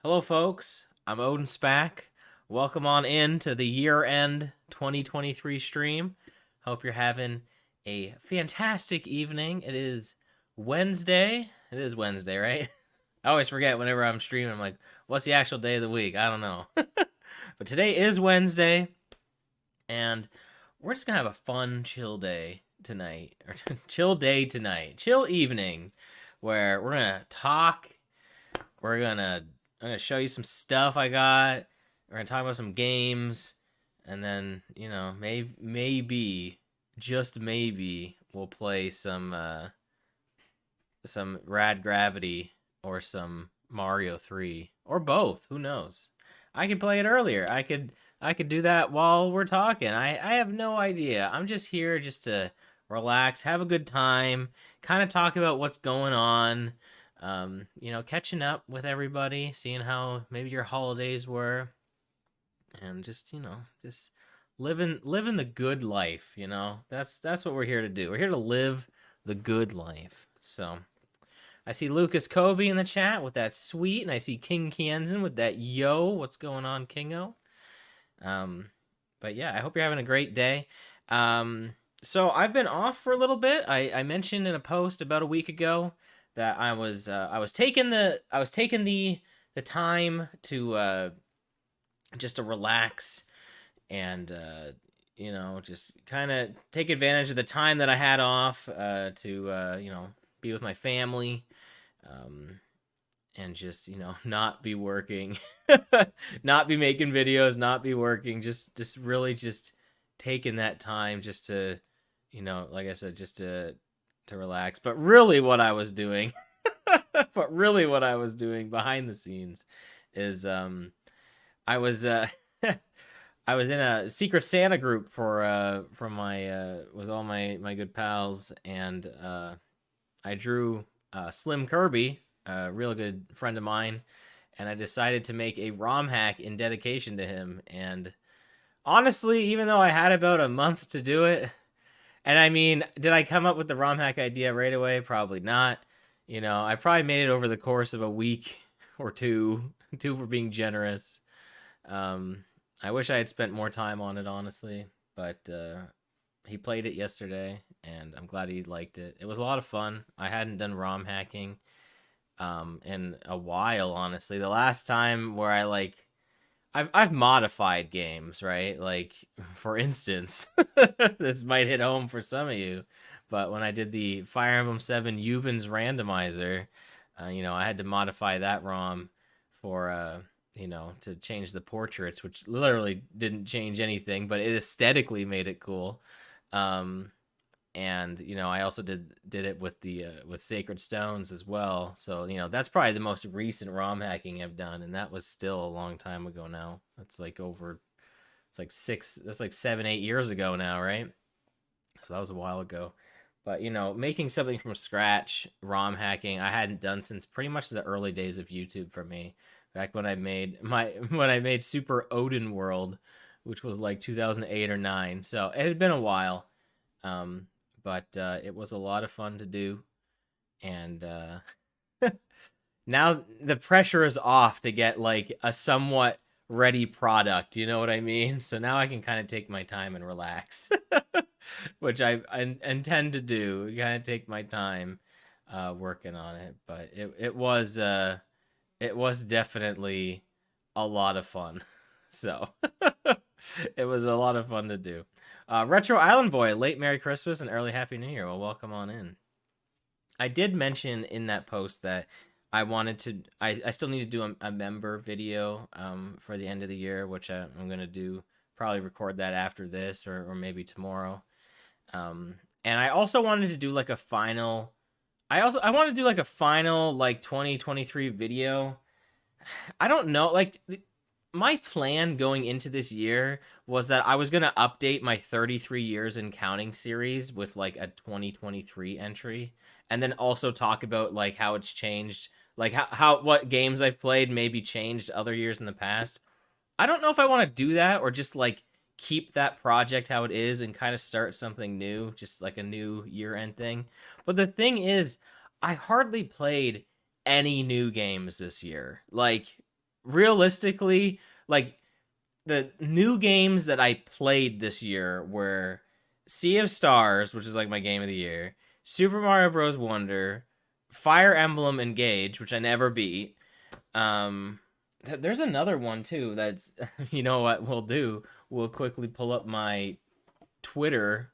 Hello, folks. I'm OdinSpack. Welcome on in to the Year End 2023 stream. Hope you're having a fantastic evening. It is Wednesday. It is Wednesday, right? I always forget whenever I'm streaming. I'm like, what's the actual day of the week? I don't know. But today is Wednesday, and we're just going to have a fun, chill day tonight. Or chill day tonight. Chill evening, where we're going to talk. I'm gonna show you some stuff I got. We're gonna talk about some games, and then maybe just maybe we'll play some Rad Gravity or some Mario 3 or both. Who knows? I could play it earlier. I could do that while we're talking. I have no idea. I'm just here just to relax, have a good time, kind of talk about what's going on. Catching up with everybody, seeing how maybe your holidays were, and just living the good life. That's what we're here to do. We're here to live the good life. So I see Lucas Kobe in the chat with that sweet, and I see King Kienzen with that yo. What's going on, Kingo? But yeah, I hope you're having a great day. So I've been off for a little bit. I mentioned in a post about a week ago that I was taking the time to just to relax and just kind of take advantage of the time that I had off to be with my family, and just not be working, not be making videos, not be working, just really just taking that time just to like I said, just to relax. But really what I was doing behind the scenes is I was I was in a Secret Santa group for my with all my good pals, and I drew Slim Kirby, a real good friend of mine, and I decided to make a ROM hack in dedication to him. And honestly, even though I had about a month to do it, and I mean, did I come up with the ROM hack idea right away? Probably not. I probably made it over the course of a week or two for being generous. I wish I had spent more time on it, honestly. but he played it yesterday, and I'm glad he liked it. It was a lot of fun. I hadn't done ROM hacking in a while, honestly. The last time where I've modified games, right? Like, for instance, this might hit home for some of you, but when I did the Fire Emblem 7 Yuben's randomizer, I had to modify that ROM for to change the portraits, which literally didn't change anything, but it aesthetically made it cool. And I also did it with the with Sacred Stones as well. So that's probably the most recent ROM hacking I've done, and that was still a long time ago now. That's like 7-8 years ago now, right? So that was a while ago. But making something from scratch, ROM hacking, I hadn't done since pretty much the early days of YouTube for me. Back when I made Super Odin World, which was like 2008 or 9. So it had been a while. But it was a lot of fun to do, and now the pressure is off to get like a somewhat ready product. You know what I mean? So now I can kind of take my time and relax, which I intend to do. Kind of take my time working on it, but it was definitely a lot of fun. So it was a lot of fun to do. Retro Island Boy, late Merry Christmas and early Happy New Year. Well, welcome on in. I did mention in that post that I wanted to, I still need to do a member video for the end of the year, which I'm going to do, probably record that after this or maybe tomorrow. And I also wanted to do like a final, I want to do like a final like 2023 video. I don't know, like my plan going into this year was that I was going to update my 33 years in counting series with like a 2023 entry, and then also talk about like how it's changed, like how what games I've played maybe changed other years in the past. I don't know if I want to do that or just like keep that project how it is and kind of start something new, just like a new year-end thing. But the thing is, I hardly played any new games this year. Like, realistically, like the new games that I played this year were Sea of Stars, which is like my game of the year, Super Mario Bros. Wonder, Fire Emblem Engage, which I never beat. There's another one too that's, you know what we'll do? We'll quickly pull up my Twitter,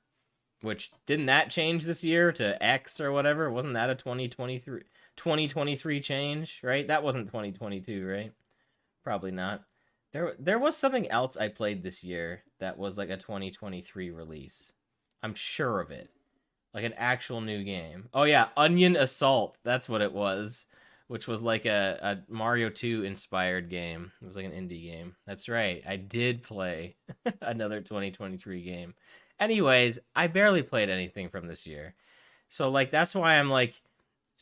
which didn't that change this year to X or whatever? Wasn't that a 2023 change, right? That wasn't 2022, right? Probably not. There was something else I played this year that was like a 2023 release. I'm sure of it. Like an actual new game. Oh yeah, Onion Assault. That's what it was. Which was like a Mario 2 inspired game. It was like an indie game. That's right. I did play another 2023 game. Anyways, I barely played anything from this year. So like that's why I'm like,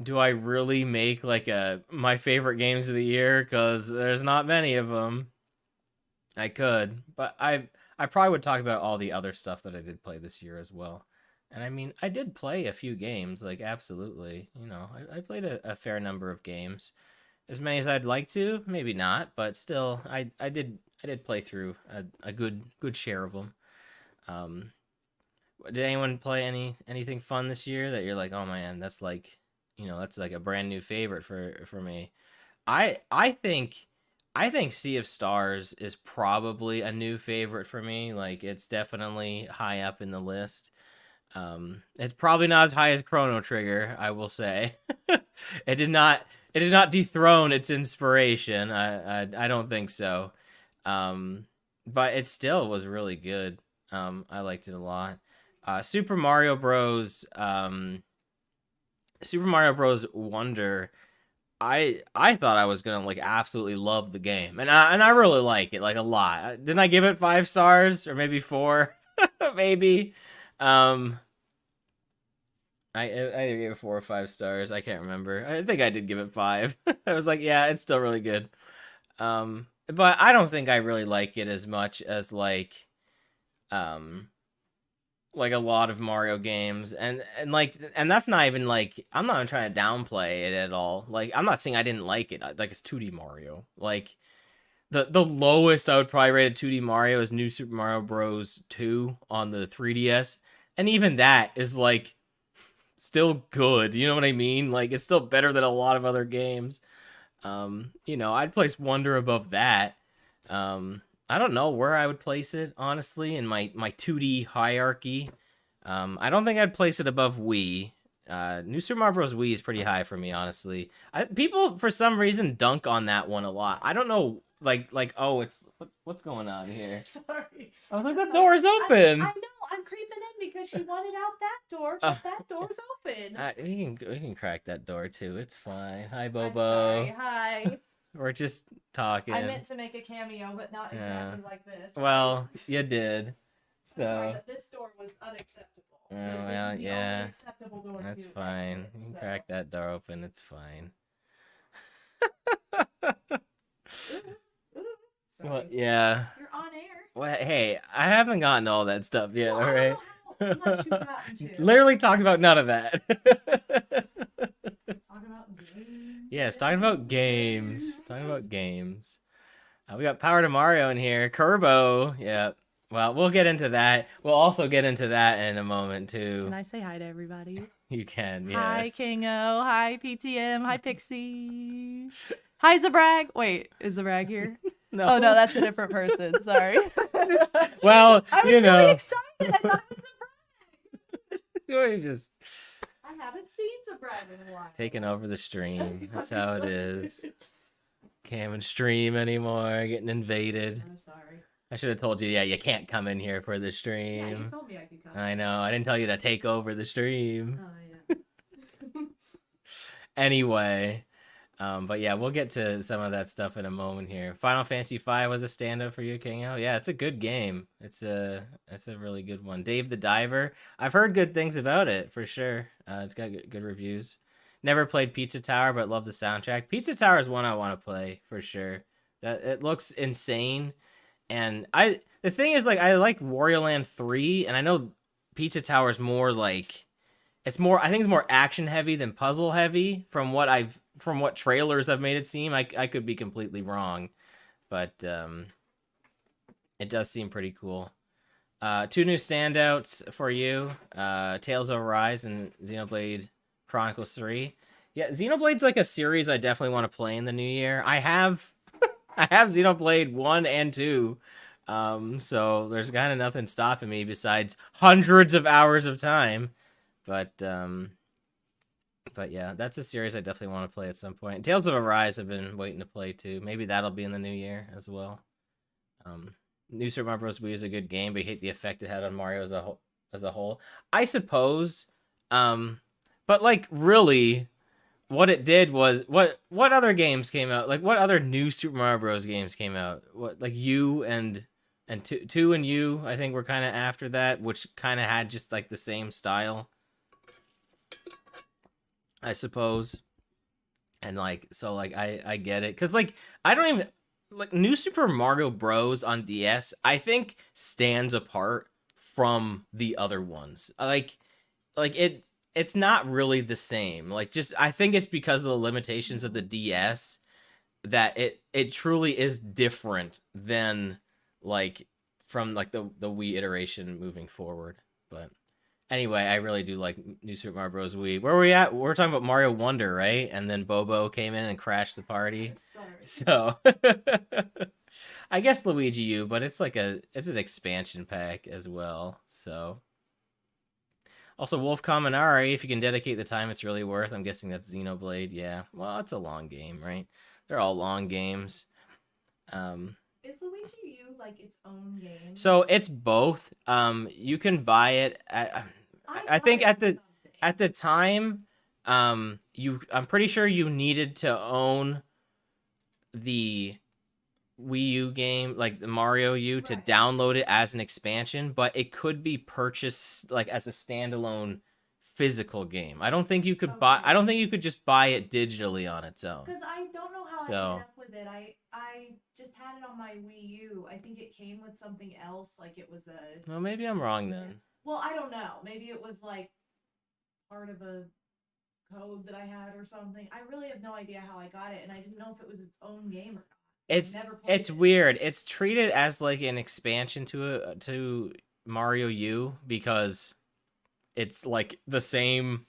do I really make like my favorite games of the year? Because there's not many of them. I could, but I probably would talk about all the other stuff that I did play this year as well. And I mean, I did play a few games, like absolutely. I played a fair number of games, as many as I'd like to, maybe not, but still, I did play through a good share of them. Did anyone play anything fun this year that you're like, oh man, that's like, that's like a brand new favorite for me? I think Sea of Stars is probably a new favorite for me. Like, it's definitely high up in the list. It's probably not as high as Chrono Trigger, I will say. It did not dethrone its inspiration. I don't think so. But it still was really good. I liked it a lot. Super Mario Bros. Super Mario Bros. Wonder. I thought I was gonna like absolutely love the game, and I really like it like a lot. Didn't I give it 5 stars or maybe 4? Maybe. I either gave it 4 or 5 stars. I can't remember. I think I did give it 5. I was like, yeah, it's still really good. But I don't think I really like it as much as like a lot of Mario games, and that's not even like, I'm not even trying to downplay it at all. Like, I'm not saying I didn't like it. Like, it's 2D Mario. Like, the lowest I would probably rate a 2D Mario is New Super Mario Bros. 2 on the 3DS, and even that is like still good. You know what I mean? Like it's still better than a lot of other games. You know, I'd place Wonder above that. I don't know where I would place it honestly in my 2D hierarchy. I don't think I'd place it above Wii. New Super Mario Bros. Wii is pretty high for me, honestly. People for some reason dunk on that one a lot. I don't know, like oh, what's going on here? Sorry. I was like, the door's open. I know. I'm creeping in because she wanted out that door, but that door's open. We can crack that door too. It's fine. Hi, I'm Bobo. sorry. Hi. We're just talking. I meant to make a cameo, but not exactly like this. Well, you did. So. Sorry, but this door was unacceptable. Oh, well, yeah. Acceptable door That's to fine. exit, You can so. crack that door open. It's fine. Ooh. Well, yeah. You're on air. Well, hey, I haven't gotten all that stuff yet, Well, all right? how much you've gotten to. Literally talked about none of that. Talking about games. Yes, talking about games. Talking about games. We got Power to Mario in here. Kerbo. Yeah. Well, we'll get into that. We'll also get into that in a moment, too. Can I say hi to everybody? You can, yes. Hi, Kingo. Hi, PTM. Hi, Pixie. Hi, Zabrag. Wait, is Zabrag here? No. Oh, no, that's a different person. Sorry. Well, I was you know. really excited. I thought it was Zabrag. You're just I haven't seen Zabrag in a while. taking over the stream. That's how it is. Can't even stream anymore. Getting invaded. I'm sorry. I should have told you, yeah, you can't come in here for the stream. Yeah, you told me I could come. I know. I didn't tell you to take over the stream. Oh, yeah. Anyway, but yeah, we'll get to some of that stuff in a moment here. Final Fantasy V was a stand-up for you, Kingo. Yeah, it's a good game. It's a really good one. Dave the Diver. I've heard good things about it for sure. It's got good reviews. Never played Pizza Tower, but love the soundtrack. Pizza Tower is one I want to play for sure. That it looks insane. And the thing is, like, I like Wario Land 3, and I know Pizza Tower is more like, I think it's more action heavy than puzzle heavy from what trailers have made it seem. I could be completely wrong, but it does seem pretty cool. Two new standouts for you, Tales of Arise and Xenoblade Chronicles 3. Yeah, Xenoblade's like a series I definitely want to play in the new year. I have Xenoblade 1 and 2. So there's kind of nothing stopping me besides hundreds of hours of time. But yeah, that's a series I definitely want to play at some point. Tales of Arise I've been waiting to play too. Maybe that'll be in the new year as well. New Super Mario Bros. Wii is a good game, but I hate the effect it had on Mario as a whole. I suppose. But like really, what it did was what other games came out? Like what other new Super Mario Bros. Games came out? What like U and two and U I think were kind of after that, which kind of had just like the same style, I suppose. And like so like I get it cuz like I don't even like New Super Mario Bros. On DS I think stands apart from the other ones. Like it's not really the same. Like just I think it's because of the limitations of the DS that it truly is different than like from like the Wii iteration moving forward. But anyway, I really do like New Super Mario Bros. Wii. Where are we at? We're talking about Mario Wonder, right? And then Bobo came in and crashed the party. So I guess Luigi U, but it's an expansion pack as well. So also Wolf Kaminari, if you can dedicate the time, it's really worth. I'm guessing that's Xenoblade. Yeah. Well, it's a long game, right? They're all long games. Is Luigi U like its own game? So it's both. You can buy it. I think at the time, I'm pretty sure you needed to own the Wii U game, like the Mario U, to download it as an expansion, but it could be purchased like as a standalone physical game. I don't think you could buy. I don't think you could just buy it digitally on its own. Because I don't know how I ended up with it. I just had it on my Wii U. I think it came with something else, like it was a. Well, maybe I'm wrong then. Well, I don't know. Maybe it was like part of a code that I had or something. I really have no idea how I got it, and I didn't know if it was its own game or not. I've It's never played it's it. weird. It's treated as like an expansion to Mario U because it's like the same.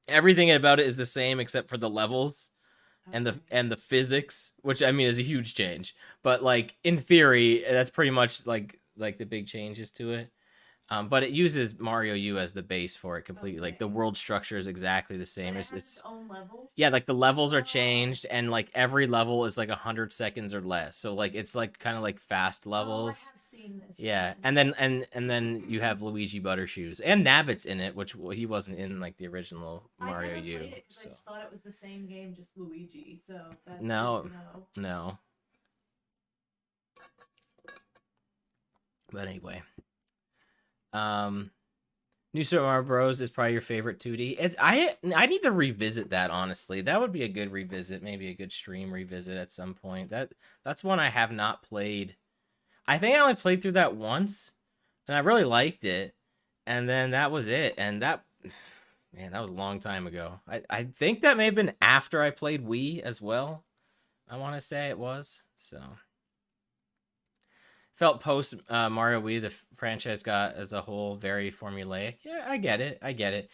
Everything about it is the same except for the levels Okay. and the physics, which I mean is a huge change. But like in theory, that's pretty much like the big changes to it. But it uses Mario U as the base for it completely. Like the Okay. world structure is exactly the But same. it It's has its it's own levels. yeah, like the levels are Oh. changed, and like every level is like 100 seconds or less. So like it's like kind of like fast Oh, I levels. have seen this Yeah, then. and then you have Luigi Buttershoes and Nabbit's in it, which he wasn't in like the original I Mario never U. played it because I So just thought it was the same game, just Luigi. So that's good to no, know. no. But anyway, um, New Super Mario Bros. Is probably your favorite 2D. I need to revisit that honestly. That would be a good revisit, maybe a good stream revisit at some point. That's one I have not played. I think I only played through that once, and I really liked it. And then that was it. And that, man, that was a long time ago. I think that may have been after I played Wii as well. I want to say it was. So felt post Mario Wii, the franchise got as a whole very formulaic. Yeah, I get it. I get it.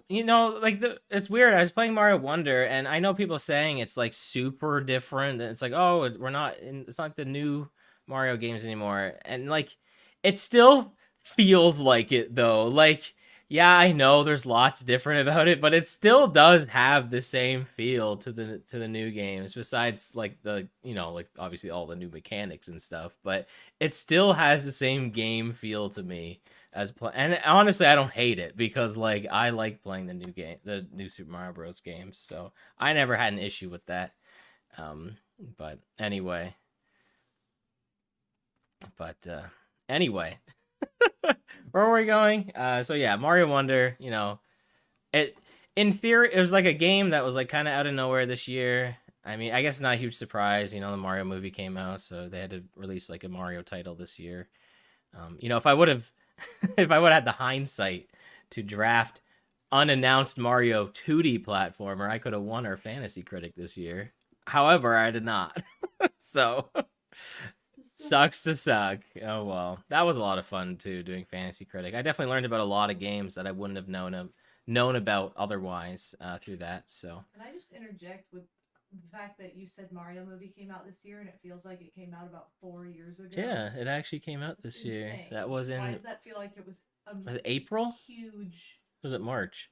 You know, like it's weird. I was playing Mario Wonder, and I know people saying it's like super different. And it's like, oh, we're not in. It's not the new Mario games anymore, and like, it still feels like it though. Like, yeah, I know there's lots different about it, but it still does have the same feel to the new games. Besides, like the like obviously all the new mechanics and stuff, but it still has the same game feel to me as play. And honestly, I don't hate it because like I like playing the new Super Mario Bros. Games, so I never had an issue with that. Um, but anyway, but anyway, where were we going? So yeah, Mario Wonder. It in theory it was like a game that was like kind of out of nowhere this year. I mean, I guess it's not a huge surprise. The Mario movie came out, so they had to release like a Mario title this year. If I would have, if I would have had the hindsight to draft unannounced Mario 2D platformer, I could have won our fantasy critic this year. However, I did not. So sucks to suck. Oh well, that was a lot of fun too doing fantasy critic. I definitely learned about a lot of games that I wouldn't have known about otherwise through that. So Can I just interject with the fact that you said Mario movie came out this year and it feels like it came out about 4 years ago? yeah, it actually came out It's this year. insane. That was Why in does that feel like it was a was it April? huge? Was it March?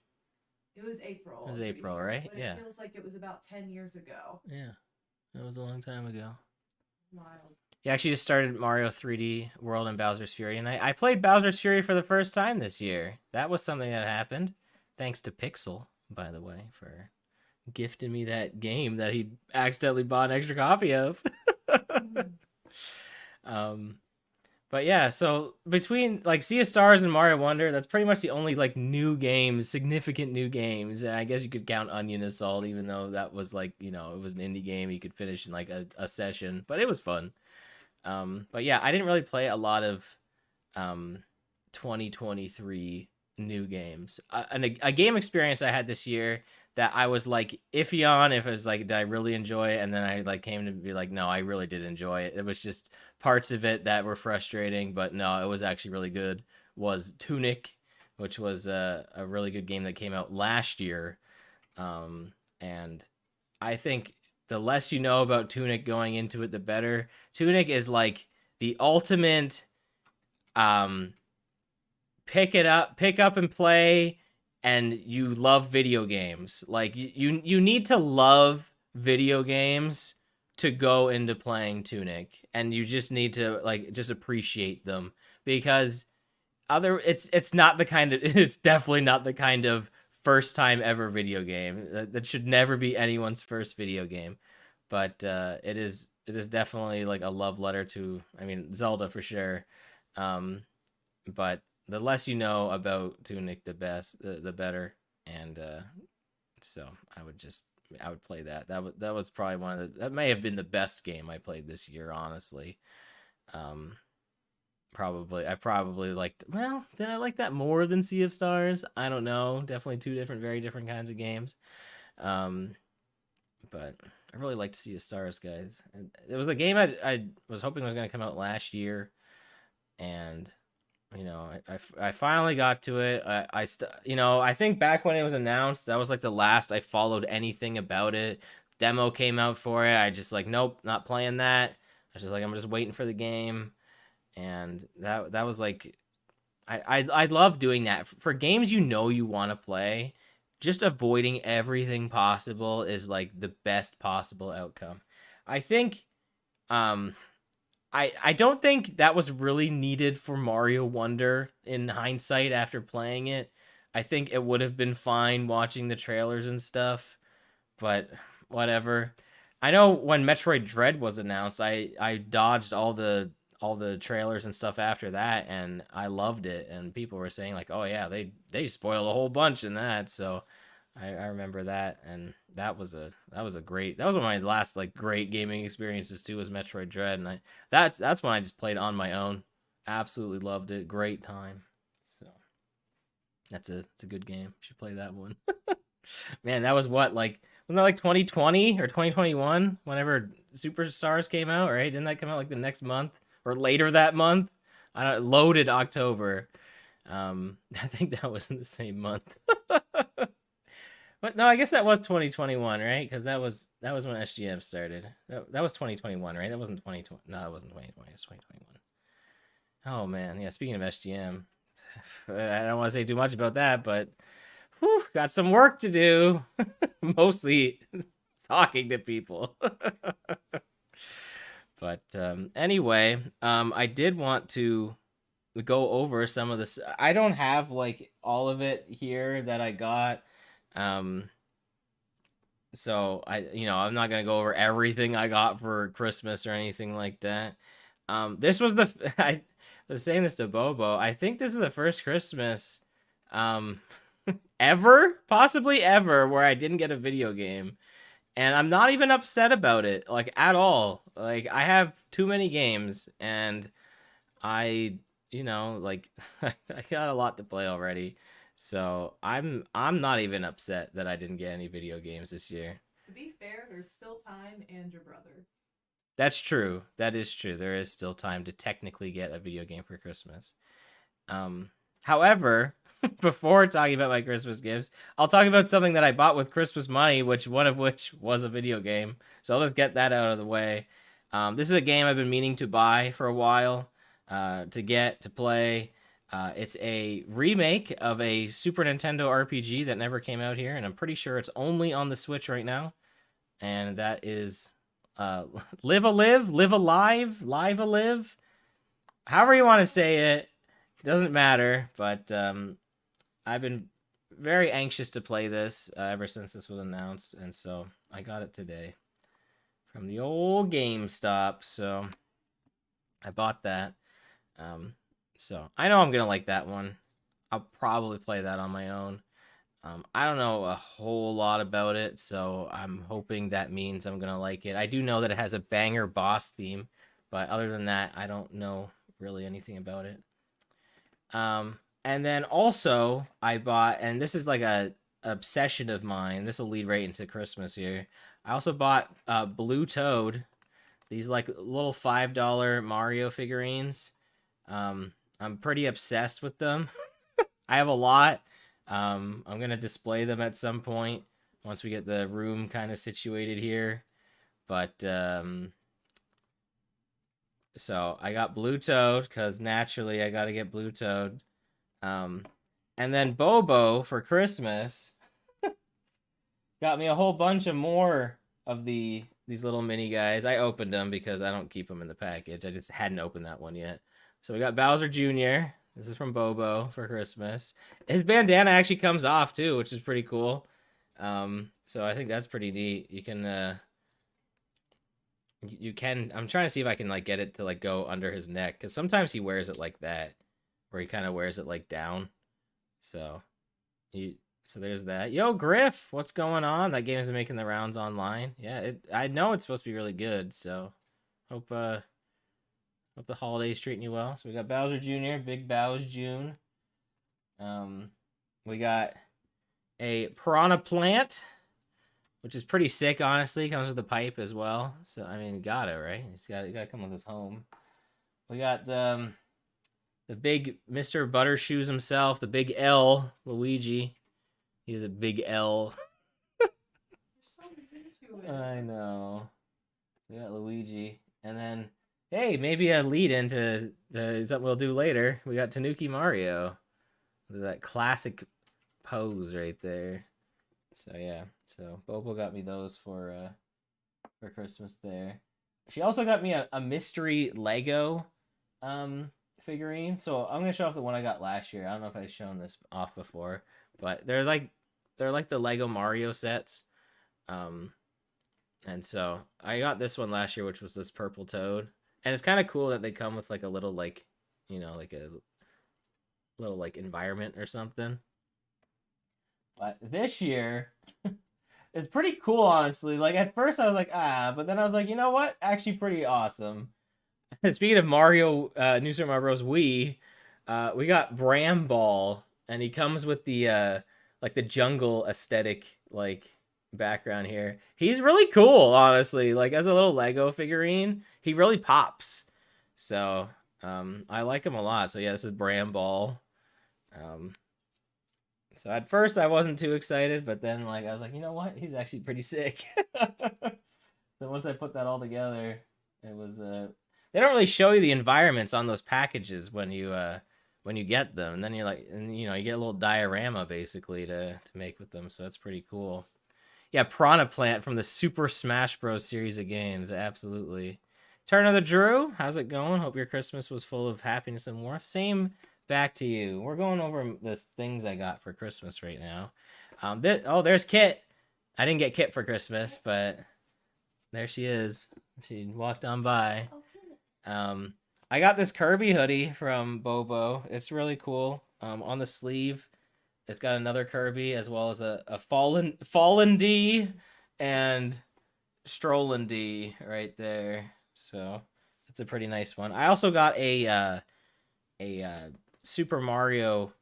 It was It April, was I'm pretty April, sure, right? but it Yeah, feels like it was about 10 years ago. yeah. That was a long time ago. Wild. He actually just started Mario 3D World and Bowser's Fury, and I played Bowser's Fury for the first time this year. That was something that happened, thanks to Pixel, by the way, for gifting me that game that he accidentally bought an extra copy of. Mm. um, but yeah, so between like Sea of Stars and Mario Wonder, that's pretty much the only like new games, significant new games. And I guess you could count Onion Assault, even though that was like it was an indie game you could finish in like a session, but it was fun. But yeah, I didn't really play a lot of um, 2023 new games. A game experience I had this year that I was like iffy on if it was like did I really enjoy it, and then I like came to be like no, I really did enjoy it. It was just parts of it that were frustrating, but no, it was actually really good. Was Tunic, which was a really good game that came out last year, and I think the less you know about Tunic going into it, the better. Tunic is like the ultimate um pick up and play, and you love video games. Like you need to love video games to go into playing Tunic, and you just need to like just appreciate them because it's not the kind of it's definitely not the kind of first time ever video game that should never be anyone's first video game, but it is definitely like a love letter to, I mean, Zelda for sure. Um but the less you know about Tunic, the better. And so I would play that. That was probably that may have been the best game I played this year, honestly. um I probably liked, well, did I like that more than Sea of Stars? I don't know. Definitely two different, very different kinds of games. Um, but I really like to see the stars, guys. And it was a game I was hoping was going to come out last year, and I finally got to it. I think back when it was announced, that was like the last I followed anything about it. Demo came out for it. I just like, nope, not playing that. I was just like, I'm just waiting for the game, and that was like, I love doing that for games you want to play. Just avoiding everything possible is like the best possible outcome. I think um I don't think that was really needed for Mario Wonder in hindsight after playing it. I think it would have been fine watching the trailers and stuff, but whatever. I know when Metroid Dread was announced, I dodged all the trailers and stuff after that, and I loved it, and people were saying like, "Oh yeah, they spoiled a whole bunch in that." So I remember that, and that was a great, that was one of my last like great gaming experiences too, was Metroid Dread, and that's when I just played on my own. Absolutely loved it, great time. So it's a good game. You should play that one. Man, that was what, like, wasn't that like 2020 or 2021 whenever Superstars came out, right? Didn't that come out like the next month or later that month? I don't loaded October. I think that was in the same month. But no, I guess that was 2021, right? Because that was when SGM started. That was 2021, right? That wasn't 2020. No, that wasn't 2020. It was 2021. Oh man, yeah. Speaking of SGM, I don't want to say too much about that, but whew, got some work to do. Mostly talking to people. But anyway, I did want to go over some of this. I don't have like all of it here that I got. Um, so I'm not gonna go over everything I got for Christmas or anything like that. This was I was saying this to Bobo. I think this is the first Christmas, um, ever, possibly ever, where I didn't get a video game, and I'm not even upset about it, like at all. Like I have too many games, and I, like I got a lot to play already. So I'm not even upset that I didn't get any video games this year. To be fair, there's still time and your brother. That's true. That is true. There is still time to technically get a video game for Christmas. However, before talking about my Christmas gifts, I'll talk about something that I bought with Christmas money, one of which was a video game. So I'll just get that out of the way. This is a game I've been meaning to buy for a while, to play. It's a remake of a Super Nintendo RPG that never came out here, and I'm pretty sure it's only on the Switch right now. And that is Live a Live, Live Alive, Live a Live. However you want to say it, doesn't matter. But I've been very anxious to play this ever since this was announced, and so I got it today from the old GameStop. So I bought that. So I know I'm gonna like that one. I'll probably play that on my own. I don't know a whole lot about it, so I'm hoping that means I'm gonna like it. I do know that it has a banger boss theme, but other than that, I don't know really anything about it. And then also I bought, and this is like a obsession of mine. This will lead right into Christmas here. I also bought Blue Toad. These like little $5 Mario figurines. I'm pretty obsessed with them. I have a lot. I'm gonna display them at some point once we get the room kind of situated here. But so I got Blue Toad because naturally I got to get Blue Toad. And then Bobo for Christmas got me a whole bunch of more of these little mini guys. I opened them because I don't keep them in the package. I just hadn't opened that one yet. So we got Bowser Jr. This is from Bobo for Christmas. His bandana actually comes off too, which is pretty cool. So I think that's pretty neat. You can I'm trying to see if I can like get it to like go under his neck, because sometimes he wears it like that, where he kind of wears it like down. So there's that. Yo, Griff, what's going on? That game's been making the rounds online. Yeah, I know it's supposed to be really good, so hope the holiday's treating you well. So we got Bowser Jr., Big Bow's June. We got a Piranha Plant which is pretty sick, honestly. Comes with a pipe as well. So I mean, got it right. You got to come with his home. We got the big Mr. Buttershoes himself, the big L, Luigi. He's a big L. so into it. I know. We got Luigi, and then hey, maybe a lead into something we'll do later. We got Tanuki Mario, that classic pose right there. So yeah, so Bobo got me those for Christmas there. She also got me a mystery Lego figurine. So I'm gonna show off the one I got last year. I don't know if I've shown this off before, but they're like the Lego Mario sets. Um, and so I got this one last year, which was this purple toad, and it's kind of cool that they come with like a little like like a little like environment or something. But this year, it's pretty cool, honestly. Like at first I was like, but then I was like, you know what? Actually, pretty awesome. Speaking of Mario, New Super Mario Bros. Wii, we got Bram Ball, and he comes with the like the jungle aesthetic like background here. He's really cool, honestly. Like as a little Lego figurine, he really pops. So I like him a lot. So yeah, this is Bram Ball. Um, so at first I wasn't too excited, but then like I was like, you know what? He's actually pretty sick. So once I put that all together, it was they don't really show you the environments on those packages when you get them, and then you're like, and you get a little diorama basically to make with them, so that's pretty cool. Yeah, Piranha Plant from the Super Smash Bros. Series of games, absolutely. Turn of the Drew, how's it going? Hope your Christmas was full of happiness and warmth. Same back to you. We're going over the things I got for Christmas right now. There's Kit. I didn't get Kit for Christmas, but there she is. She walked on by. I got this Kirby hoodie from Bobo. It's really cool. On the sleeve, it's got another Kirby as well as a fallen D and strollen D right there. So it's a pretty nice one. I also got a Super Mario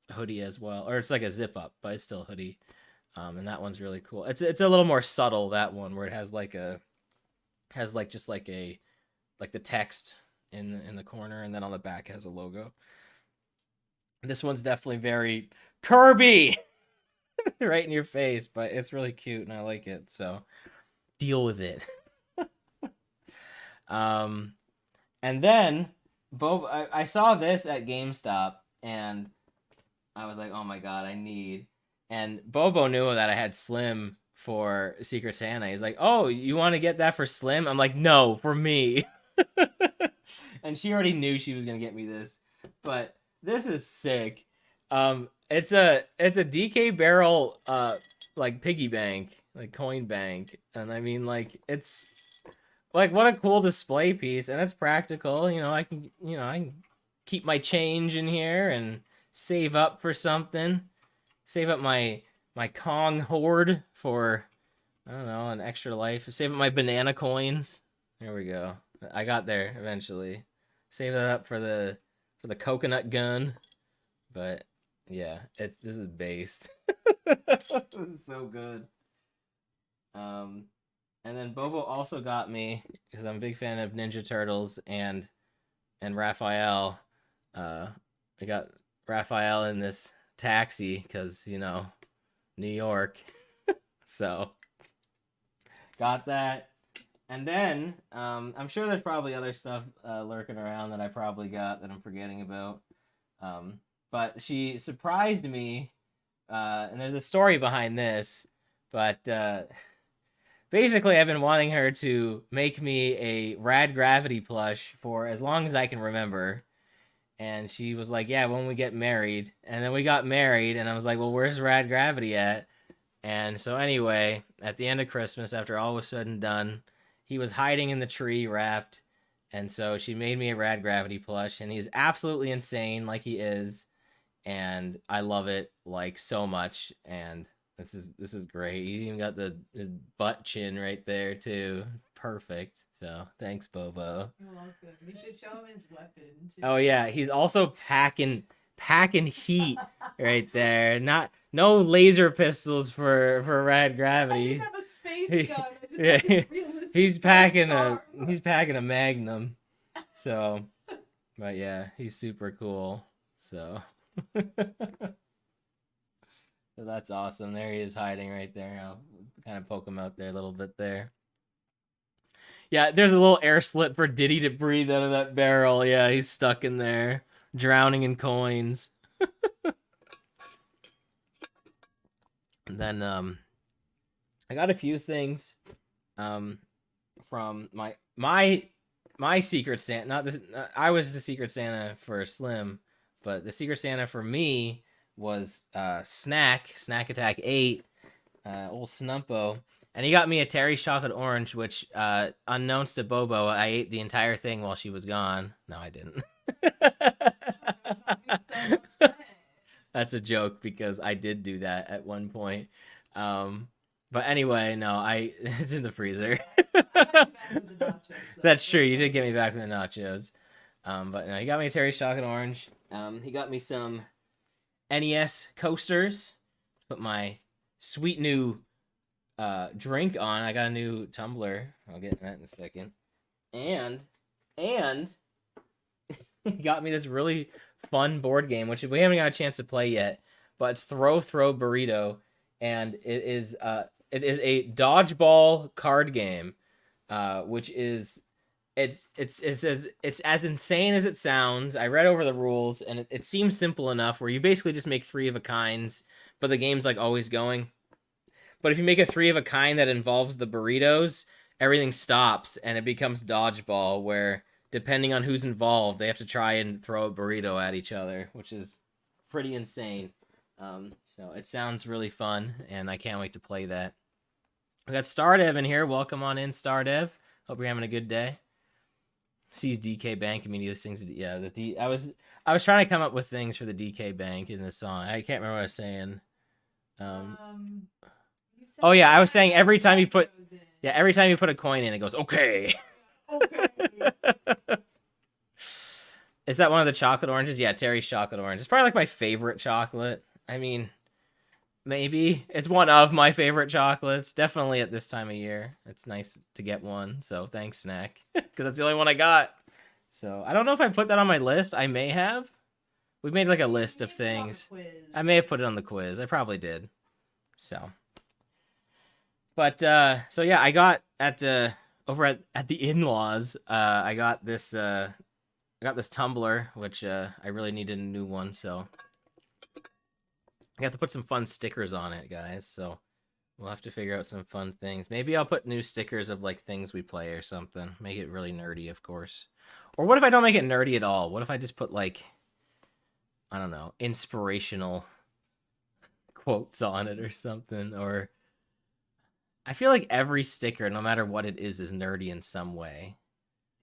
hoodie as well, or it's like a zip up, but it's still a hoodie. And that one's really cool. It's a little more subtle, that one, where it has like just like a like the text in the corner, and then on the back it has a logo. This one's definitely very Kirby right in your face, but it's really cute and I like it, so deal with it. And then I saw this at GameStop and I was like, oh my god, I need. And Bobo knew that I had Slim for Secret Santa. He's like, oh, you want to get that for Slim? I'm like, no, for me. And she already knew she was gonna get me this, but this is sick. It's a DK barrel like piggy bank, like coin bank, and I mean like it's like what a cool display piece, and it's practical. I can keep my change in here and save up for something, save up my Kong hoard for I don't know an extra life, save up my banana coins. There we go. I got there eventually. Save that up for the coconut gun. But yeah, this is based. This is so good. And then Bobo also got me, because I'm a big fan of Ninja Turtles and Raphael. I got Raphael in this taxi because New York. So got that. And then I'm sure there's probably other stuff lurking around that I probably got that I'm forgetting about. But she surprised me, and there's a story behind this. But basically, I've been wanting her to make me a Rad Gravity plush for as long as I can remember. And she was like, yeah, when we get married. And then we got married, and I was like, well, where's Rad Gravity at? And so anyway, at the end of Christmas, after all was said and done, he was hiding in the tree wrapped. And so she made me a Rad Gravity plush, and he's absolutely insane like he is. And I love it like so much. And this is great. He even got his butt chin right there too. Perfect. So thanks, Bobo. You're welcome. You should show him his weapon too. Oh yeah, he's also packing heat right there. No laser pistols for Rad I Gravity. didn't have a space gun. I just Yeah, had this realistic he's packing charm. he's packing a Magnum. So, but yeah, he's super cool. So, so that's awesome. There he is hiding right there. I'll kind of poke him out there a little bit there. Yeah, there's a little air slit for Diddy to breathe out of that barrel. Yeah, he's stuck in there, drowning in coins. And then I got a few things from my Secret Santa. Not this. I was the Secret Santa for Slim, but the Secret Santa for me was Snack Attack 8, old Snumpo, and he got me a Terry's Chocolate Orange, which unknowns to Bobo, I ate the entire thing while she was gone. No, I didn't. That's a joke because I did do that at one point. But anyway, no, it's in the freezer. That's true. You did get me back with the nachos. But no, he got me a Terry's Chocolate Orange. He got me some NES coasters. Put my sweet new drink on. I got a new tumbler. I'll get that in a second. And he got me this really fun board game, which we haven't got a chance to play yet. But it's Throw Burrito, and it is a dodgeball card game, which is it's as insane as it sounds. I read over the rules, and it seems simple enough. Where you basically just make 3 of a kinds, but the game's like always going. But if you make a 3 of a kind that involves the burritos, everything stops and it becomes dodgeball, where depending on who's involved, they have to try and throw a burrito at each other, which is pretty insane. So it sounds really fun, and I can't wait to play that. We got Stardev in here. Welcome on in, Stardev. Hope you're having a good day. Sees DK Bank immediately sings. Yeah, I was trying to come up with things for the DK Bank in this song. I can't remember what I was saying. Oh yeah, I was saying every time you put a coin in, it goes okay. Okay. Is that one of the chocolate oranges? Yeah, Terry's Chocolate Orange. It's probably like my favorite chocolate. I mean, maybe it's one of my favorite chocolates. Definitely at this time of year. It's nice to get one. So thanks, Snack, because that's the only one I got. So I don't know if I put that on my list. I may have. We made like a list of things. I may have put it on the quiz. I probably did. So. But so yeah, I got over at the in-laws. I got this tumbler, which I really needed a new one, so I got to put some fun stickers on it, guys. So we'll have to figure out some fun things. Maybe I'll put new stickers of like things we play or something. Make it really nerdy, of course. Or what if I don't make it nerdy at all? What if I just put like, I don't know, inspirational quotes on it or something? Or I feel like every sticker, no matter what it is nerdy in some way.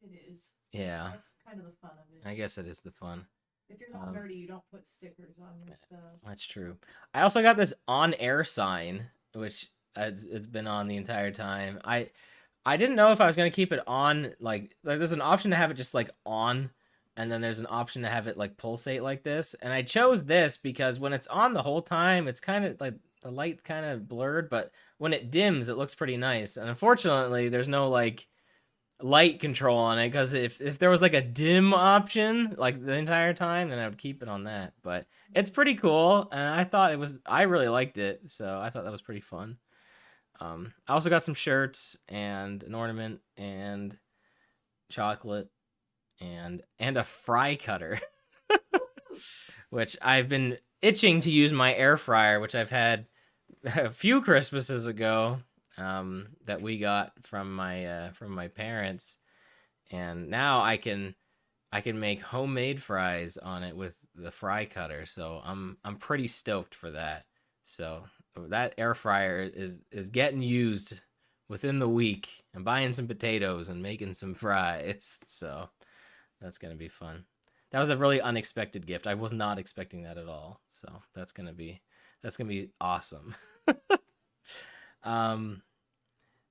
It is. Yeah. That's kind of the fun of it. I guess it is the fun. If you're not nerdy, you don't put stickers on your stuff. That's true. I also got this on-air sign, which it's been on the entire time. I didn't know if I was going to keep it on. Like, there's an option to have it just, like, on, and then there's an option to have it, like, pulsate like this. And I chose this because when it's on the whole time, it's kind of, like, the light's kind of blurred, but when it dims, it looks pretty nice. And unfortunately, there's no, like, light control on it, because if there was, like, a dim option, like, the entire time, then I would keep it on that. But it's pretty cool, and I really liked it, so I thought that was pretty fun. I also got some shirts and an ornament and chocolate and a fry cutter, which I've been itching to use my air fryer, which I've had a few Christmases ago, that we got from my parents, and now I can make homemade fries on it with the fry cutter. So I'm pretty stoked for that. So that air fryer is getting used within the week. I'm buying some potatoes and making some fries. So that's gonna be fun. That was a really unexpected gift. I was not expecting that at all. So that's gonna be awesome.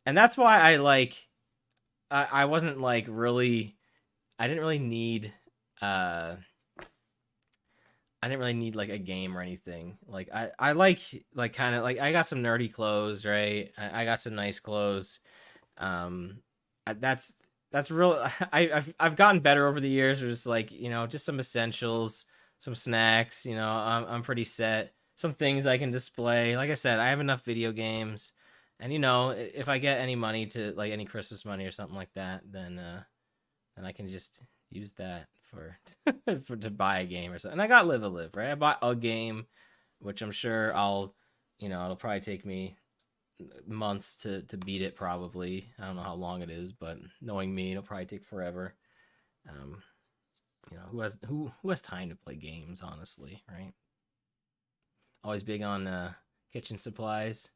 And that's why I wasn't like really, I didn't really need I didn't really need like a game or anything. Like I like kind of like I got some nerdy clothes, right? I got some nice clothes. Um, that's real. I've gotten better over the years. Just like just some essentials, some snacks. I'm pretty set. Some things I can display. Like I said, I have enough video games, and if I get any money to like any Christmas money or something like that, then I can just use that for to buy a game or something. And I got Live a Live, right? I bought a game, which I'm sure it'll probably take me months to beat it probably. I don't know how long it is, but knowing me, it'll probably take forever. Um, who has time to play games, honestly, right? Always big on kitchen supplies.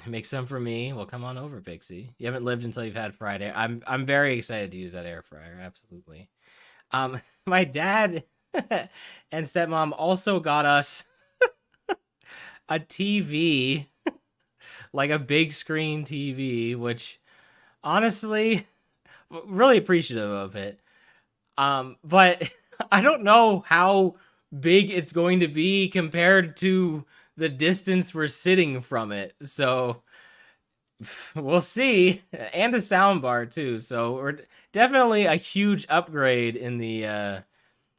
Make some for me. Well, come on over, Pixie. You haven't lived until you've had fried air. I'm very excited to use that air fryer. Absolutely. My dad and stepmom also got us a TV, like a big screen TV, which honestly, really appreciative of it. But I don't know how big it's going to be compared to the distance we're sitting from it. So we'll see. And a soundbar too. So we're definitely a huge upgrade in the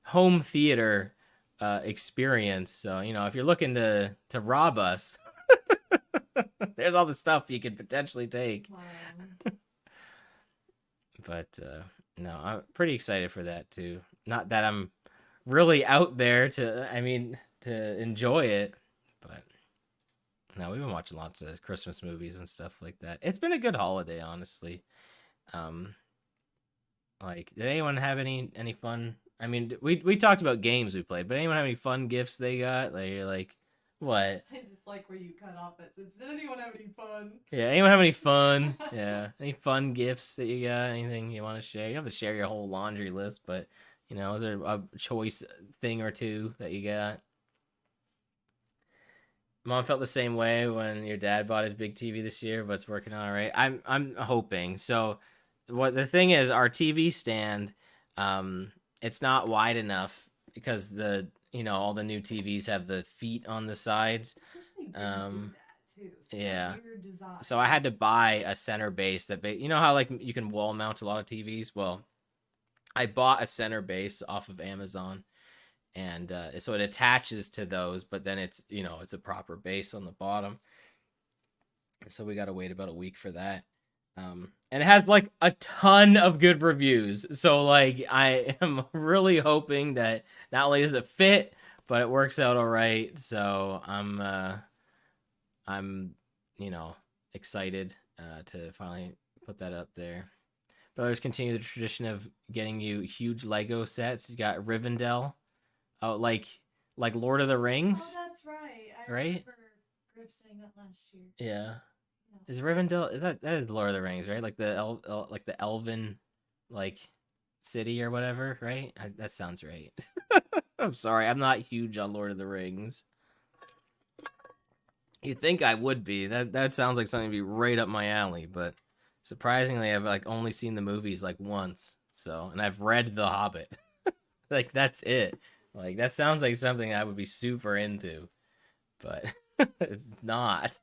home theater experience. So, if you're looking to rob us, there's all the stuff you could potentially take. Wow. But no, I'm pretty excited for that too. Not that I'm really out there to enjoy it, but no, we've been watching lots of Christmas movies and stuff like that. It's been a good holiday, honestly. Um, like, did anyone have any fun? I mean, we talked about games we played, but anyone have any fun gifts they got? Like, you're like, what? I just like where you cut off that since did anyone have any fun? Yeah, anyone have any fun? Yeah, any fun gifts that you got? Anything you want to share? You don't have to share your whole laundry list, but is there a choice thing or two that you got? Mom felt the same way when your dad bought his big TV this year, but it's working all right. I'm hoping. So, what the thing is, our TV stand, it's not wide enough because all the new TVs have the feet on the sides. I wish they did do that too. It's Yeah. weird design. So I had to buy a center base you know how like you can wall mount a lot of TVs. Well, I bought a center base off of Amazon, and so it attaches to those, but then it's it's a proper base on the bottom. So we got to wait about a week for that. And it has like a ton of good reviews. So like I am really hoping that not only does it fit, but it works out all right. So I'm excited to finally put that up there. Brothers continue the tradition of getting you huge Lego sets. You got Rivendell. Oh, like Lord of the Rings. Oh, that's right. I Right? remember Griff saying that last year. Yeah. Yeah. Is Rivendell that is Lord of the Rings, right? Like like the elven like city or whatever, right? That sounds right. I'm sorry, I'm not huge on Lord of the Rings. You'd think I would be. That sounds like something to be right up my alley, but surprisingly I've like only seen the movies like once. So, and I've read The Hobbit. Like that's it. Like that sounds like something I would be super into. But it's not.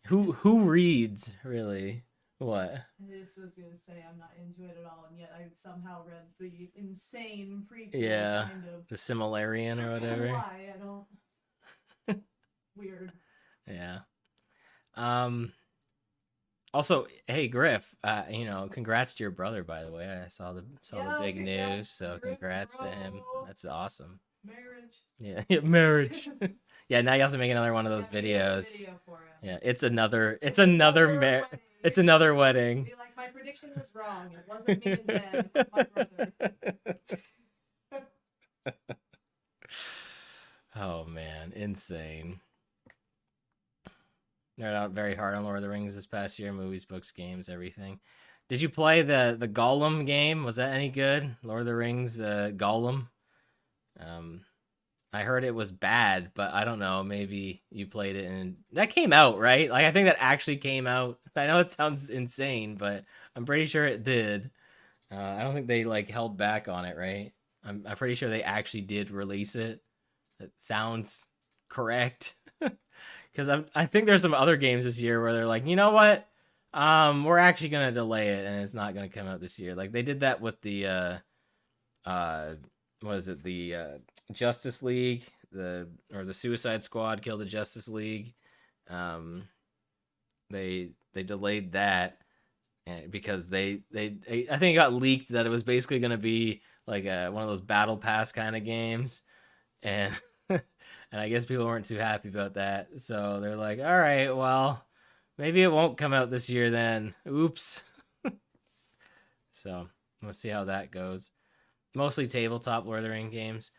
Who reads, really? What? I just was gonna say I'm not into it at all, and yet I've somehow read the insane prequel. Yeah. Kind of. The Similarian or whatever. Why? I don't. Weird. Yeah. Also, hey Griff, congrats to your brother, by the way. I saw the big news, so congrats to him. That's awesome. Marriage. Yeah, marriage. Yeah, now you have to make another one of those videos. Video for him. Yeah, it's another wedding. Be like, my prediction was wrong. It wasn't me and Dad. It was my brother. Oh man, insane. Nerd out very hard on Lord of the Rings this past year. Movies, books, games, everything. Did you play the Gollum game? Was that any good? Lord of the Rings, Gollum. I heard it was bad, but I don't know. Maybe you played it and that came out, right? Like I think that actually came out. I know it sounds insane, but I'm pretty sure it did. I don't think they like held back on it, right? I'm pretty sure they actually did release it. It sounds correct. Because I think there's some other games this year where they're like, you know what, we're actually gonna delay it and it's not gonna come out this year. Like they did that with the uh, what is it, the Justice League, the Suicide Squad Kill the Justice League. Um, they delayed that because I think it got leaked that it was basically gonna be like one of those battle pass kind of games, and and I guess people weren't too happy about that. So they're like, all right, well, maybe it won't come out this year then. Oops. So we'll see how that goes. Mostly tabletop Lord of the Ring games.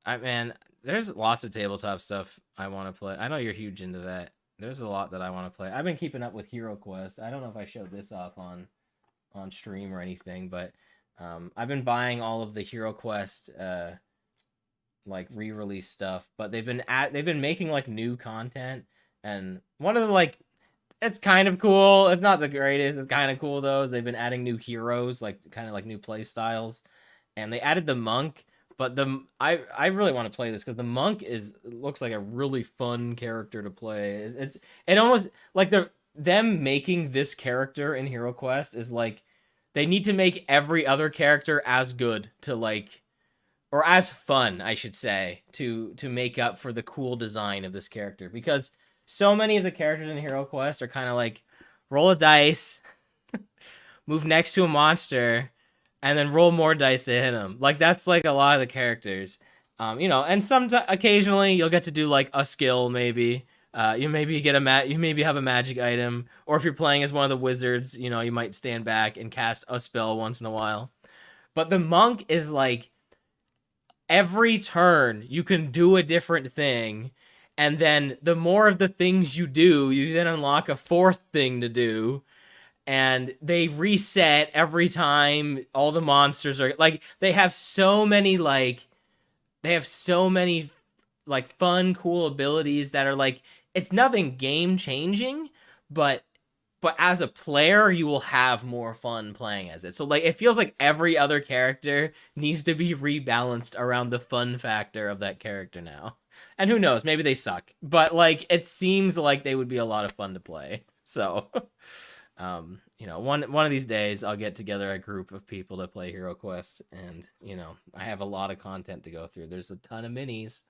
Man, there's lots of tabletop stuff I want to play. I know you're huge into that. There's a lot that I want to play. I've been keeping up with Hero Quest. I don't know if I showed this off on stream or anything, but I've been buying all of the Hero Quest like re-release stuff, but they've been making like new content, and one of the like, it's kind of cool. It's not the greatest. It's kind of cool though. Is they've been adding new heroes, like kind of like new play styles, and they added the monk. But I really want to play this because the monk looks like a really fun character to play. It almost like them making this character in Hero Quest is like they need to make every other character as good to like, or as fun, I should say, to make up for the cool design of this character, because so many of the characters in Hero Quest are kind of like roll a dice, move next to a monster, and then roll more dice to hit them. Like that's like a lot of the characters. And occasionally you'll get to do like a skill maybe. You maybe you maybe have a magic item, or if you're playing as one of the wizards, you might stand back and cast a spell once in a while. But the monk is like every turn you can do a different thing, and then the more of the things you do, you then unlock a fourth thing to do, and they reset every time. All the monsters are like, they have so many like fun cool abilities that are like, it's nothing game changing, but as a player you will have more fun playing as it. So like it feels like every other character needs to be rebalanced around the fun factor of that character now. And who knows, maybe they suck, but like it seems like they would be a lot of fun to play. So one of these days I'll get together a group of people to play Hero Quest, and I have a lot of content to go through. There's a ton of minis.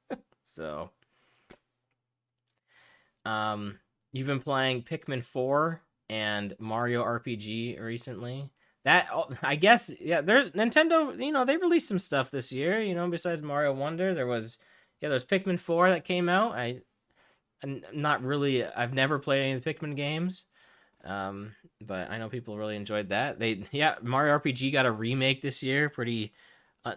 So you've been playing Pikmin 4 and Mario RPG recently. That, I guess, yeah, Nintendo, they released some stuff this year, besides Mario Wonder. There's Pikmin 4 that came out. I've never played any of the Pikmin games. But I know people really enjoyed that. Mario RPG got a remake this year.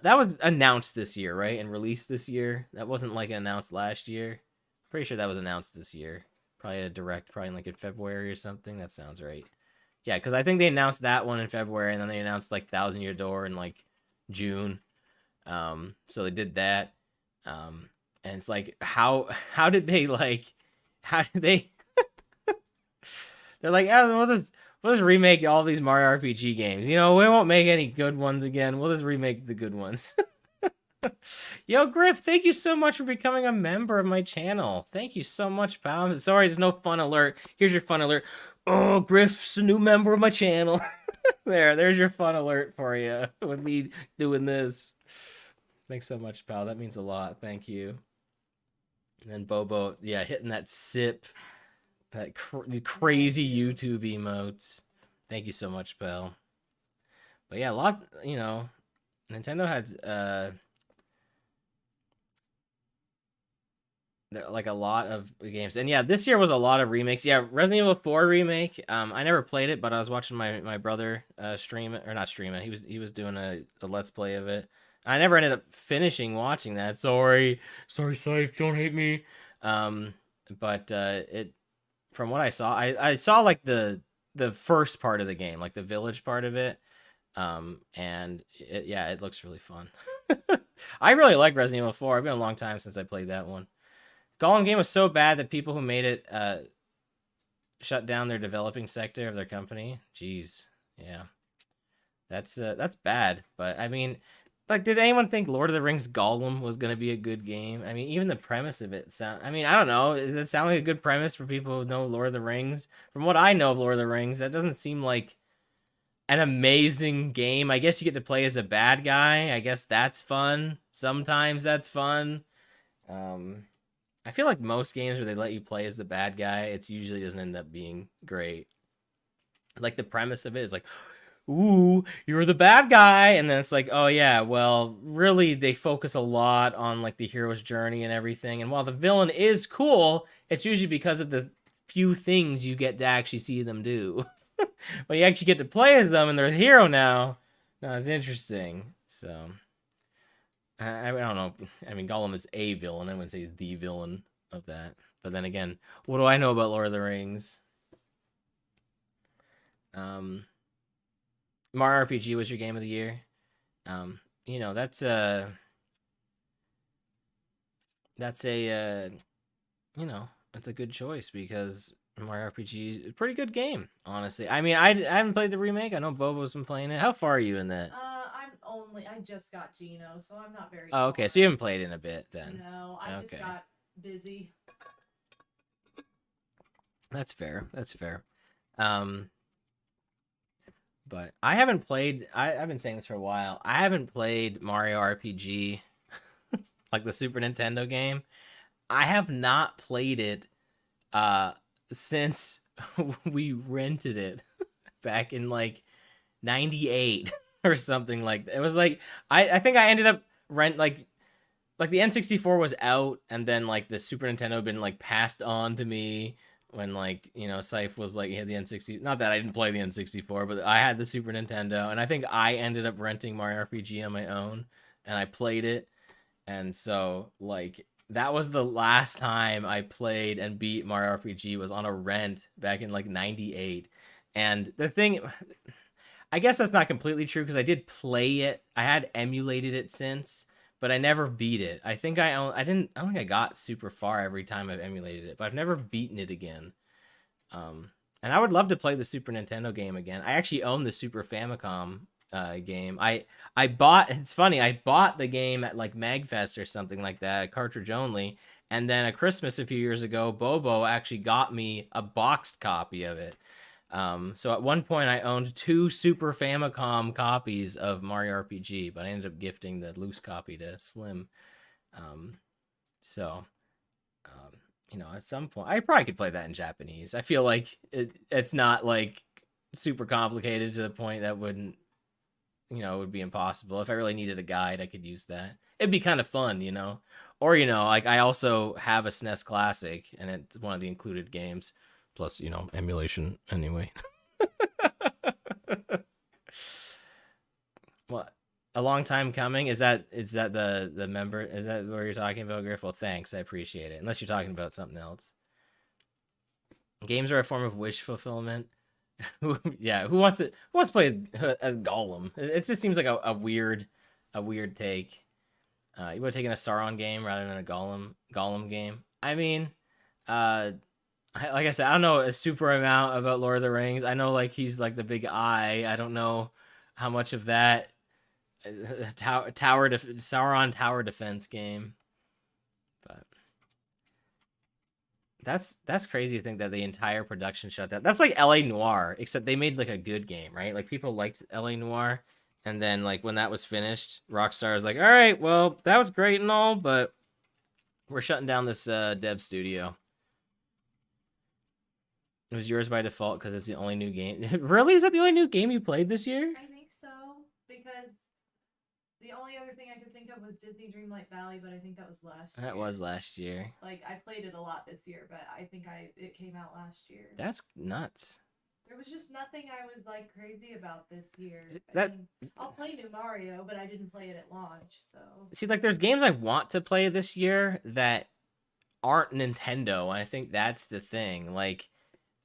That was announced this year, right? And released this year. That wasn't like announced last year. Pretty sure that was announced this year. Probably a direct, probably like in February or something. That sounds right. Yeah, because I think they announced that one in February, and then they announced like Thousand Year Door in like June. So they did that. And it's like, how did they they're like, we'll just remake all these Mario RPG games. We won't make any good ones again. We'll just remake the good ones. Yo, Griff, thank you so much for becoming a member of my channel. Thank you so much, pal. Sorry, there's no fun alert. Here's your fun alert. Oh, Griff's a new member of my channel. There's your fun alert for you with me doing this. Thanks so much, pal. That means a lot. Thank you. And then Bobo, yeah, hitting that sip. That crazy YouTube emotes. Thank you so much, pal. But yeah, a lot, Nintendo had like a lot of games, and yeah, this year was a lot of remakes. Yeah, Resident Evil 4 remake. I never played it, but I was watching my brother stream it, or not stream it. He was doing a let's play of it. I never ended up finishing watching that. Sorry, Safe, don't hate me. But it, from what I saw, I saw like the first part of the game, like the village part of it. And it looks really fun. I really like Resident Evil 4. It's been a long time since I played that one. Golem game was so bad that people who made it shut down their developing sector of their company. Jeez, yeah, that's bad. But I mean, Like, did anyone think Lord of the Rings Gollum was gonna be a good game? I mean, even the premise of it sound. I mean, I don't know. Does it sound like a good premise for people who know Lord of the Rings? From what I know of Lord of the Rings, that doesn't seem like an amazing game. I guess you get to play as a bad guy. I guess that's fun. Sometimes that's fun. Um, I feel like most games where they let you play as the bad guy, it's usually doesn't end up being great. Like the premise of it is like, ooh, you're the bad guy, and then it's like, oh yeah, well, really they focus a lot on like the hero's journey and everything. And while the villain is cool, it's usually because of the few things you get to actually see them do. When you actually get to play as them and they're the hero now, no, it's interesting. So I don't know. I mean, Gollum is a villain. I wouldn't say he's the villain of that. But then again, what do I know about Lord of the Rings? Um, Mario RPG was your game of the year. You know, that's a you know, that's a good choice because Mario RPG is a pretty good game, honestly. I mean, I haven't played the remake. I know Bobo's been playing it. How far are you in that? I just got Geno, so I'm not very Oh, okay. So you far. haven't played in a bit then. No, I just Okay. got busy. That's fair. That's fair. Um, but I haven't played. I've been saying this for a while. I haven't played Mario RPG, like the Super Nintendo game. I have not played it uh since we rented it back in like 98 or something like that. It was like I think I ended up rent like the N64 was out and then like the Super Nintendo had been like passed on to me when like, you know, Syph was like he had the N60. Not that I didn't play the N64, but I had the Super Nintendo and I think I ended up renting Mario RPG on my own and I played it. And so like that was the last time I played and beat Mario RPG was on a rent back in like 98. And the thing I guess that's not completely true because I did play it. I had emulated it since, but I never beat it. I didn't I don't think I got super far every time I've emulated it, but I've never beaten it again. And I would love to play the Super Nintendo game again. I actually own the Super Famicom game. I bought. It's funny. I bought the game at like Magfest or something like that, cartridge only. And then at Christmas a few years ago, Bobo actually got me a boxed copy of it. So at one point, I owned two Super Famicom copies of Mario RPG, but I ended up gifting the loose copy to Slim. Um, so um, you know, at some point, I probably could play that in Japanese. I feel like it's not like super complicated to the point that wouldn't, you know, it would be impossible. If I really needed a guide, I could use that. It'd be kind of fun, you know. Or you know, like I also have a SNES Classic, and it's one of the included games. Plus, you know, emulation anyway. What a long time coming. Is that the member? Is that what you're talking about, Griff? Well, thanks. I appreciate it. Unless you're talking about something else. Games are a form of wish fulfillment. Yeah, who wants to play as Gollum? It just seems like a weird take. You would have taken a Sauron game rather than a Gollum game. I mean, uh, like I said, I don't know a super amount about Lord of the Rings. I know like he's like the big eye. I don't know how much of that Sauron tower defense game, but that's crazy to think that the entire production shut down. That's like LA Noir, except they made like a good game, right? Like people liked LA Noir, and then like when that was finished, Rockstar was like, "All right, well that was great and all, but we're shutting down this dev studio." It was yours by default because it's the only new game. Really, is that the only new game you played this year? I think so because the only other thing I could think of was Disney Dreamlight Valley, but I think that was last year. That was last year. Like I played it a lot this year, but I think it came out last year. That's nuts. There was just nothing I was like crazy about this year. That I mean, I'll play new Mario, but I didn't play it at launch, so. See, like, there's games I want to play this year that aren't Nintendo, and I think that's the thing. Like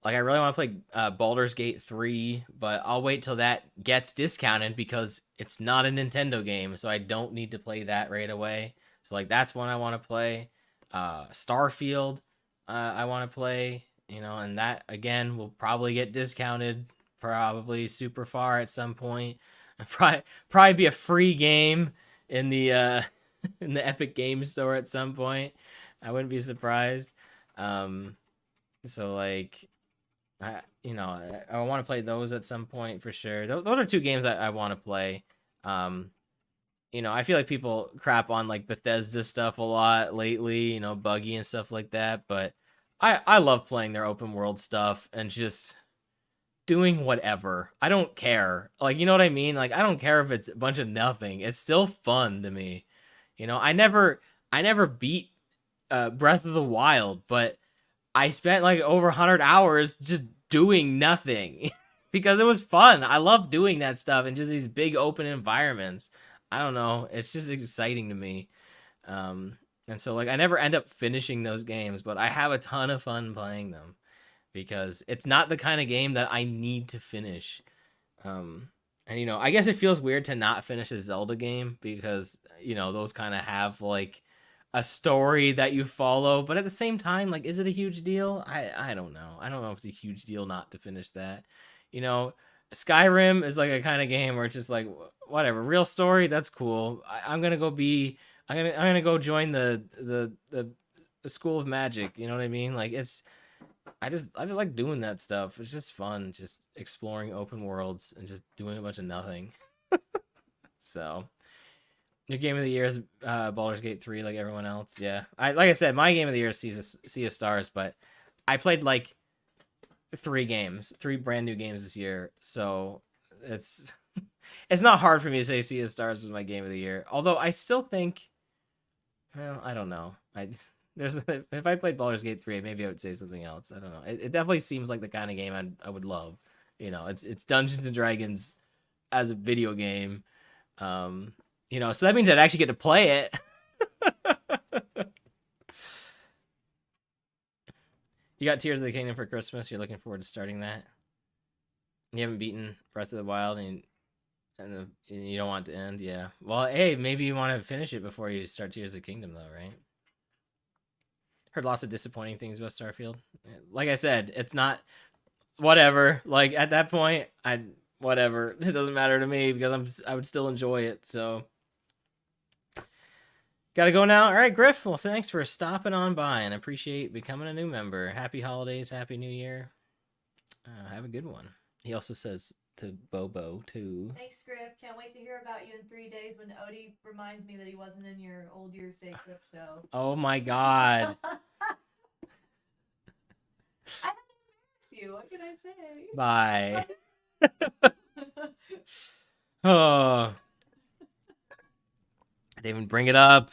I really want to play Baldur's Gate 3, but I'll wait till that gets discounted because it's not a Nintendo game, so I don't need to play that right away. So like that's one I want to play. Starfield, I want to play, you know, and that again will probably get discounted, probably super far at some point. Probably be a free game in the in the Epic Games Store at some point. I wouldn't be surprised. So like, I want to play those at some point for sure. Those are two games I want to play. I feel like people crap on like Bethesda stuff a lot lately, Buggy and stuff like that, but I love playing their open world stuff and just doing whatever. I don't care. Like, you know what I mean? Like, I don't care if it's a bunch of nothing. It's still fun to me. I never beat Breath of the Wild, but I spent like over 100 hours just doing nothing because it was fun. I love doing that stuff and just these big open environments. I don't know. It's just exciting to me. And so like I never end up finishing those games, but I have a ton of fun playing them because it's not the kind of game that I need to finish. And I guess it feels weird to not finish a Zelda game because those kind of have like a story that you follow, but at the same time, like, is it a huge deal? I don't know. I don't know if it's a huge deal not to finish that. Skyrim is like a kind of game where it's just like whatever, real story, that's cool. I'm gonna go join the School of Magic. You know what I mean? Like I just like doing that stuff. It's just fun, just exploring open worlds and just doing a bunch of nothing. So. Your game of the year is Baldur's Gate 3, like everyone else. Yeah, like I said, my game of the year is Sea of Stars, but I played like 3 brand new games this year, so it's not hard for me to say Sea of Stars was my game of the year. Although I still think, well, I don't know. If I played Baldur's Gate 3, maybe I would say something else. I don't know. It definitely seems like the kind of game I would love. It's Dungeons and Dragons as a video game. So that means I'd actually get to play it. You got Tears of the Kingdom for Christmas. You're looking forward to starting that. You haven't beaten Breath of the Wild, and you don't want it to end. Yeah. Well, hey, maybe you want to finish it before you start Tears of the Kingdom, though, right? Heard lots of disappointing things about Starfield. Like I said, it's not whatever. Like at that point, whatever. It doesn't matter to me because I would still enjoy it. So. Gotta go now. All right, Griff. Well, thanks for stopping on by and appreciate becoming a new member. Happy holidays. Happy New Year. Have a good one. He also says to Bobo, too. Thanks, Griff. Can't wait to hear about you in 3 days when Odie reminds me that he wasn't in your old Year's Day clip show. Oh, my God. I had to embarrass you. What can I say? Bye. Oh. I didn't even bring it up.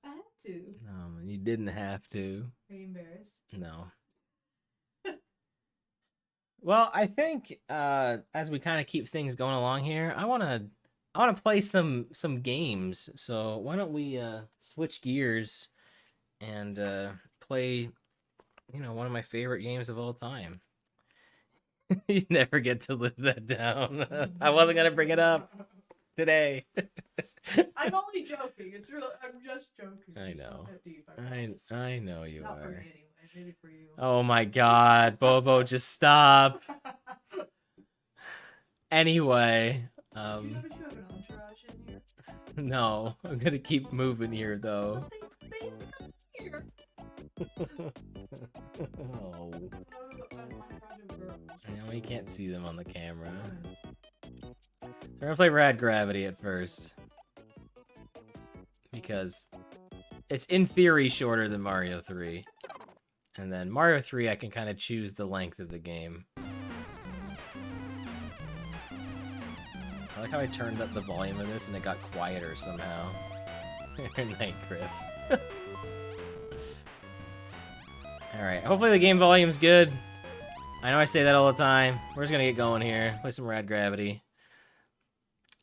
I had to. No, you didn't have to. Are you embarrassed? No. Well, I think as we kind of keep things going along here, I want to play some games. So why don't we switch gears and play, one of my favorite games of all time. You never get to live that down. I wasn't gonna bring it up today. I'm only joking. It's real. I'm just joking. I know. Deep, I know you Not are. for me anyway. Maybe for you. Oh my God, Bobo, just stop. Anyway, You know you have an entourage in here? no, I'm gonna keep moving here though. They here. Oh, no, we can't see them on the camera. We're gonna play Rad Gravity at first. Because it's in theory shorter than Mario 3. And then Mario 3, I can kind of choose the length of the game. I like how I turned up the volume of this and it got quieter somehow. Night Griff. Alright, hopefully the game volume's good. I know I say that all the time. We're just gonna get going here. Play some Rad Gravity.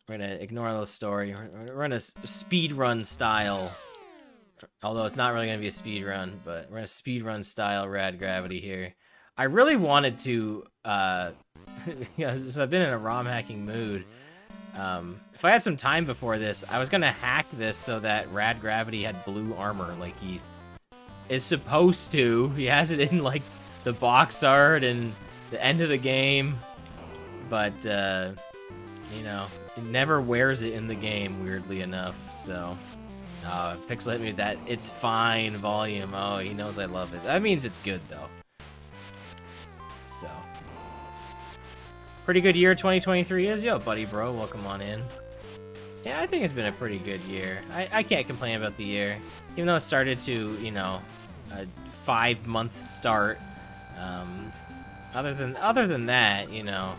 We're gonna ignore the story. We're in a speedrun style. Although it's not really gonna be a speedrun, but we're in a speedrun style Rad Gravity here. I really wanted to, yeah, so I've been in a ROM hacking mood. If I had some time before this, I was gonna hack this so that Rad Gravity had blue armor like he is supposed to. He has it in like the box art and the end of the game. But, It never wears it in the game, weirdly enough, so... Pixel hit me with that "it's fine" volume. Oh, he knows I love it. That means it's good, though. So... Pretty good year 2023 is. Yo, buddy bro, welcome on in. Yeah, I think it's been a pretty good year. I can't complain about the year. Even though it started to, you know, a 5-month start. Other than that, you know...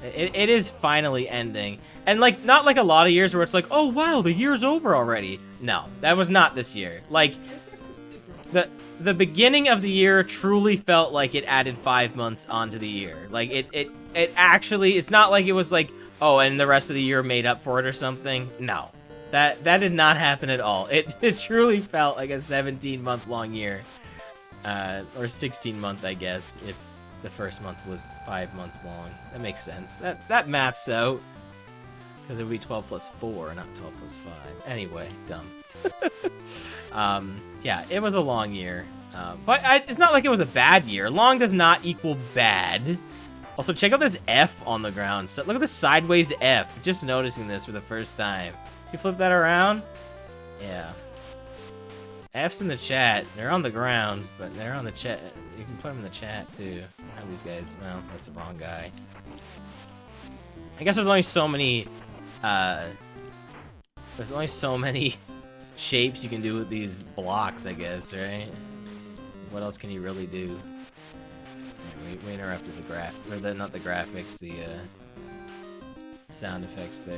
It is finally ending. And, like, not like a lot of years where it's like, oh, wow, the year's over already. No, that was not this year. Like, the beginning of the year truly felt like it added 5 months onto the year. Like, it actually, it's not like it was like, oh, and the rest of the year made up for it or something. No, that did not happen at all. It truly felt like a 17-month long year. Or 16-month, I guess, if the first month was 5 months long. That makes sense. That maths out. Because it would be 12 plus 4, not 12 plus 5. Anyway, dumb. Yeah, it was a long year. But it's not like it was a bad year. Long does not equal bad. Also, check out this F on the ground. So, look at the sideways F. Just noticing this for the first time. You flip that around? Yeah. F's in the chat. They're on the ground, but they're on the chat. You can put them in the chat, too. How these guys... Well, that's the wrong guy. I guess there's only so many... There's only so many shapes you can do with these blocks, I guess, right? What else can you really do? We interrupted the not the graphics, the sound effects there.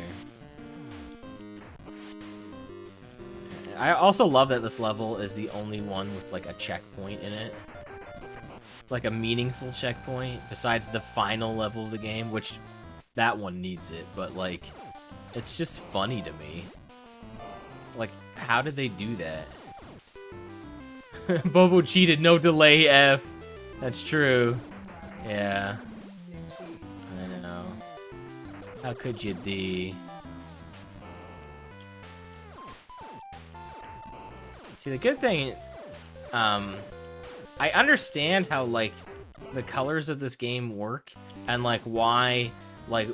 I also love that this level is the only one with like a checkpoint in it. Like a meaningful checkpoint, besides the final level of the game, which that one needs it, but like, it's just funny to me. Like, how did they do that? Bobo cheated, no delay F. That's true. Yeah. I know. How could you, D? See, the good thing... I understand how, like, the colors of this game work, and, like, why... Like,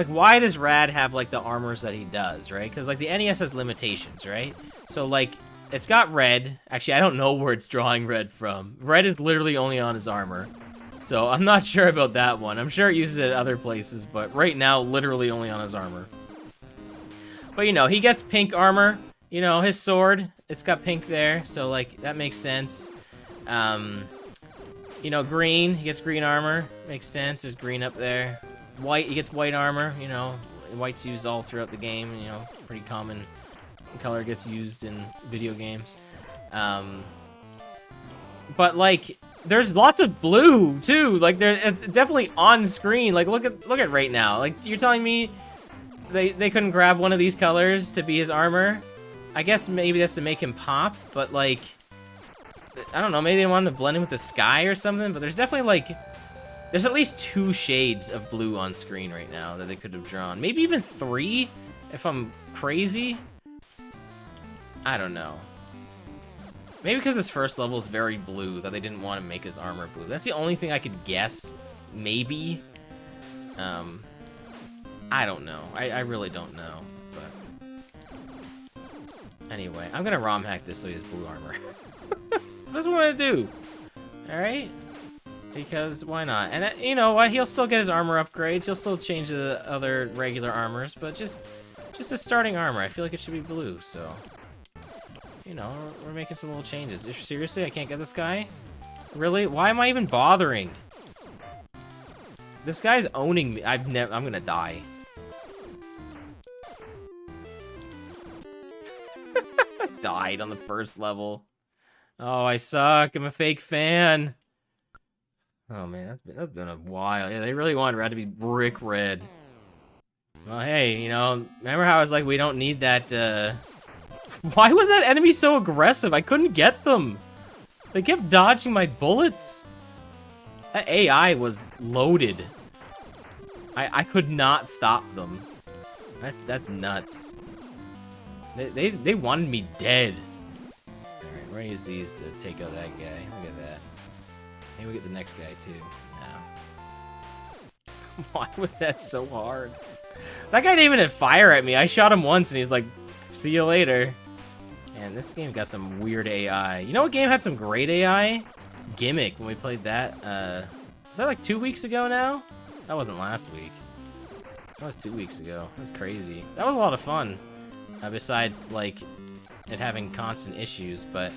why does Rad have, like, the armors that he does, right? Because, like, the NES has limitations, right? So, like, it's got red. Actually, I don't know where it's drawing red from. Red is literally only on his armor. So, I'm not sure about that one. I'm sure it uses it at other places, but right now, literally only on his armor. But, you know, he gets pink armor. You know, his sword, it's got pink there, so, like, that makes sense. You know, green, he gets green armor. Makes sense, there's green up there. White, he gets white armor, you know. White's used all throughout the game, you know, pretty common color gets used in video games. But, like, there's lots of blue, too. Like, it's definitely on screen. Like, look at right now. Like, you're telling me they couldn't grab one of these colors to be his armor? I guess maybe that's to make him pop, but, like, I don't know, maybe they wanted to blend in with the sky or something, but there's definitely, like, there's at least 2 shades of blue on screen right now that they could have drawn. Maybe even 3, if I'm crazy. I don't know. Maybe because this first level is very blue, that they didn't want to make his armor blue. That's the only thing I could guess. Maybe. I don't know. I really don't know. But anyway, I'm gonna ROM hack this so he has blue armor. That's what I want to do. Alright? Because why not? And you know what? He'll still get his armor upgrades. He'll still change the other regular armors, but just his starting armor. I feel like it should be blue, so... You know, we're making some little changes. Seriously, I can't get this guy? Really? Why am I even bothering? This guy's owning me. I'm gonna die. Died on the first level. Oh, I suck. I'm a fake fan. Oh man, that's been a while. Yeah, they really wanted Red to be brick red. Well, hey, you know, remember how I was like, we don't need that, Why was that enemy so aggressive? I couldn't get them. They kept dodging my bullets. That AI was loaded. I could not stop them. That's nuts. They wanted me dead. Alright, we're gonna use these to take out that guy. Look at that. Maybe we'll get the next guy too. No. Why was that so hard? That guy didn't even fire at me. I shot him once and he's like, see you later. And this game got some weird AI. You know what game had some great AI? Gimmick, when we played that. Was that like 2 weeks ago now? That wasn't last week. That was 2 weeks ago. That's crazy. That was a lot of fun. Besides, like, it having constant issues, but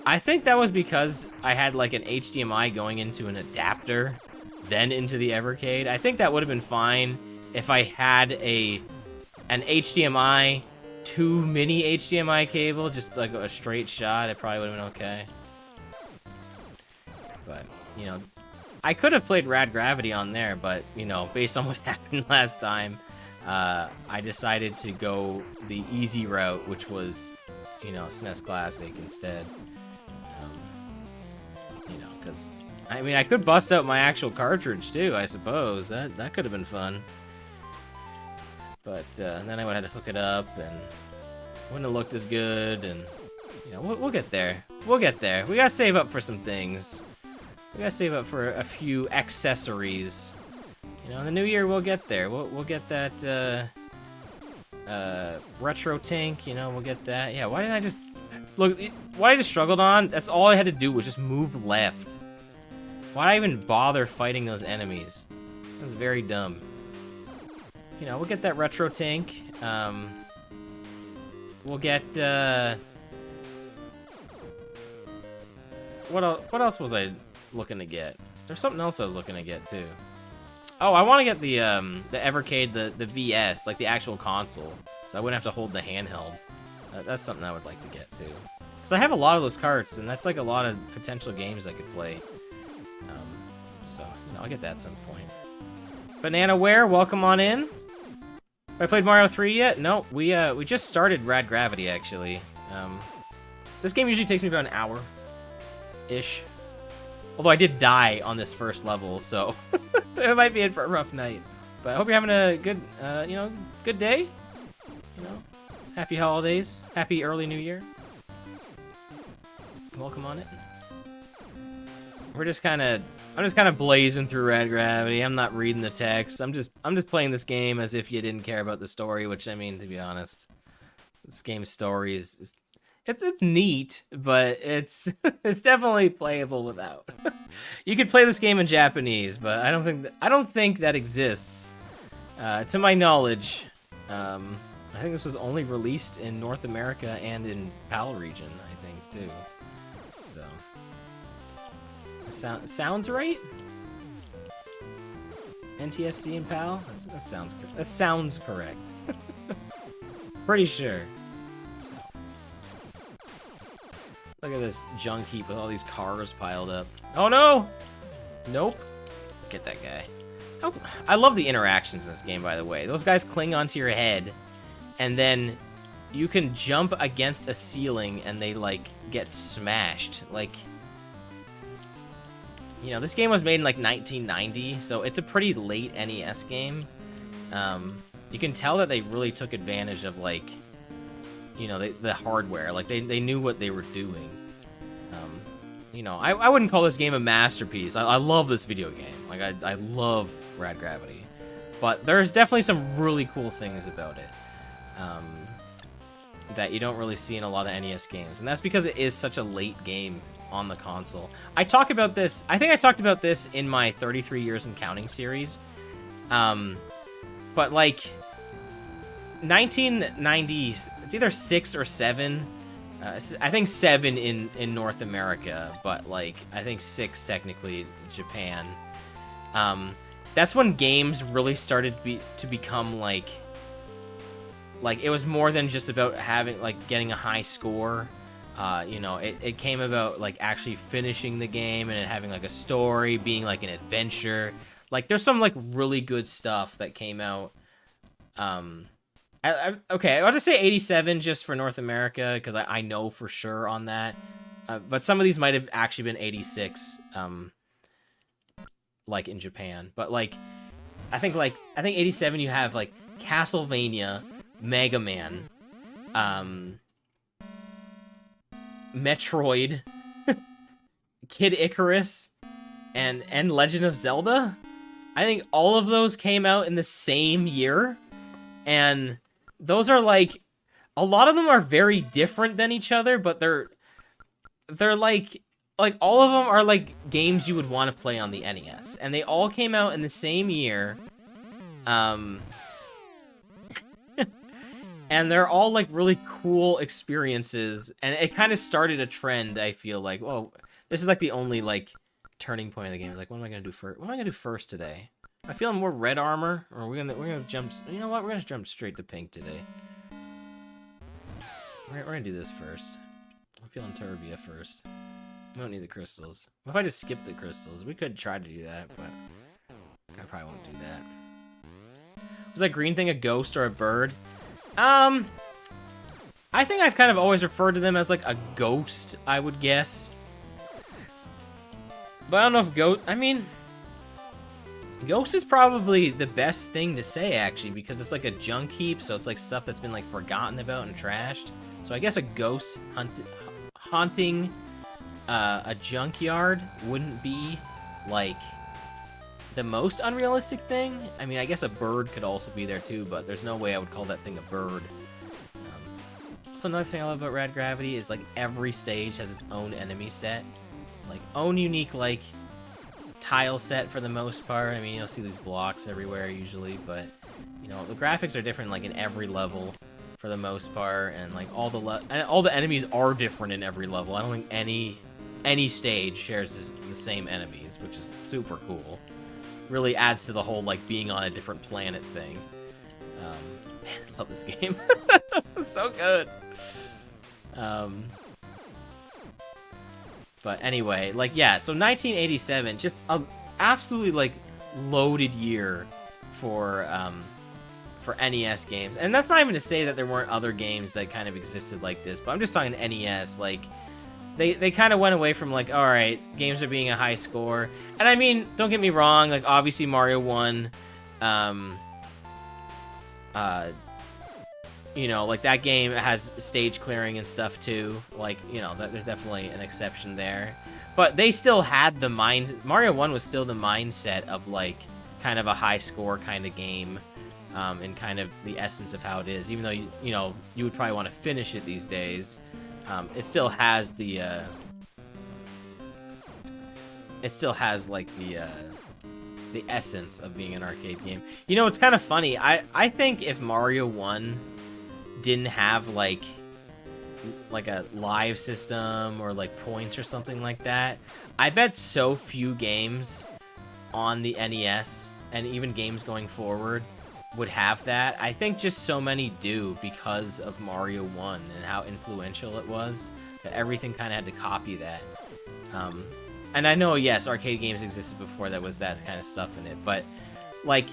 I think that was because I had like an HDMI going into an adapter, then into the Evercade. I think that would have been fine if I had an HDMI, 2 mini HDMI cable, just like a straight shot. It probably would have been okay. But, you know, I could have played Rad Gravity on there, but, you know, based on what happened last time, I decided to go the easy route, which was, you know, SNES Classic instead. You know, because, I mean, I could bust out my actual cartridge, too, I suppose. That could have been fun. But then I would have to hook it up, and wouldn't have looked as good, and, you know, we'll get there. We'll get there. We gotta save up for some things. We gotta save up for a few accessories. You know, in the new year, we'll get there. We'll get that, retro tank, you know, we'll get that. Yeah, why didn't I just... Look, what I just struggled on, that's all I had to do was just move left. Why'd I even bother fighting those enemies? That was very dumb. You know, we'll get that retro tank. We'll get, what else was I looking to get? There's something else I was looking to get, too. Oh, I want to get the Evercade, the VS, like the actual console, so I wouldn't have to hold the handheld. That's something I would like to get, too. Because I have a lot of those carts, and that's like a lot of potential games I could play. So, you know, I'll get that at some point. Bananaware, welcome on in. Have I played Mario 3 yet? No, we just started Rad Gravity, actually. This game usually takes me about an hour-ish. Although I did die on this first level, so it might be in for a rough night. But I hope you're having a good, you know, good day. You know, happy holidays, happy early New Year. Welcome on it. I'm just kind of blazing through Rad Gravity. I'm not reading the text. I'm just playing this game as if you didn't care about the story. Which, I mean, to be honest, this game's story is it's neat, but it's it's definitely playable without. You could play this game in Japanese, but I don't think that exists. To my knowledge, I think this was only released in North America and in PAL region, I think, too. So, sounds right? NTSC and PAL? That sounds correct. Pretty sure. So. Look at this junk heap with all these cars piled up. Oh no! Nope. Get that guy. Oh, I love the interactions in this game, by the way. Those guys cling onto your head, and then you can jump against a ceiling and they, like, get smashed. Like, you know, this game was made in, like, 1990, so it's a pretty late NES game. You can tell that they really took advantage of, like, you know, the hardware. Like, they knew what they were doing. You know, I wouldn't call this game a masterpiece. I love this video game. Like, I love Rad Gravity. But there's definitely some really cool things about it that you don't really see in a lot of NES games. And that's because it is such a late game on the console. I talk about this, I think I talked about this in my 33 Years and Counting series. But, like, 1990s, it's either 6 or 7. I think 7 in North America, but, like, I think 6 technically in Japan. That's when games really started to become, like, it was more than just about having, like, getting a high score. You know, it came about, like, actually finishing the game and it having, like, a story, being, like, an adventure. Like, there's some, like, really good stuff that came out. Okay, I'll just say 87 just for North America, because I know for sure on that. But some of these might have actually been 86, like, in Japan. But, like, I think 87 you have, like, Castlevania, Mega Man, Metroid, Kid Icarus, and Legend of Zelda. I think all of those came out in the same year. And those are like, a lot of them are very different than each other, but they're like all of them are like games you would want to play on the NES, and they all came out in the same year. And they're all like really cool experiences, and it kind of started a trend. I feel like, well, this is like the only like turning point of the game. Like, what am I gonna do first? What am I gonna do first today? I feel more red armor, or we're gonna jump. You know what? We're gonna jump straight to pink today. We're gonna do this first. I'm feeling Turbia first. We don't need the crystals. What if I just skip the crystals? We could try to do that, but I probably won't do that. Was that green thing a ghost or a bird? I think I've kind of always referred to them as like a ghost, I would guess. But I don't know if ghost, I mean, ghost is probably the best thing to say, actually, because it's like a junk heap, so it's like stuff that's been like forgotten about and trashed. So I guess a ghost haunting a junkyard wouldn't be like the most unrealistic thing. I mean, I guess a bird could also be there too, but there's no way I would call that thing a bird. So another thing I love about Rad Gravity is like every stage has its own enemy set, like own unique like tile set for the most part. I mean, you'll see these blocks everywhere usually, but you know, the graphics are different like in every level for the most part, and like all the enemies are different in every level. I don't think any stage shares the same enemies, which is super cool. Really adds to the whole like being on a different planet thing. Man, I love this game. It's so good. But anyway, like, yeah, so 1987, just an absolutely like loaded year for NES games. And that's not even to say that there weren't other games that kind of existed like this, but I'm just talking NES. Like, they kind of went away from like, all right, games are being a high score. And I mean, don't get me wrong, like obviously Mario 1, you know, like that game has stage clearing and stuff too. Like, you know, there's definitely an exception there. But they still had the Mario 1 was still the mindset of like kind of a high score kind of game, and kind of the essence of how it is. Even though you know, you would probably want to finish it these days. It still has the, like the essence of being an arcade game. You know, it's kind of funny. I think if Mario 1 didn't have like a live system or like points or something like that, I bet so few games on the NES and even games going forward would have that. I think just so many do because of Mario 1 and how influential it was, that everything kind of had to copy that. And I know, yes, arcade games existed before that with that kind of stuff in it, but like,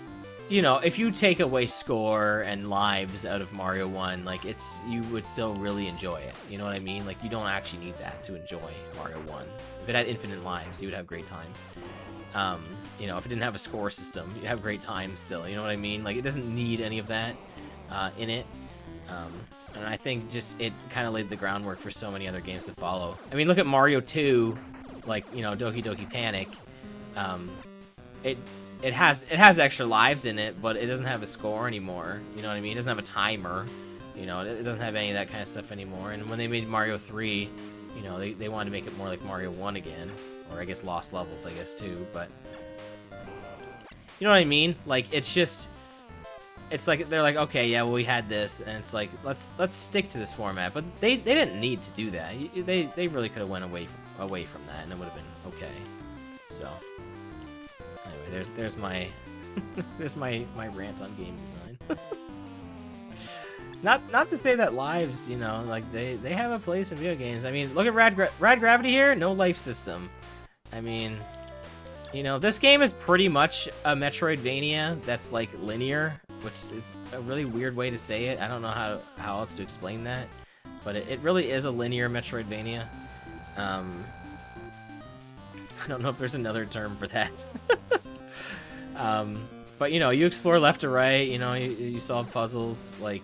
you know, if you take away score and lives out of Mario 1, like you would still really enjoy it. You know what I mean? Like, you don't actually need that to enjoy Mario 1. If it had infinite lives, you would have a great time. You know, if it didn't have a score system, you'd have a great time still. You know what I mean? Like, it doesn't need any of that in it. And I think just it kind of laid the groundwork for so many other games to follow. I mean, look at Mario 2, like, you know, Doki Doki Panic. It has extra lives in it, but it doesn't have a score anymore. You know what I mean? It doesn't have a timer. You know, it doesn't have any of that kind of stuff anymore. And when they made Mario 3, you know, they wanted to make it more like Mario 1 again. Or I guess Lost Levels, I guess, too. But you know what I mean? Like, it's just, it's like they're like, okay, yeah, well, we had this, and it's like, let's stick to this format. But they didn't need to do that. They really could have went away from that, and it would have been okay. So anyway, there's my there's my rant on game design. Not to say that lives, you know, like they have a place in video games. I mean, look at Rad Gravity here, no life system. I mean, you know, this game is pretty much a Metroidvania that's like linear, which is a really weird way to say it. I don't know how else to explain that, but it really is a linear Metroidvania. I don't know if there's another term for that. But you know, you explore left to right, you know, you solve puzzles. Like,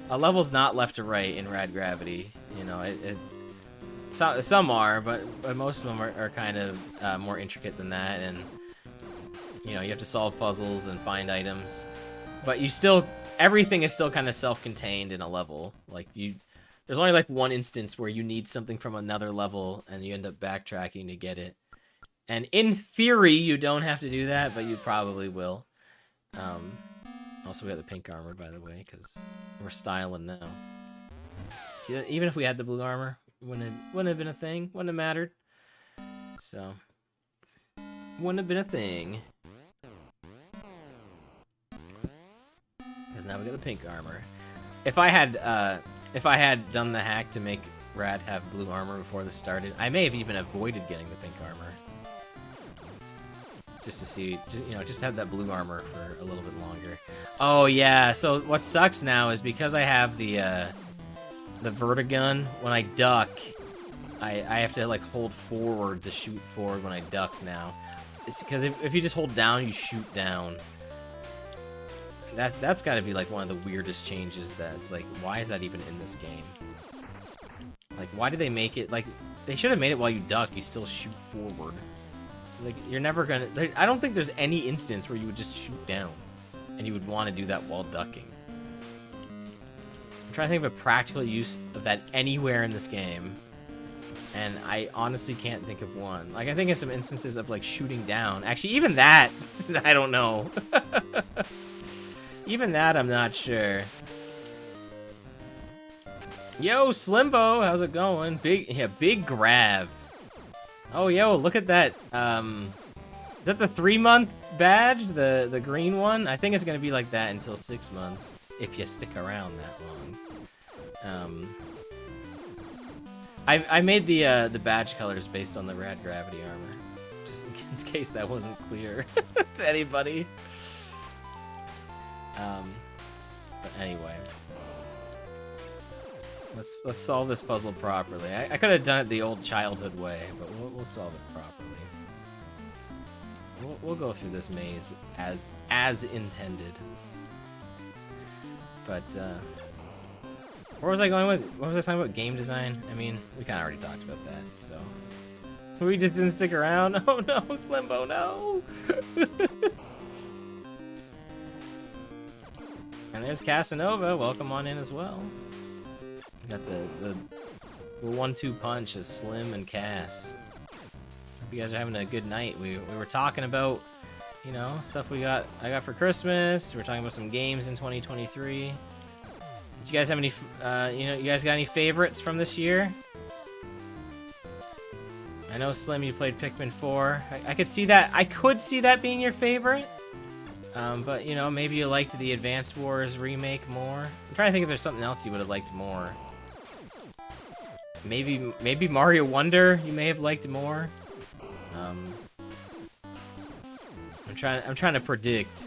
a level's not left to right in Rad Gravity. You know, some are, but most of them are kind of more intricate than that, and you know, you have to solve puzzles and find items. But you still, everything is still kind of self-contained in a level. Like there's only like one instance where you need something from another level and you end up backtracking to get it. And in theory, you don't have to do that, but you probably will. Also, we got the pink armor, by the way, because we're styling now. See, even if we had the blue armor, wouldn't have been a thing. Wouldn't have mattered. So, wouldn't have been a thing. Because now we got the pink armor. If I had done the hack to make Rad have blue armor before this started, I may have even avoided getting the pink armor. Just to see, just have that blue armor for a little bit longer. Oh yeah, so what sucks now is because I have the vertigun, when I duck, I have to like hold forward to shoot forward when I duck now. It's because if you just hold down, you shoot down. That's got to be like one of the weirdest changes. That's like, why is that even in this game? Like, why did they make it like they should have made it while you duck, you still shoot forward. Like, you're never gonna... I don't think there's any instance where you would just shoot down. And you would want to do that while ducking. I'm trying to think of a practical use of that anywhere in this game. And I honestly can't think of one. Like, I think of some instances of, like, shooting down. Actually, even that, I don't know. Even that, I'm not sure. Yo, Slimbo, how's it going? Big grab. Oh, yo, look at that. Is that the 3-month badge? The green one? I think it's going to be like that until 6 months, if you stick around that long. I made the badge colors based on the Rad Gravity armor, just in case that wasn't clear to anybody. But anyway. Let's solve this puzzle properly. I could have done it the old childhood way, but we'll solve it properly. We'll go through this maze as intended. But where was I going with? What was I talking about? Game design? I mean, we kind of already talked about that, so we just didn't stick around. Oh no, Slimbo, no! And there's Casanova. Welcome on in as well. Got the 1-2 punch of Slim and Cass. Hope you guys are having a good night. We were talking about, stuff I got for Christmas. We're talking about some games in 2023. Did you guys have any, you guys got any favorites from this year? I know, Slim, you played Pikmin 4. I could see that. I could see that being your favorite. But, maybe you liked the Advance Wars remake more. I'm trying to think if there's something else you would have liked more. Maybe Mario Wonder you may have liked more. I'm trying to predict,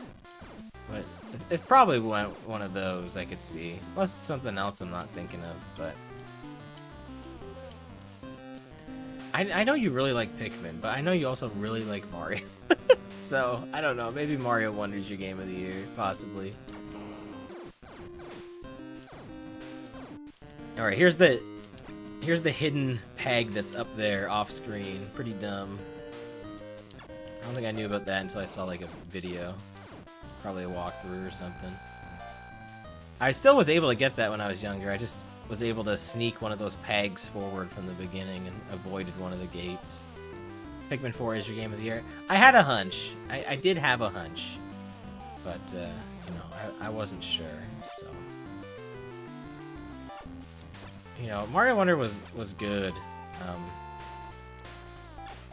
but it's probably one of those I could see. Unless it's something else I'm not thinking of, but I know you really like Pikmin, but I know you also really like Mario. So I don't know. Maybe Mario Wonder's your game of the year, possibly. All right, here's the hidden peg that's up there off screen. Pretty dumb. I don't think I knew about that until I saw like a video. Probably a walkthrough or something. I still was able to get that when I was younger. I just was able to sneak one of those pegs forward from the beginning and avoided one of the gates. Pikmin 4 is your game of the year. I had a hunch. I did have a hunch. But, I wasn't sure, so... Mario Wonder was good.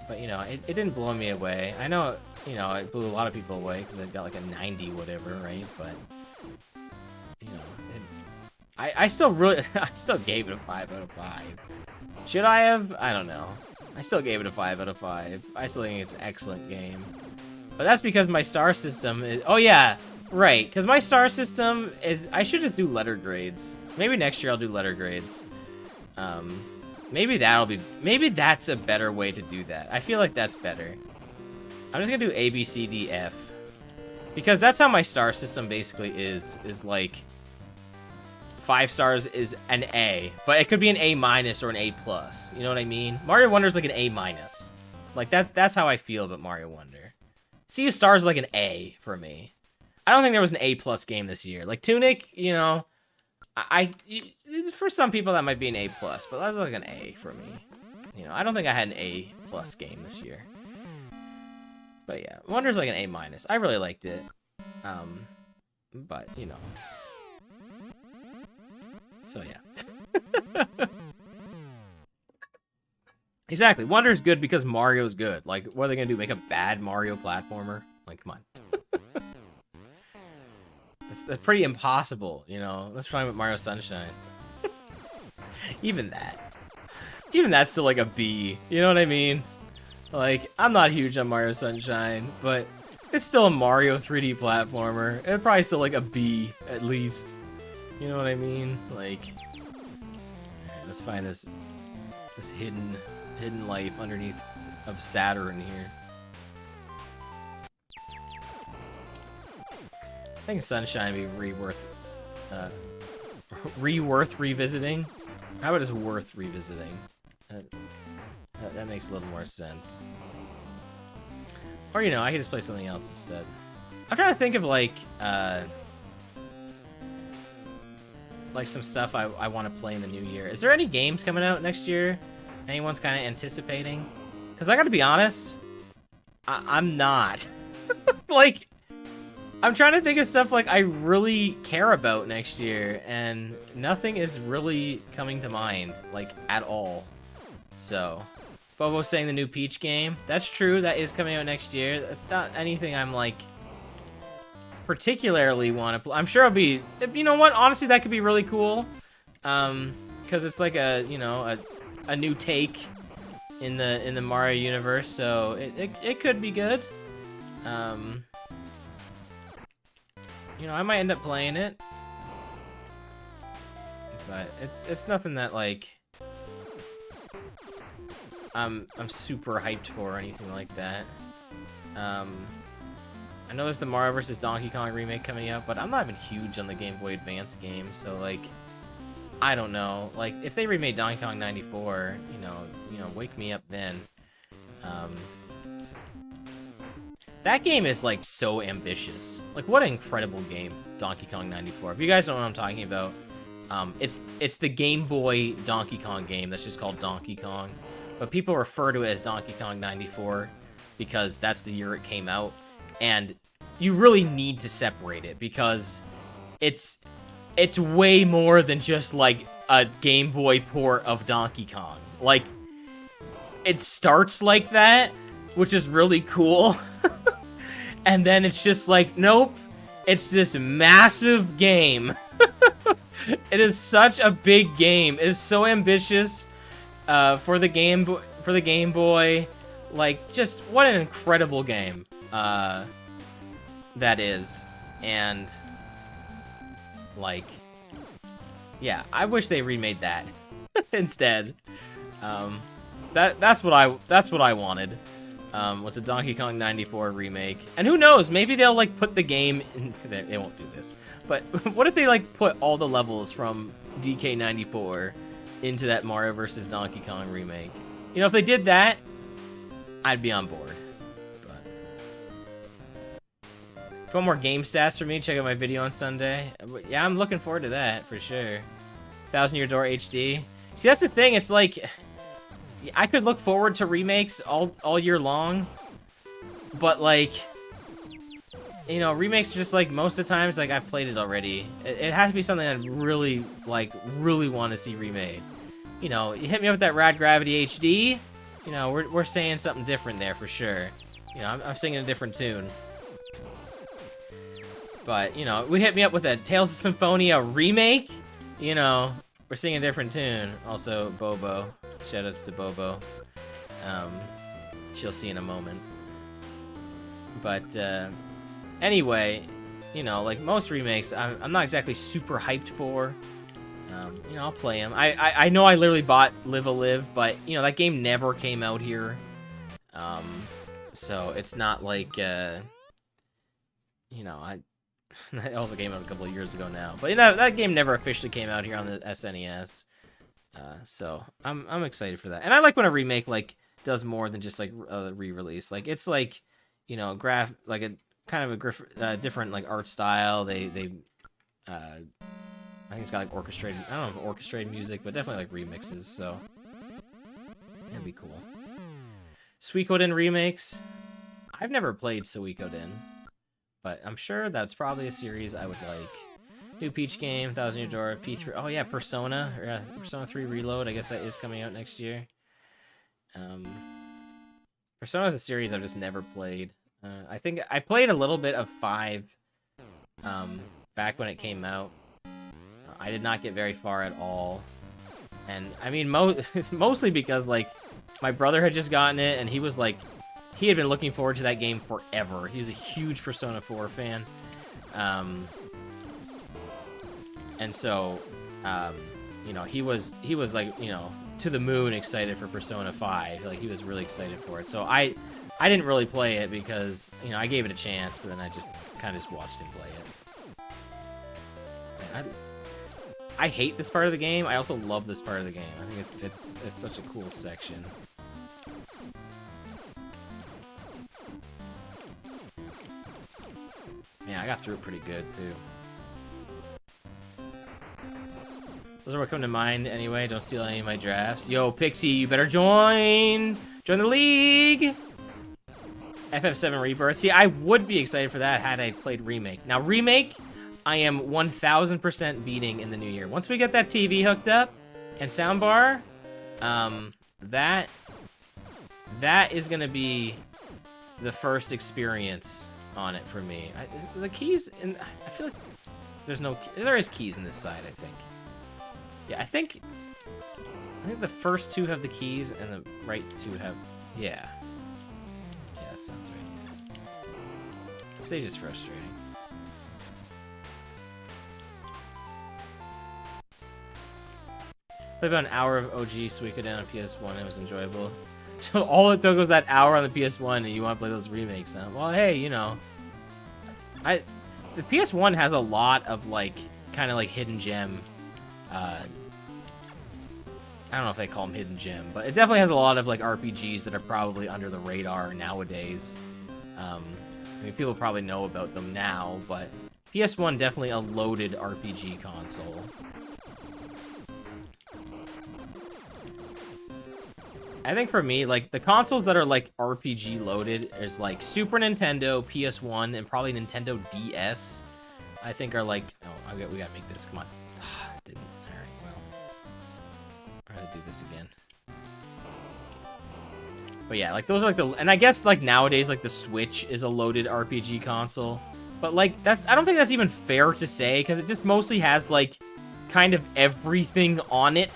But, it didn't blow me away. I know, it blew a lot of people away because they've got like a 90 whatever, right? But, I still gave it a 5 out of 5. Should I have? I don't know. I still gave it a 5 out of 5. I still think it's an excellent game. But that's because my star system is... Oh yeah, right. Because my star system is... I should just do letter grades. Maybe next year I'll do letter grades. Maybe that's a better way to do that. I feel like that's better. I'm just gonna do A, B, C, D, F. Because that's how my star system basically is like... 5 stars is an A, but it could be an A- or an A+. You know what I mean? Mario Wonder is like an A-. Like that's how I feel about Mario Wonder. C star is like an A for me. I don't think there was an A+ game this year. Like Tunic, you know, for some people that might be an A+, but that's like an A for me. You know, I don't think I had an A+ game this year. But yeah, Wonder's like an A-. I really liked it. But you know. So yeah. Exactly. Wonder's good because Mario's good. Like, what are they gonna do? Make a bad Mario platformer? Like, come on. That's pretty impossible, you know? Let's try with Mario Sunshine. Even that's still like a B. You know what I mean? Like, I'm not huge on Mario Sunshine, but it's still a Mario 3D platformer. It's probably still like a B, at least. You know what I mean? Like, let's find this hidden life underneath of Saturn here. I think Sunshine would be worth revisiting. How about just worth revisiting? That makes a little more sense. Or, you know, I could just play something else instead. I'm trying to think of, like some stuff I want to play in the new year. Is there any games coming out next year? Anyone's kind of anticipating? Because I gotta be honest, I'm not. Like, I'm trying to think of stuff like I really care about next year, and nothing is really coming to mind, like, at all. So, Bobo's saying the new Peach game. That's true, that is coming out next year. That's not anything I'm, like, particularly want to play. I'm sure it'll be, you know what, honestly, that could be really cool. Because it's like a, you know, a new take in the Mario universe, so it could be good. You know, I might end up playing it, but it's nothing that like I'm super hyped for or anything like that. I know there's the Mario vs. Donkey Kong remake coming out, but I'm not even huge on the Game Boy Advance game, so like, I don't know. Like, if they remade Donkey Kong 94, you know, wake me up then. That game is, like, so ambitious. Like, what an incredible game, Donkey Kong 94. If you guys don't know what I'm talking about, it's the Game Boy Donkey Kong game that's just called Donkey Kong. But people refer to it as Donkey Kong 94 because that's the year it came out. And you really need to separate it because it's way more than just, like, a Game Boy port of Donkey Kong. Like, it starts like that, which is really cool. And then it's just like, nope, it's this massive game. It is such a big game. It is so ambitious for the Game Boy. Like, just what an incredible game that is. And like, yeah, I wish they remade that instead. That's what I wanted. Was a Donkey Kong 94 remake. And who knows, maybe they'll like put the game in, they won't do this, but what if they like put all the levels from DK94 into that Mario vs. Donkey Kong remake? You know, if they did that, I'd be on board. But if you want more game stats from me, check out my video on Sunday. Yeah, I'm looking forward to that for sure. 1000 Year Door HD. See, that's the thing, it's like, I could look forward to remakes all year long, but like, you know, remakes are just like, most of the times, like, I've played it already. It has to be something I really want to see remade. You know, you hit me up with that Rad Gravity HD, you know, we're saying something different there for sure. You know, I'm singing a different tune. But, you know, we hit me up with a Tales of Symphonia remake, you know, we're singing a different tune. Also, Bobo. Shoutouts to Bobo. She'll see in a moment. But, anyway, you know, like, most remakes, I'm not exactly super hyped for. You know, I'll play them. I know I literally bought Live a Live, but, you know, that game never came out here. So, it's not like, you know, it also came out a couple of years ago now. But, you know, that game never officially came out here on the SNES. So I'm excited for that, and I like when a remake like does more than just like a re-release. Like, it's like, you know, like a kind of a different like art style. I think it's got like orchestrated. I don't know if orchestrated music, but definitely like remixes. So that'd be cool. Suikoden remakes. I've never played Suikoden, but I'm sure that's probably a series I would like. New Peach game, Thousand Year Door, P3. Oh yeah, Persona. Yeah, Persona 3 Reload. I guess that is coming out next year. Persona is a series I've just never played. I think I played a little bit of 5 back when it came out. I did not get very far at all. And I mean, it's mostly because like my brother had just gotten it and he was like, he had been looking forward to that game forever. He was a huge Persona 4 fan. And so, you know, he was like, you know, to the moon excited for Persona 5. Like, he was really excited for it. So I didn't really play it because, you know, I gave it a chance, but then I just kind of just watched him play it. Man, I hate this part of the game. I also love this part of the game. I think it's such a cool section. Yeah, I got through it pretty good, too. Those are what come to mind anyway. Don't steal any of my drafts. Yo, Pixie, you better join! Join the league! FF7 Rebirth. See, I would be excited for that had I played Remake. Now, Remake, I am 1000% beating in the new year. Once we get that TV hooked up and soundbar, that is going to be the first experience on it for me. The keys, I feel like there is keys in this side, I think. Yeah, I think the first 2 have the keys and the right 2 have, yeah. Yeah, that sounds right. The stage is frustrating. Played about an hour of OG Suikoden on PS1. It was enjoyable. So all it took was that hour on the PS1, and you want to play those remakes now. Well, hey, you know, the PS1 has a lot of like kind of like hidden gem. I don't know if they call them hidden gem, but it definitely has a lot of like RPGs that are probably under the radar nowadays. I mean, people probably know about them now, but PS1 definitely a loaded RPG console. I think for me, like, the consoles that are, like, RPG loaded is, like, Super Nintendo, PS1, and probably Nintendo DS, I think are, like... Oh, we gotta make this. Come on. Didn't. Alright, well. We're gonna do this again. But yeah, like, those are, like, the... And I guess, like, nowadays, like, the Switch is a loaded RPG console. But, like, that's... I don't think that's even fair to say, because it just mostly has, like, kind of everything on it.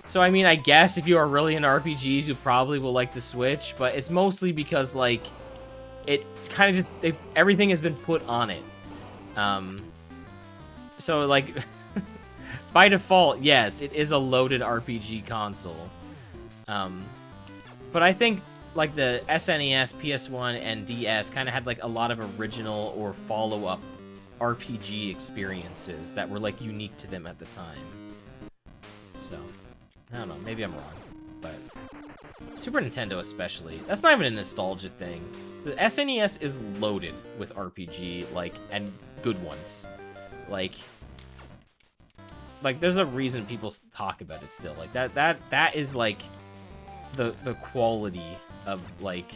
So, I mean, I guess if you are really into RPGs, you probably will like the Switch, but it's mostly because, like, it kind of just, everything has been put on it. So, like, by default, yes, it is a loaded RPG console. But I think, like, the SNES, PS1, and DS kind of had, like, a lot of original or follow-up RPG experiences that were, like, unique to them at the time. So... I don't know, maybe I'm wrong, but Super Nintendo especially, that's not even a nostalgia thing. The SNES is loaded with RPG, like, and good ones. Like there's a reason people talk about it still. Like, that is, like, the quality of, like,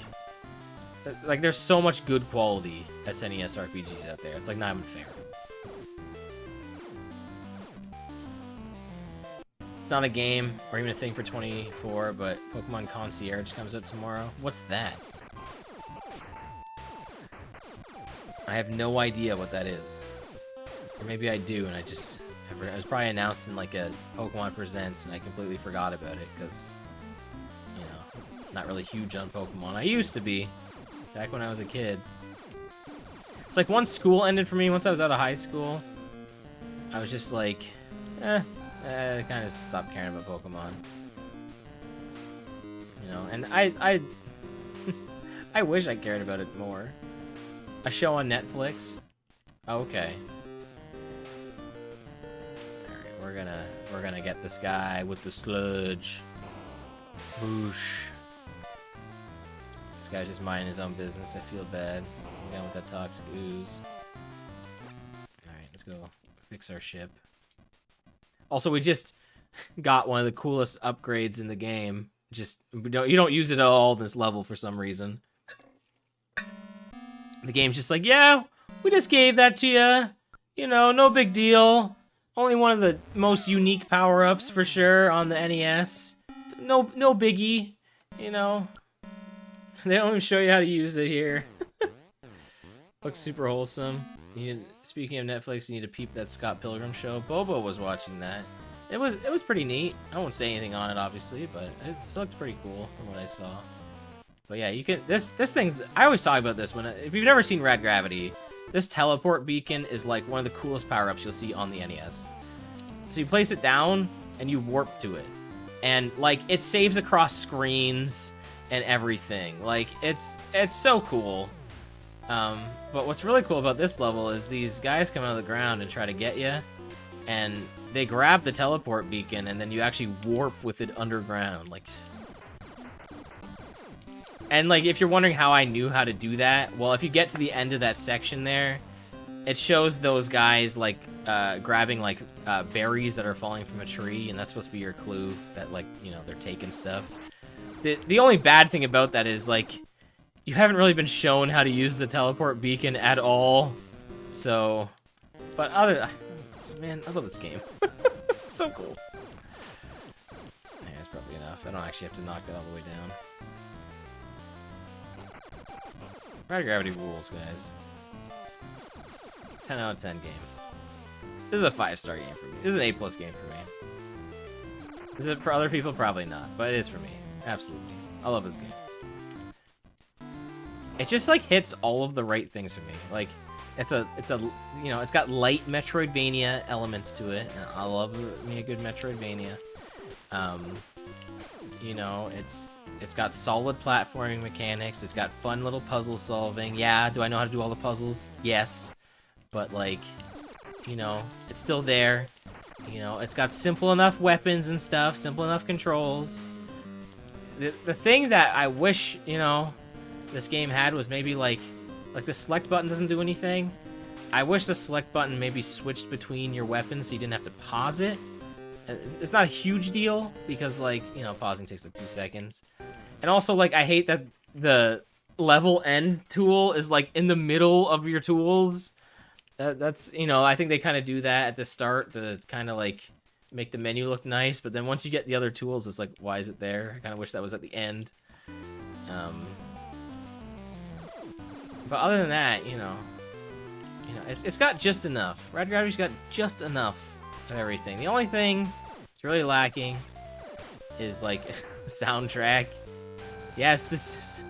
there's so much good quality SNES RPGs out there. It's, like, not even fair. It's not a game or even a thing for 24, but Pokemon Concierge comes out tomorrow. What's that? I have no idea what that is. Or maybe I do, and it was probably announced in like a Pokemon Presents, and I completely forgot about it, because, you know, not really huge on Pokemon. I used to be, back when I was a kid. It's like once school ended for me, once I was out of high school, I was just like, I kind of stopped caring about Pokemon. You know, and I wish I cared about it more. A show on Netflix? Oh, okay. Alright, we're gonna get this guy with the sludge. Boosh. This guy's just minding his own business. I feel bad. again with that toxic ooze. Alright, let's go fix our ship. Also, we just got one of the coolest upgrades in the game. Just you don't use it at all this level for some reason. The game's just like, yeah, we just gave that to you. You know, no big deal. Only one of the most unique power-ups for sure on the NES. No biggie. You know, they don't even show you how to use it here. Looks super wholesome. Speaking of Netflix, you need to peep that Scott Pilgrim show. Bobo was watching that. It was pretty neat. I won't say anything on it, obviously, but it looked pretty cool from what I saw. But yeah, you can. This thing's. I always talk about this if you've never seen Rad Gravity. This teleport beacon is like one of the coolest power-ups you'll see on the NES. So you place it down and you warp to it, and like it saves across screens and everything. Like it's so cool. But what's really cool about this level is these guys come out of the ground and try to get you, and they grab the teleport beacon, and then you actually warp with it underground, like. And like, if you're wondering how I knew how to do that, well, if you get to the end of that section there, it shows those guys like grabbing like berries that are falling from a tree, and that's supposed to be your clue that like, you know, they're taking stuff. The only bad thing about that is like, you haven't really been shown how to use the teleport beacon at all. So, but man, I love this game. It's so cool. Yeah, that's probably enough. I don't actually have to knock that all the way down. Rad Gravity rules, guys. 10 out of 10 game. This is a 5-star game for me. This is an A+ game for me. Is it for other people? Probably not, but it is for me. Absolutely. I love this game. It just like hits all of the right things for me. Like it's a you know, it's got light Metroidvania elements to it. And I love me a good Metroidvania. You know, it's got solid platforming mechanics. It's got fun little puzzle solving. Yeah, do I know how to do all the puzzles? Yes. But like, you know, it's still there. You know, it's got simple enough weapons and stuff, simple enough controls. The thing that I wish, you know, this game had was maybe like the select button doesn't do anything. I wish the select button maybe switched between your weapons so you didn't have to pause it. It's not a huge deal because like, you know, pausing takes like 2 seconds. And also like I hate that the level end tool is like in the middle of your tools. That's, you know, I think they kind of do that at the start to kind of like make the menu look nice, but then once you get the other tools, it's like, why is it there? I kind of wish that was at the end. But other than that, you know, it's got just enough. Rad Gravity's got just enough of everything. The only thing it's really lacking is like soundtrack. Yes, this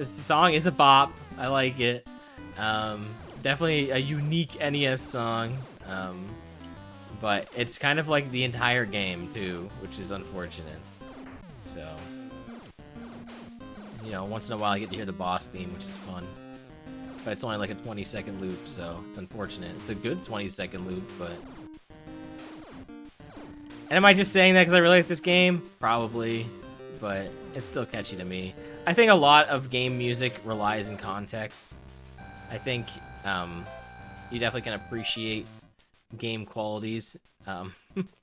song is a bop. I like it. Definitely a unique NES song. But it's kind of like the entire game too, which is unfortunate. So, you know, once in a while I get to hear the boss theme, which is fun. But it's only like a 20-second loop, so it's unfortunate. It's a good 20-second loop, but... And am I just saying that because I really like this game? Probably, but it's still catchy to me. I think a lot of game music relies in context. I think you definitely can appreciate game qualities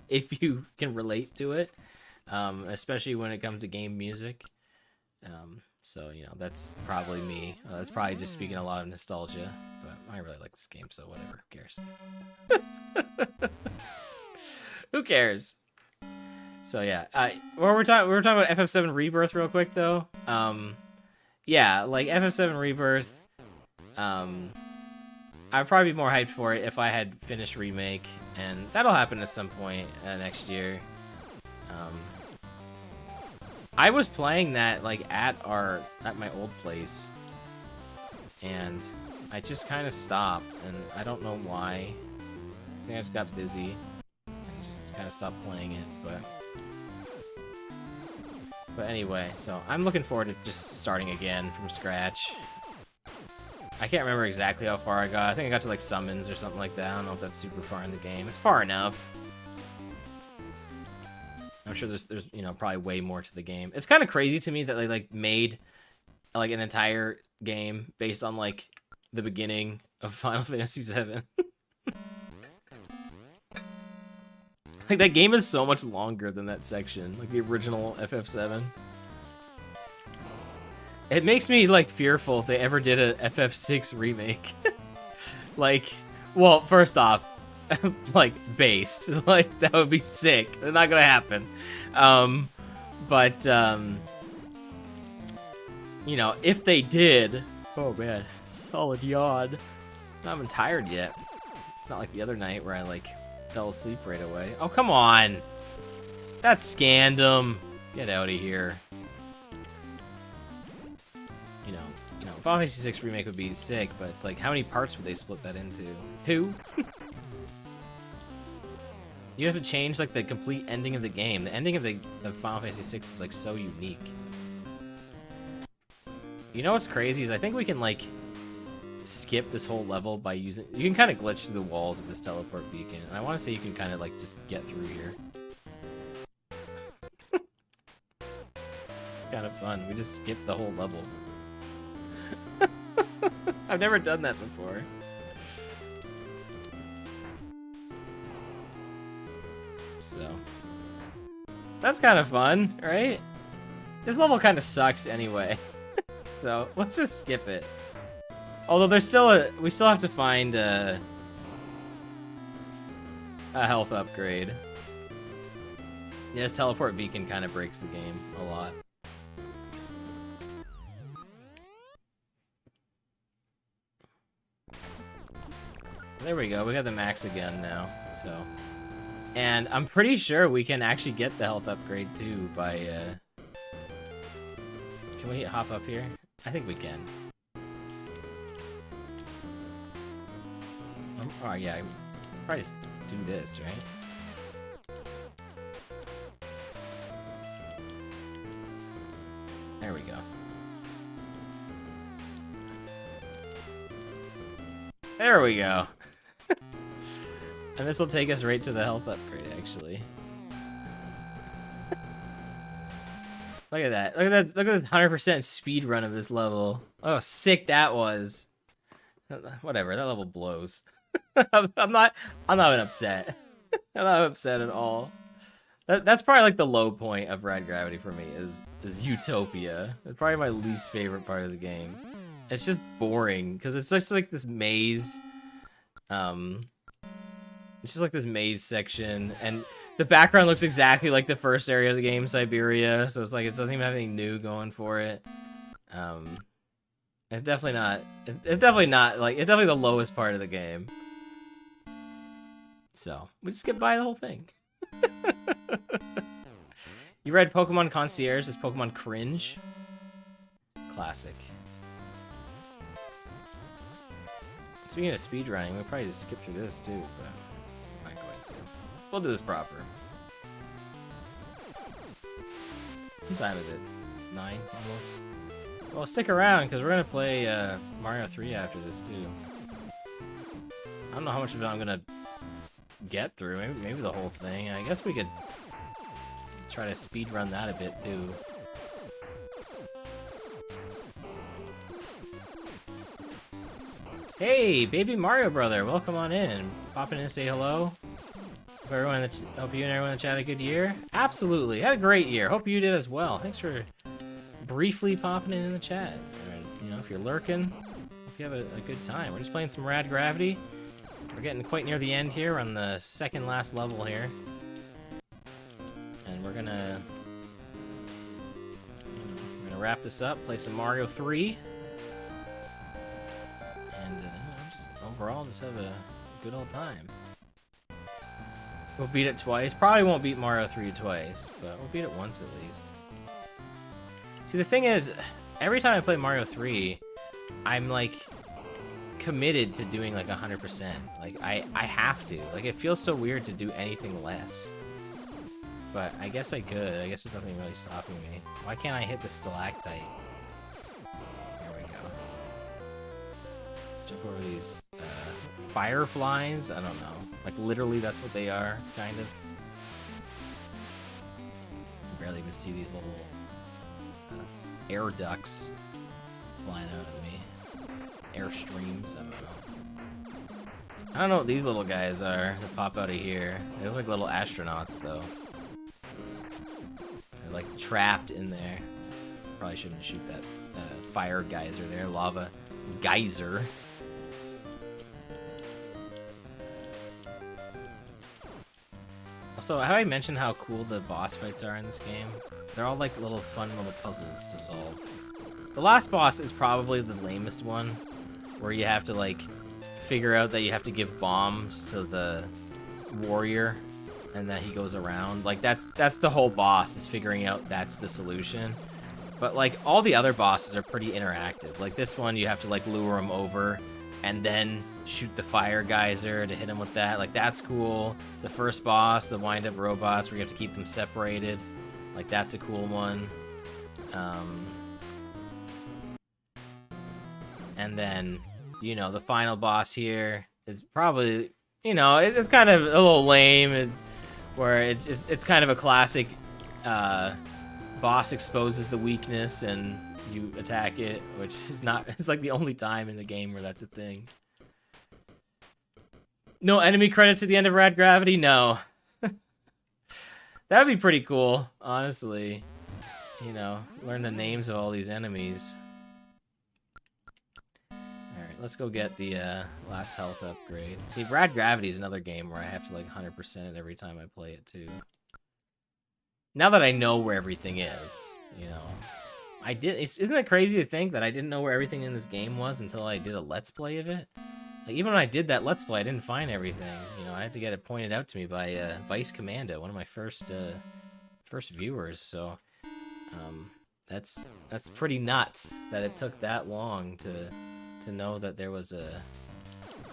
if you can relate to it, especially when it comes to game music. So, you know, that's probably me. That's probably just speaking a lot of nostalgia, but I really like this game, so whatever. Who cares? Who cares? So yeah, we were talking about FF7 Rebirth real quick though. Yeah, like FF7 Rebirth. I'd probably be more hyped for it if I had finished Remake, and that'll happen at some point next year. I was playing that like at my old place, and I just kind of stopped, and I don't know why. I think I just got busy and just kind of stopped playing it, but anyway, so I'm looking forward to just starting again from scratch. I can't remember exactly how far I got. I think I got to like summons or something like that. I don't know if that's super far in the game. It's far enough. I'm sure there's you know, probably way more to the game. It's kind of crazy to me that they like made like an entire game based on like the beginning of Final Fantasy VII. Like that game is so much longer than that section, like the original FF7. It makes me like fearful if they ever did a FF6 remake. Like, well, first off, like based, like that would be sick. It's not gonna happen. But you know, if they did, oh man, solid yawn. I'm not even tired yet. It's not like the other night where I like fell asleep right away. Oh come on, that's Scandum. Get out of here. You know, Final Fantasy VI remake would be sick, but it's like, how many parts would they split that into? 2? You have to change like the complete ending of the game. The ending of Final Fantasy VI is like so unique. You know what's crazy is I think we can like skip this whole level by using. You can kind of glitch through the walls of this teleport beacon, and I want to say you can kind of like just get through here. Kind of fun. We just skipped the whole level. I've never done that before. So that's kind of fun, right? This level kind of sucks anyway. So let's just skip it. Although there's still we still have to find a health upgrade. Yeah, this teleport beacon kind of breaks the game a lot. There we go, we got the max again now, so. And I'm pretty sure we can actually get the health upgrade too by, Can we hop up here? I think we can. Oh yeah, I probably just do this, right? There we go. There we go. And this will take us right to the health upgrade, actually. Look at that. Look at that. Look at this 100% speed run of this level. Oh, sick that was. Whatever, that level blows. I'm not even upset. I'm not upset at all. That's probably like the low point of Rad Gravity for me is Utopia. It's probably my least favorite part of the game. It's just boring because it's just like this maze. It's just like this maze section, and the background looks exactly like the first area of the game, Siberia. So it's like it doesn't even have anything new going for it. It's definitely not. It's definitely not like it's definitely the lowest part of the game. So we just skip by the whole thing. You read Pokemon Concierge as Pokemon Cringe? Classic. Speaking of speedrunning, we'll probably just skip through this too, but I'm not going to. We'll do this proper. What time is it? 9 almost? Well, stick around because we're gonna play Mario 3 after this too. I don't know how much of it I'm gonna get through. Maybe the whole thing. I guess we could try to speedrun that a bit too. Hey, baby Mario brother, welcome on in. Popping in to say hello. Hope you and everyone in the chat had a good year. Absolutely, had a great year. Hope you did as well. Thanks for briefly popping in the chat. You know, if you're lurking, hope you have a good time. We're just playing some Rad Gravity. We're getting quite near the end here. We're on the second last level here, and we're gonna wrap this up. Play some Mario 3. Just overall, just have a good old time. We'll beat it twice. Probably won't beat Mario 3 twice, but we'll beat it once at least. See, the thing is, every time I play Mario 3, I'm like committed to doing like 100%. Like I have to. Like it feels so weird to do anything less. But I guess I could. I guess there's nothing really stopping me. Why can't I hit the stalactite? There we go. Jump over these fireflies? I don't know. Like literally that's what they are, kind of. You barely even see these little air ducts. flying out at me. Airstreams, I don't know. I don't know what these little guys are that pop out of here. They look like little astronauts, though. They're like trapped in there. Probably shouldn't shoot that fire geyser there, lava geyser. Also, have I mentioned how cool the boss fights are in this game? They're all like little fun little puzzles to solve. The last boss is probably the lamest one, where you have to like figure out that you have to give bombs to the warrior and that he goes around. Like that's the whole boss, is figuring out that's the solution. But like all the other bosses are pretty interactive. Like this one, you have to like lure him over and then shoot the fire geyser to hit him with that. Like that's cool. The first boss, the wind-up robots, where you have to keep them separated. Like that's a cool one. And then, you know, the final boss here is probably, you know, it's kind of a little lame. It's kind of a classic. Boss exposes the weakness and you attack it, which is not, it's like the only time in the game where that's a thing. No enemy credits at the end of Rad Gravity? No. That would be pretty cool, honestly. You know, learn the names of all these enemies. Alright, let's go get the last health upgrade. See, Rad Gravity is another game where I have to like 100% it every time I play it too. Now that I know where everything is, you know, isn't it crazy to think that I didn't know where everything in this game was until I did a Let's Play of it? Like, even when I did that Let's Play, I didn't find everything. You know, I had to get it pointed out to me by Vice Commando, one of my first viewers. So, that's pretty nuts that it took that long to know that there was a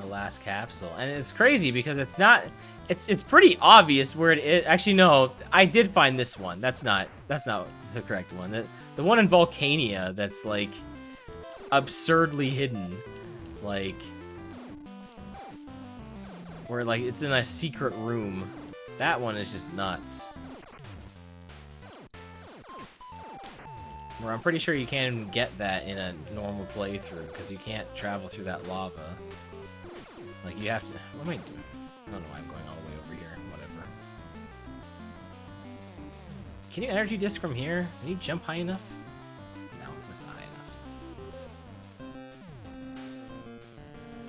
last capsule. And it's crazy because it's pretty obvious where it is. Actually, no, I did find this one. That's not the correct one. The one in Volcania that's like absurdly hidden, like where like it's in a secret room. That one is just nuts. Where I'm pretty sure you can't even get that in a normal playthrough because you can't travel through that lava. Like, you have to... What am I doing? I don't know why I'm going all the way over here. Whatever. Can you energy disc from here? Can you jump high enough? No, that's not high enough.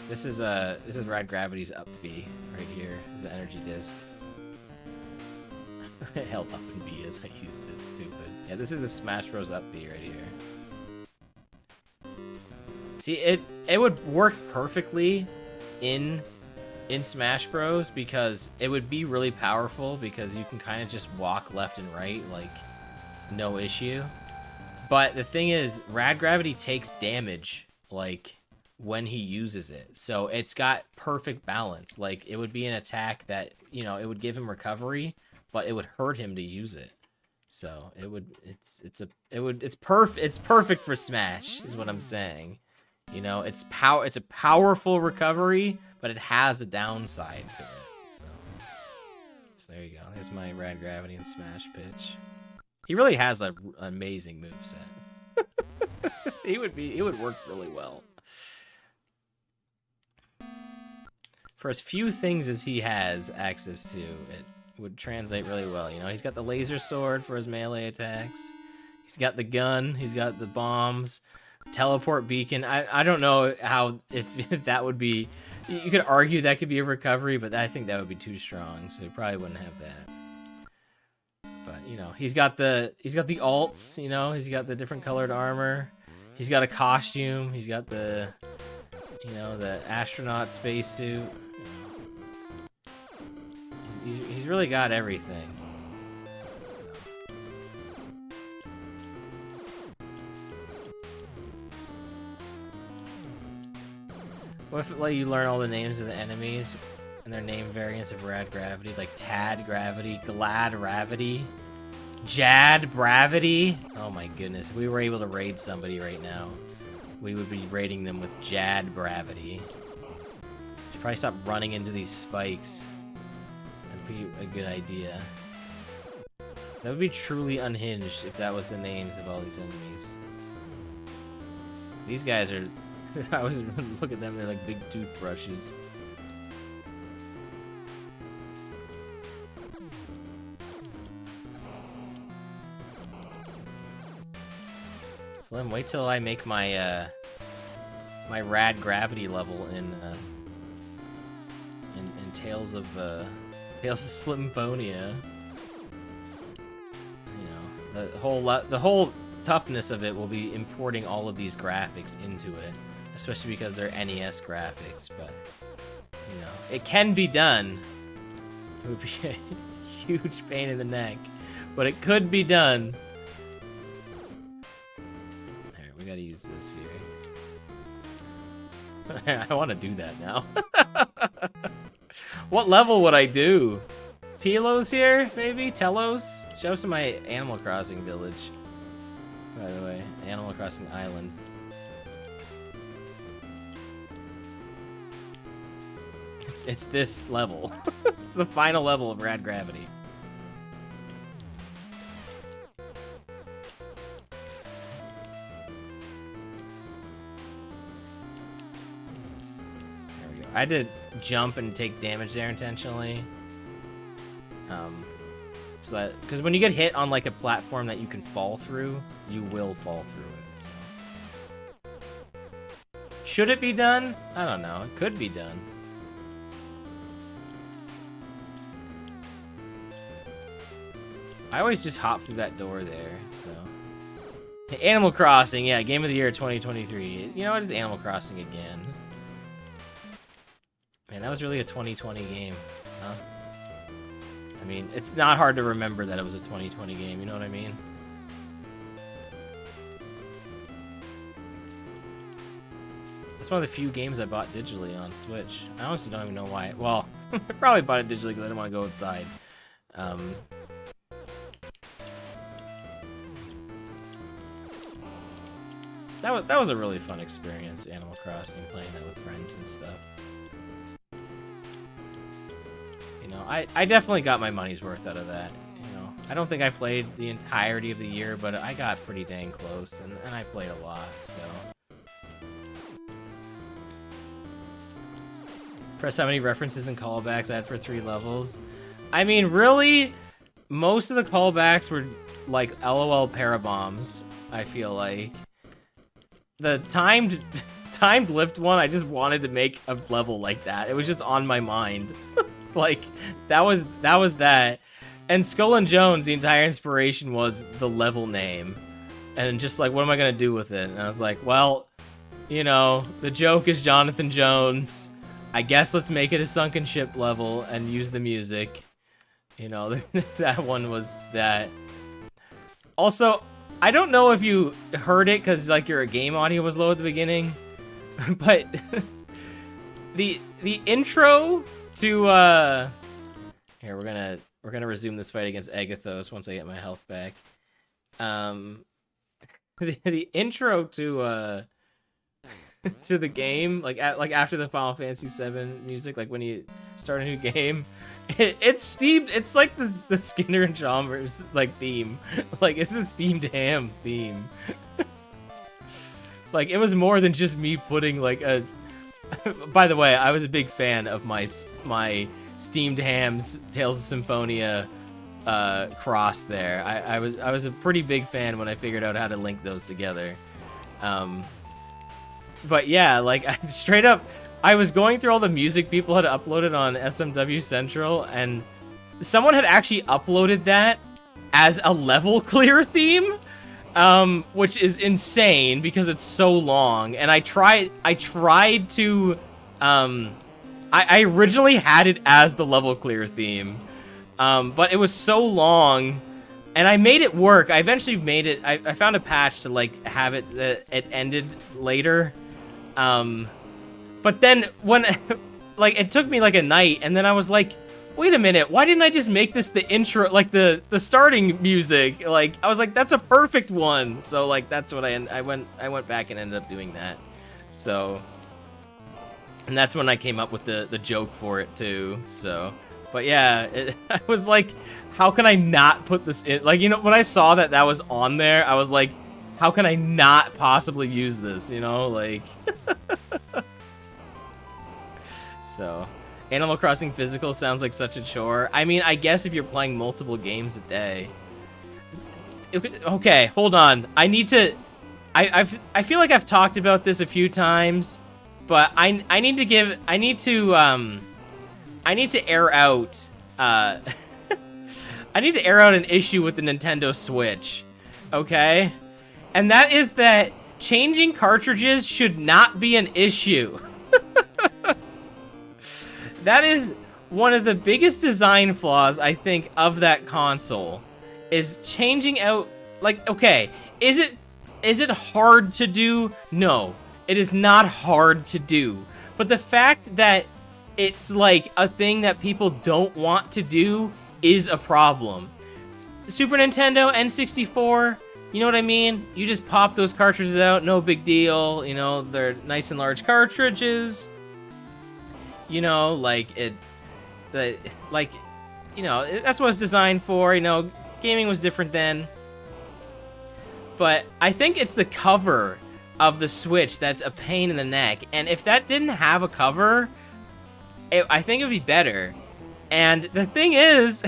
This is Rad Gravity's up B right here. There's an energy disc. It held up in B as I used it. Stupid. Yeah, this is the Smash Bros. Up B right here. See, it would work perfectly in Smash Bros. Because it would be really powerful because you can kind of just walk left and right, like, no issue. But the thing is, Rad Gravity takes damage, like, when he uses it. So it's got perfect balance. Like, it would be an attack that, you know, it would give him recovery, but it would hurt him to use it. So it's perfect for Smash, is what I'm saying. You know, it's a powerful recovery, but it has a downside to it. So there you go. There's my Rad Gravity and Smash pitch. He really has an amazing moveset. It would work really well. For as few things as he has access to, it would translate really well. You know, he's got the laser sword for his melee attacks. He's got the gun. He's got the bombs. Teleport beacon. I don't know how if that would be. You could argue that could be a recovery, but I think that would be too strong. So he probably wouldn't have that. But you know, he's got the alts. You know, he's got the different colored armor. He's got a costume. He's got the, you know, the astronaut spacesuit. He's really got everything. What if it let you learn all the names of the enemies and their name variants of Rad Gravity, like Tad Gravity, Glad Gravity, Jad Bravity? Oh my goodness, if we were able to raid somebody right now, we would be raiding them with Jad Bravity. Should probably stop running into these spikes. That'd be a good idea. That would be truly unhinged if that was the names of all these enemies. These guys are... I was look at them, they're like big toothbrushes. Slim, wait till I make my my rad gravity level in Tales of Slimfonia. You know, the whole toughness of it will be importing all of these graphics into it, especially because they're NES graphics. But you know, it can be done. It would be a huge pain in the neck, but it could be done. Alright, we gotta use this here. I want to do that now. What level would I do? Telos here, maybe? Telos? Show us my Animal Crossing village. By the way, Animal Crossing Island. It's this level. It's the final level of Rad Gravity. There we go. I did jump and take damage there intentionally. So that, because when you get hit on like a platform that you can fall through, you will fall through it. So. Should it be done? I don't know. It could be done. I always just hop through that door there, so. Animal Crossing, yeah, Game of the Year 2023. You know what, it's Animal Crossing again. Man, that was really a 2020 game, huh? I mean, it's not hard to remember that it was a 2020 game, you know what I mean? It's one of the few games I bought digitally on Switch. I honestly don't even know why. Well, I probably bought it digitally because I didn't want to go outside. That was a really fun experience, Animal Crossing, playing that with friends and stuff. You know, I definitely got my money's worth out of that. You know, I don't think I played the entirety of the year, but I got pretty dang close, and I played a lot, so. Press how many references and callbacks I had for 3 levels. I mean, really, most of the callbacks were like LOL parabombs, I feel like. The timed lift one, I just wanted to make a level like that. It was just on my mind. Like, that was that. And Skull and Jones, the entire inspiration was the level name. And just like, what am I gonna do with it? And I was like, well, you know, the joke is Jonathan Jones. I guess let's make it a sunken ship level and use the music. You know, that one was that. Also, I don't know if you heard it because like your game audio was low at the beginning, but the intro to here we're gonna resume this fight against Agathos once I get my health back. The intro to to the game, like after the Final Fantasy VII music, like when you start a new game, it's steamed. It's like the Skinner and Chalmers like theme, like it's a steamed ham theme. Like it was more than just me putting like a. By the way, I was a big fan of my steamed hams Tales of Symphonia cross there. I was a pretty big fan when I figured out how to link those together. But yeah, like straight up, I was going through all the music people had uploaded on SMW Central, and someone had actually uploaded that as a level clear theme, which is insane because it's so long. And I tried to, I originally had it as the level clear theme, but it was so long. And I made it work. I eventually made it. I found a patch to like have it it ended later. But then when like it took me like a night, and then I was like, wait a minute, why didn't I just make this the intro, like the starting music? Like I was like, that's a perfect one. So like that's what I went back and ended up doing that. So, and that's when I came up with the joke for it too. So, but yeah, I was like, how can I not put this in? Like, you know, when I saw that was on there, I was like, How can I not possibly use this, you know? Like... So... Animal Crossing Physical sounds like such a chore. I mean, I guess if you're playing multiple games a day... Okay, hold on. I need to... I feel like I've talked about this a few times, but I need to air out... I need to air out an issue with the Nintendo Switch, okay? And that is that changing cartridges should not be an issue. That is one of the biggest design flaws, I think, of that console, is changing out, like, okay, is it hard to do? No, it is not hard to do. But the fact that it's like a thing that people don't want to do is a problem. Super Nintendo, N64, you know what I mean? You just pop those cartridges out, no big deal. You know, they're nice and large cartridges. You know, like, you know, that's what it's designed for. You know, gaming was different then. But I think it's the cover of the Switch that's a pain in the neck. And if that didn't have a cover, I think it would be better. And the thing is,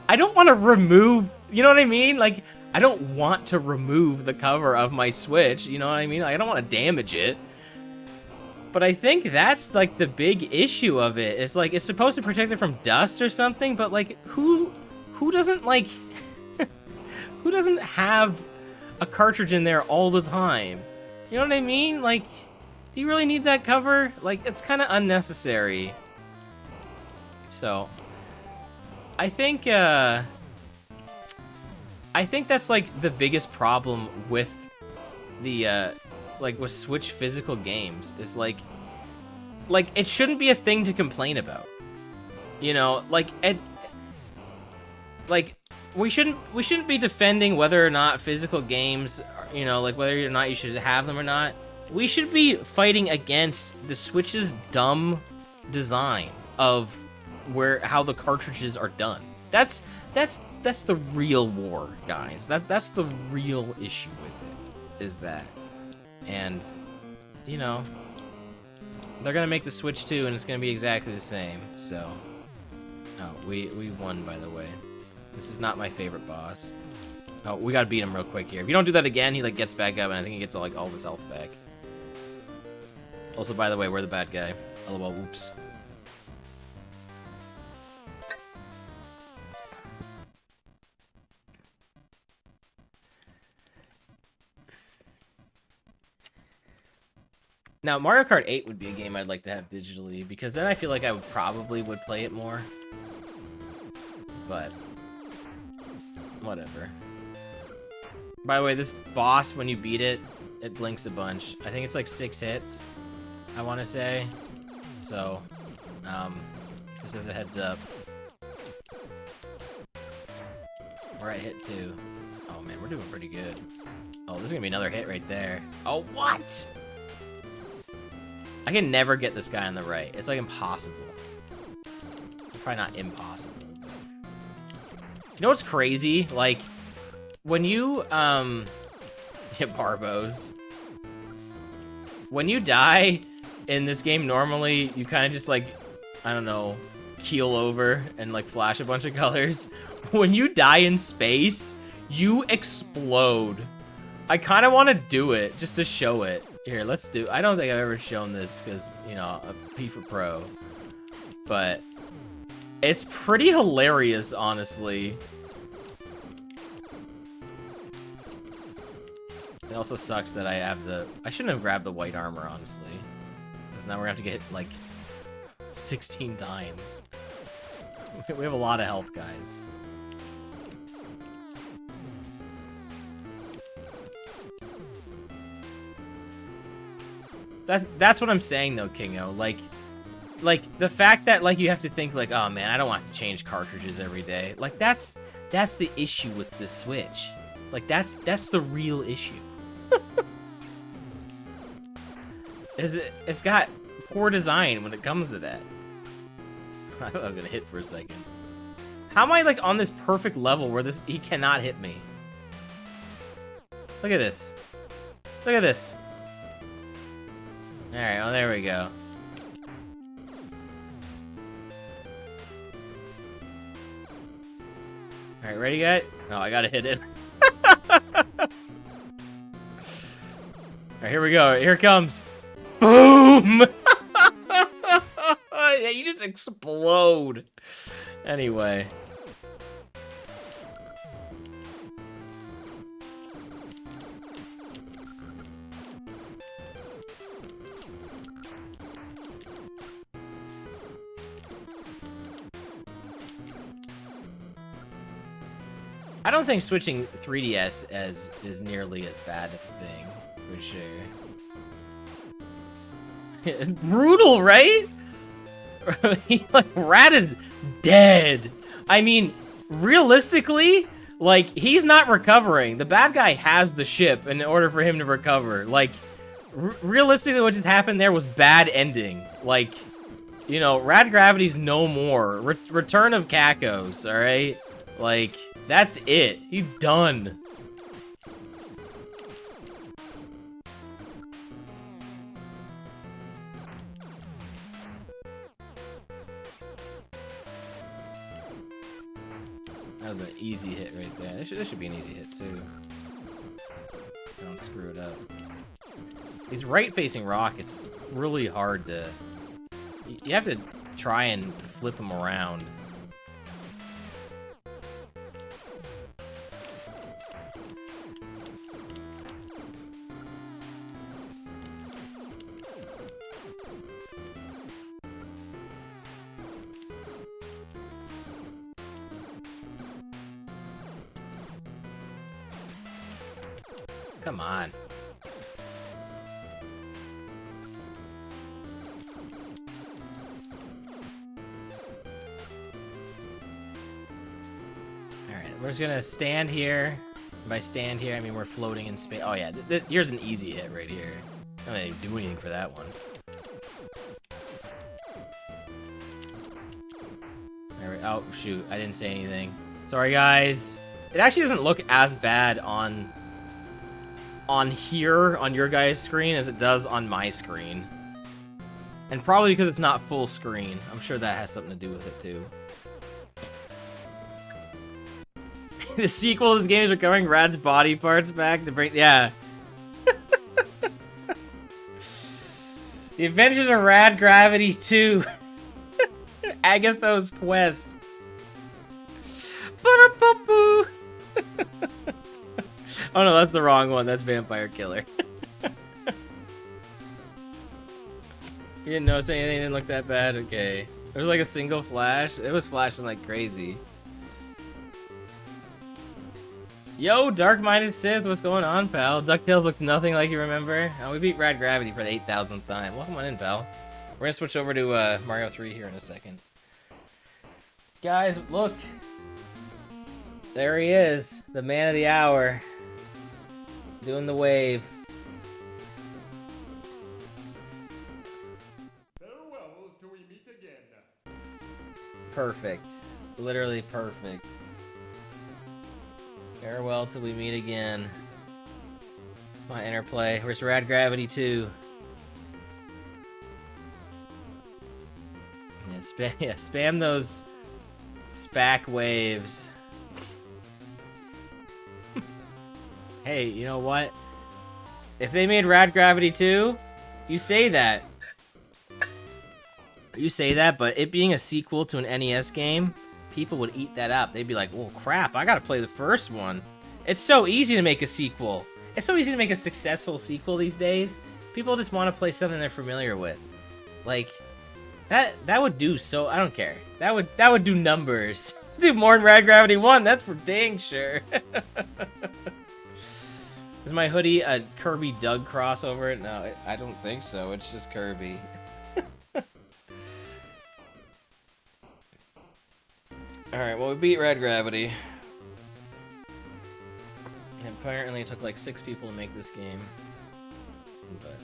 I don't want to remove, you know what I mean? Like, I don't want to remove the cover of my Switch, you know what I mean? Like, I don't want to damage it. But I think that's, like, the big issue of it. It's, like, it's supposed to protect it from dust or something, but, like, who doesn't, like, who doesn't have a cartridge in there all the time? You know what I mean? Like, do you really need that cover? Like, it's kind of unnecessary. So, I think that's, like, the biggest problem with the, like, with Switch physical games, is, like, it shouldn't be a thing to complain about. You know, like, we shouldn't be defending whether or not physical games, you know, like, whether or not you should have them or not. We should be fighting against the Switch's dumb design of how the cartridges are done. That's the real war, guys. That's the real issue with it, is that. And, you know, they're gonna make the Switch 2 and it's gonna be exactly the same, so. Oh, we won, by the way. This is not my favorite boss. Oh, we gotta beat him real quick here. If you don't do that again, he, like, gets back up, and I think he gets, like, all of his health back. Also, by the way, we're the bad guy. LOL, whoops. Now, Mario Kart 8 would be a game I'd like to have digitally, because then I feel like I probably would play it more. But whatever. By the way, this boss, when you beat it, it blinks a bunch. I think it's like 6 hits, I want to say. So, just as a heads up. We're at hit 2. Oh man, we're doing pretty good. Oh, there's gonna be another hit right there. Oh, what? I can never get this guy on the right. It's like impossible. Probably not impossible. You know what's crazy? Like, when you, hit Barbos, when you die in this game, normally, you kind of just, like, I don't know, keel over and, like, flash a bunch of colors. When you die in space, you explode. I kind of want to do it, just to show it. Here, let's do, I don't think I've ever shown this, because, you know, a P for Pro. But it's pretty hilarious, honestly. It also sucks that I have I shouldn't have grabbed the white armor, honestly. Because now we're gonna have to get, like, 16 times. We have a lot of health, guys. That's what I'm saying, though, Kingo. Like, the fact that, like, you have to think, like, oh, man, I don't want to change cartridges every day. Like, that's the issue with the Switch. Like, that's the real issue. It's got poor design when it comes to that. I thought I was gonna hit for a second. How am I, like, on this perfect level where he cannot hit me? Look at this. Look at this. Alright, well, there we go. Alright, ready, guys? Oh, I gotta hit it. Alright, here we go. Here it comes. Boom! Yeah, you just explode. Anyway. I don't think switching 3DS is nearly as bad a thing, for sure. Brutal, right? Like, Rat is dead. I mean, realistically, like, he's not recovering. The bad guy has the ship in order for him to recover. Like, realistically, what just happened there was bad ending. Like, you know, Rad Gravity's no more. Return of Kakos, alright? Like, that's it. He's done. That was an easy hit right there. This should be an easy hit, too. Don't screw it up. These right-facing rockets is really hard to... You have to try and flip them around. Come on. Alright, we're just gonna stand here. By stand here, I mean we're floating in space. Oh yeah, here's an easy hit right here. I don't even do anything for that one. Oh, shoot, I didn't say anything. Sorry, guys. It actually doesn't look as bad on here, on your guys' screen, as it does on my screen. And probably because it's not full screen. I'm sure that has something to do with it, too. The sequel to this game is recovering Rad's body parts back to bring... Yeah. The Adventures of Rad Gravity 2. Agatho's Quest. Oh no, that's the wrong one. That's Vampire Killer. You didn't notice anything? It didn't look that bad? Okay. There was like a single flash. It was flashing like crazy. Yo, Dark-Minded Sith, what's going on, pal? DuckTales looks nothing like you remember. Oh, we beat Rad Gravity for the 8,000th time. Welcome on in, pal. We're gonna switch over to Mario 3 here in a second. Guys, look. There he is, the man of the hour. Doing the wave. Farewell till we meet again. Perfect. Literally perfect. Farewell till we meet again. My interplay. Where's Rad Gravity 2? Yeah, spam those SPAC waves. Hey, you know what? If they made Rad Gravity 2, you say that. You say that, but it being a sequel to an NES game, people would eat that up. They'd be like, well, crap, I gotta play the first one. It's so easy to make a sequel. It's so easy to make a successful sequel these days. People just want to play something they're familiar with. Like, that would do so... I don't care. That would do numbers. Do more than Rad Gravity 1, that's for dang sure. Is my hoodie a Kirby Doug crossover? No, I don't think so. It's just Kirby. Alright, well, we beat Rad Gravity. And apparently it took like 6 people to make this game. But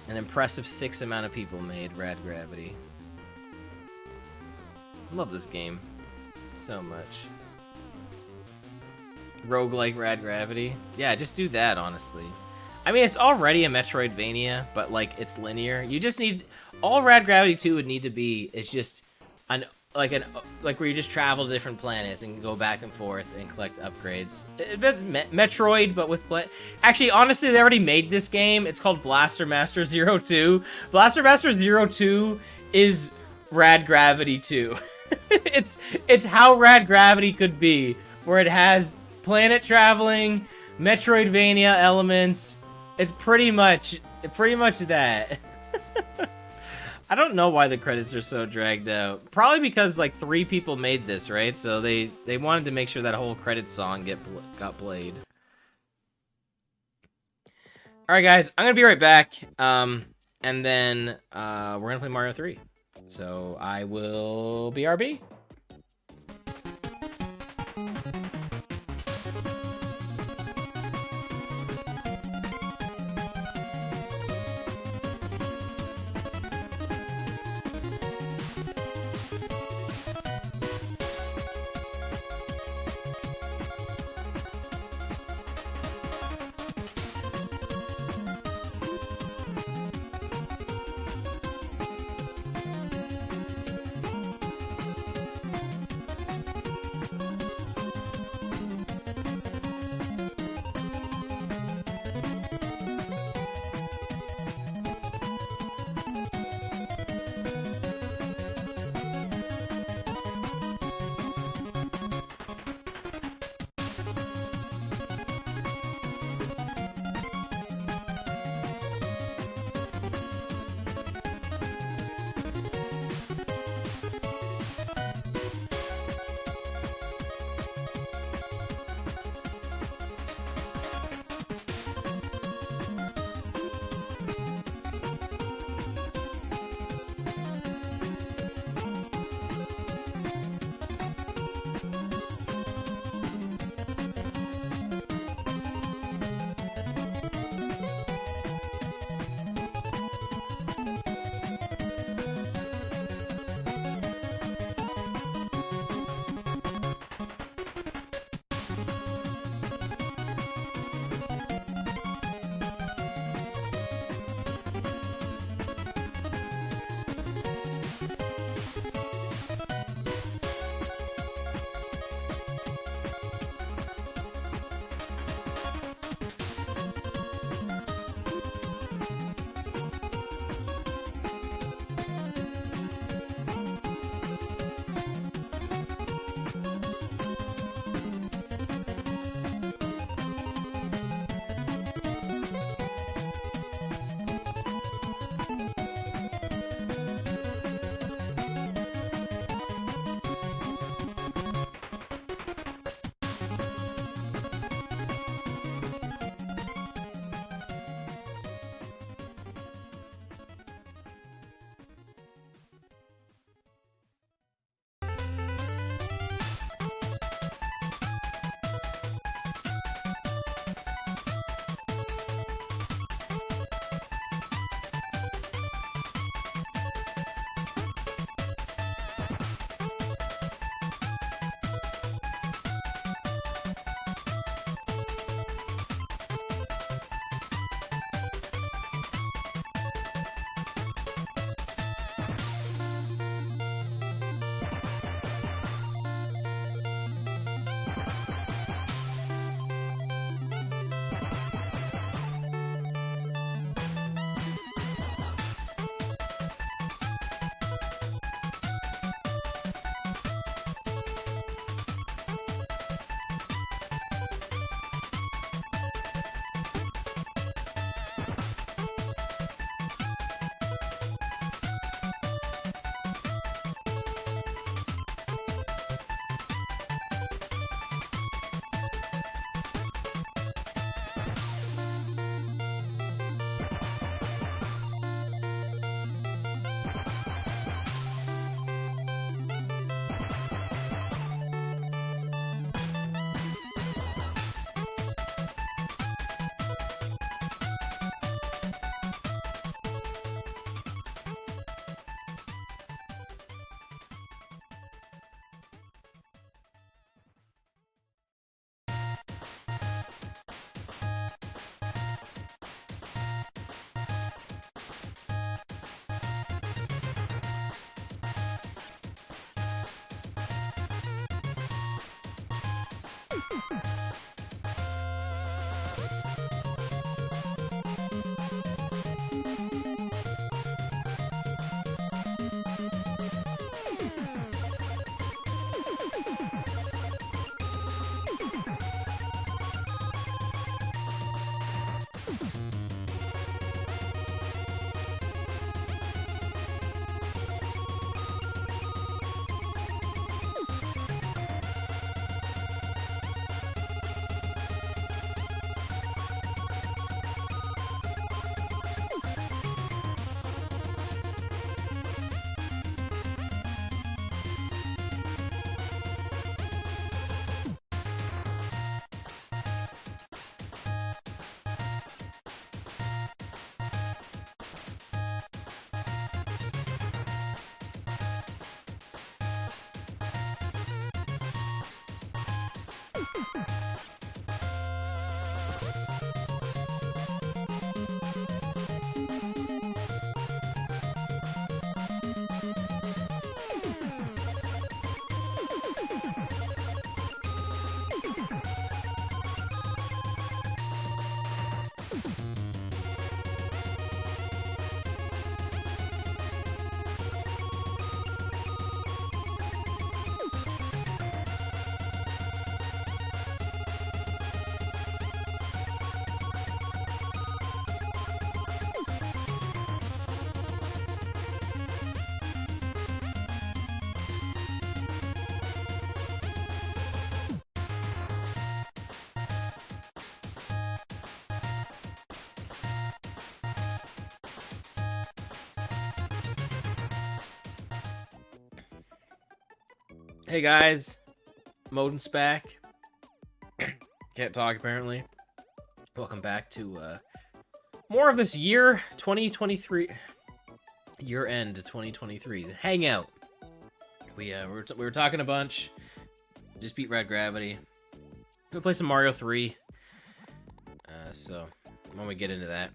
an impressive 6 amount of people made Rad Gravity. I love this game so much. roguelike Rad Gravity. Yeah, just do that, honestly. I mean, it's already a Metroidvania, but like it's linear. You just need all Rad Gravity 2 would need to be is just like where you just travel to different planets and go back and forth and collect upgrades. Metroid, but with actually, honestly, they already made this game. It's called Blaster Master 02. Blaster Master 02 is Rad Gravity 2. it's how Rad Gravity could be, where it has planet traveling, Metroidvania elements. It's pretty much that. I don't know why the credits are so dragged out. Probably because like 3 people made this, right? So they wanted to make sure that whole credits song got played. All right, guys, I'm gonna be right back. And then we're gonna play Mario 3. So I will BRB. Hey guys, I'm OdinSpack. Can't talk apparently. Welcome back to more of this year 2023, year end 2023 hangout. We were talking a bunch. Just beat Red Gravity. Gonna play some Mario 3. So when we get into that,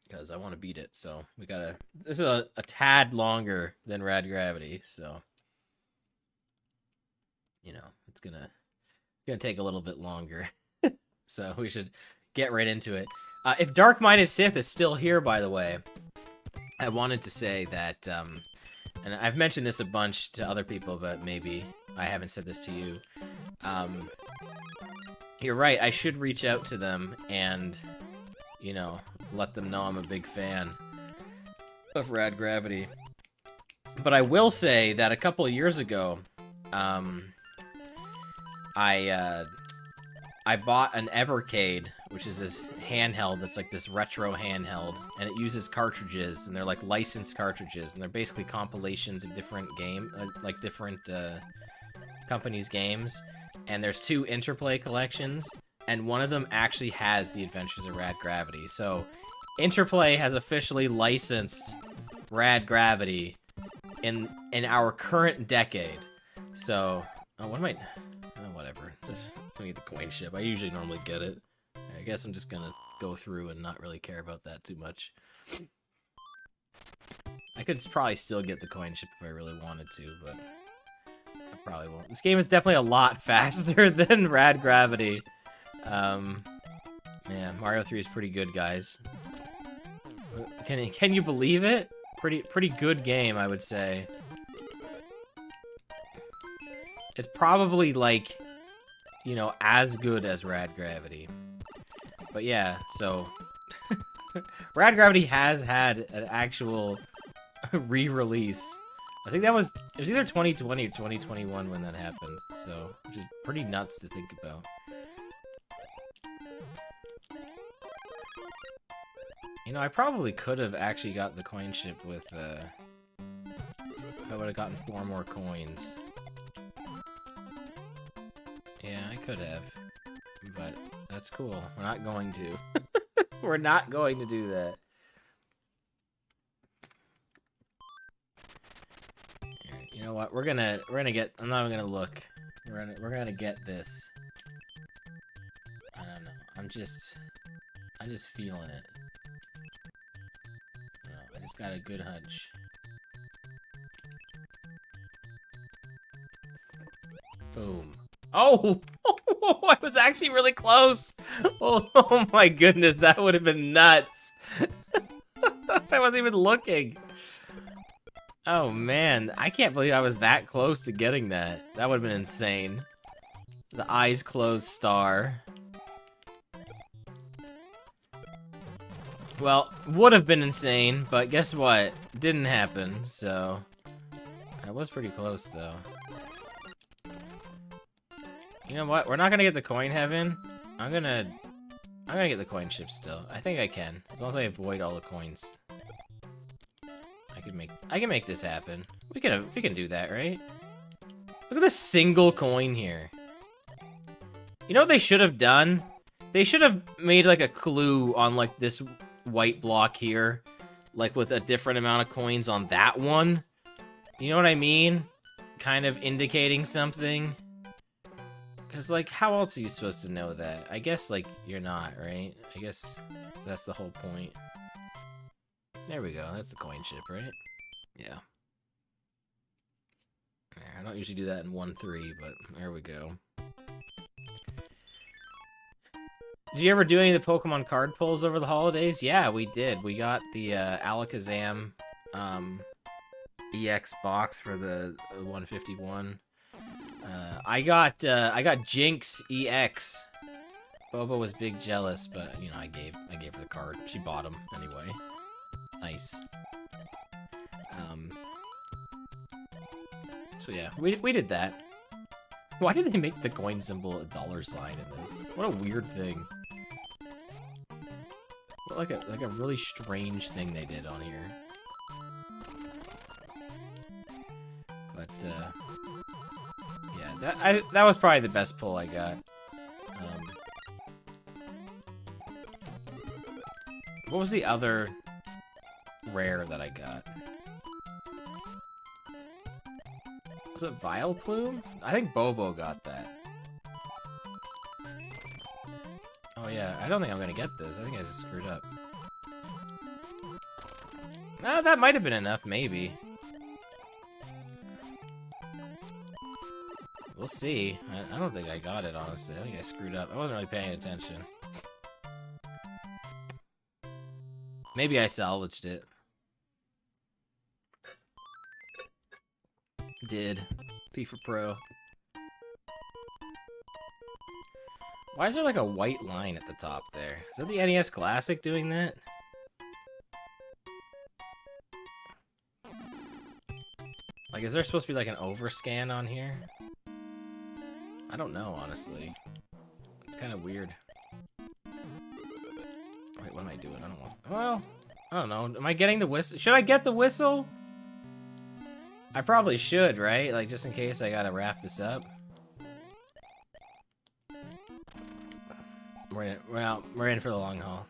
because I want to beat it. So we gotta. This is a tad longer than Red Gravity. So you know it's gonna take a little bit longer. So we should get right into it. If Dark Minded Sith is still here, by the way, I wanted to say that, and I've mentioned this a bunch to other people, but maybe I haven't said this to you. You're right, I should reach out to them and, you know, let them know I'm a big fan of Rad Gravity. But I will say that a couple of years ago, I bought an Evercade, which is this handheld that's like this retro handheld, and it uses cartridges, and they're like licensed cartridges, and they're basically compilations of different different companies' games. And there's 2 Interplay collections, and one of them actually has The Adventures of Rad Gravity. So Interplay has officially licensed Rad Gravity in our current decade. So what am I? Whatever. Just need the coin ship. I usually normally get it. I guess I'm just gonna go through and not really care about that too much. I could probably still get the coin ship if I really wanted to, but I probably won't. This game is definitely a lot faster than Rad Gravity. Yeah, Mario 3 is pretty good, guys. Can you believe it? Pretty good game, I would say. It's probably like, you know, as good as Rad Gravity. But yeah, so Rad Gravity has had an actual re-release. I think it was either 2020 or 2021 when that happened. So, which is pretty nuts to think about. You know, I probably could have actually got the coin ship with, I would have gotten 4 more coins. Yeah, I could have. But that's cool. We're not going to. We're not going to do that. You know what? We're gonna get. I'm not even gonna look. We're gonna get this. I don't know. I'm just feeling it. I just got a good hunch. Boom. Oh! I was actually really close! Oh my goodness, that would have been nuts! I wasn't even looking. Oh man, I can't believe I was that close to getting that. That would have been insane. The eyes closed star. Well, would have been insane, but guess what? Didn't happen, so... I was pretty close, though. You know what? We're not gonna get the coin heaven. I'm gonna get the coin ship still. I think I can, as long as I avoid all the coins. I can make this happen. We can do that, right? Look at this single coin here. You know what they should have done? They should have made like a clue on like this white block here, like with a different amount of coins on that one. You know what I mean? Kind of indicating something. Because, like, how else are you supposed to know that? I guess, like, you're not, right? I guess that's the whole point. There we go. That's the coin ship, right? Yeah. I don't usually do that in 1-3, but there we go. Did you ever do any of the Pokemon card pulls over the holidays? Yeah, we did. We got the Alakazam EX box for the 151. I got Jinx EX. Bobo was big jealous, but you know I gave her the card. She bought him anyway. Nice. So yeah, we did that. Why did they make the coin symbol a $sign in this? What a weird thing. What, like a really strange thing they did on here. But yeah, that was probably the best pull I got. What was the other rare that I got? Was it Vileplume? I think Bobo got that. Oh yeah, I don't think I'm gonna get this. I think I just screwed up. That might have been enough, maybe. We'll see. I don't think I got it, honestly. I think I screwed up. I wasn't really paying attention. Maybe I salvaged it. Did. FIFA Pro. Why is there like a white line at the top there? Is that the NES Classic doing that? Like, is there supposed to be like an overscan on here? I don't know, honestly. It's kind of weird. Wait, what am I doing? I don't want... Well, I don't know. Am I getting the whistle? Should I get the whistle? I probably should, right? Like, just in case I gotta wrap this up. We're in for the long haul.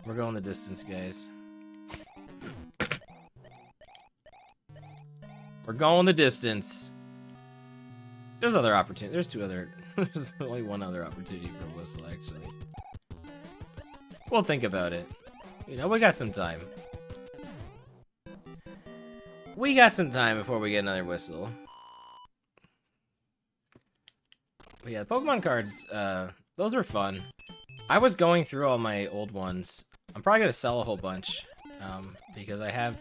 We're going the distance, guys. We're going the distance. There's other opportunities. There's two other... There's only one other opportunity for a whistle, actually. We'll think about it. You know, we got some time. We got some time before we get another whistle. But yeah, the Pokemon cards, those were fun. I was going through all my old ones. I'm probably gonna sell a whole bunch, because I have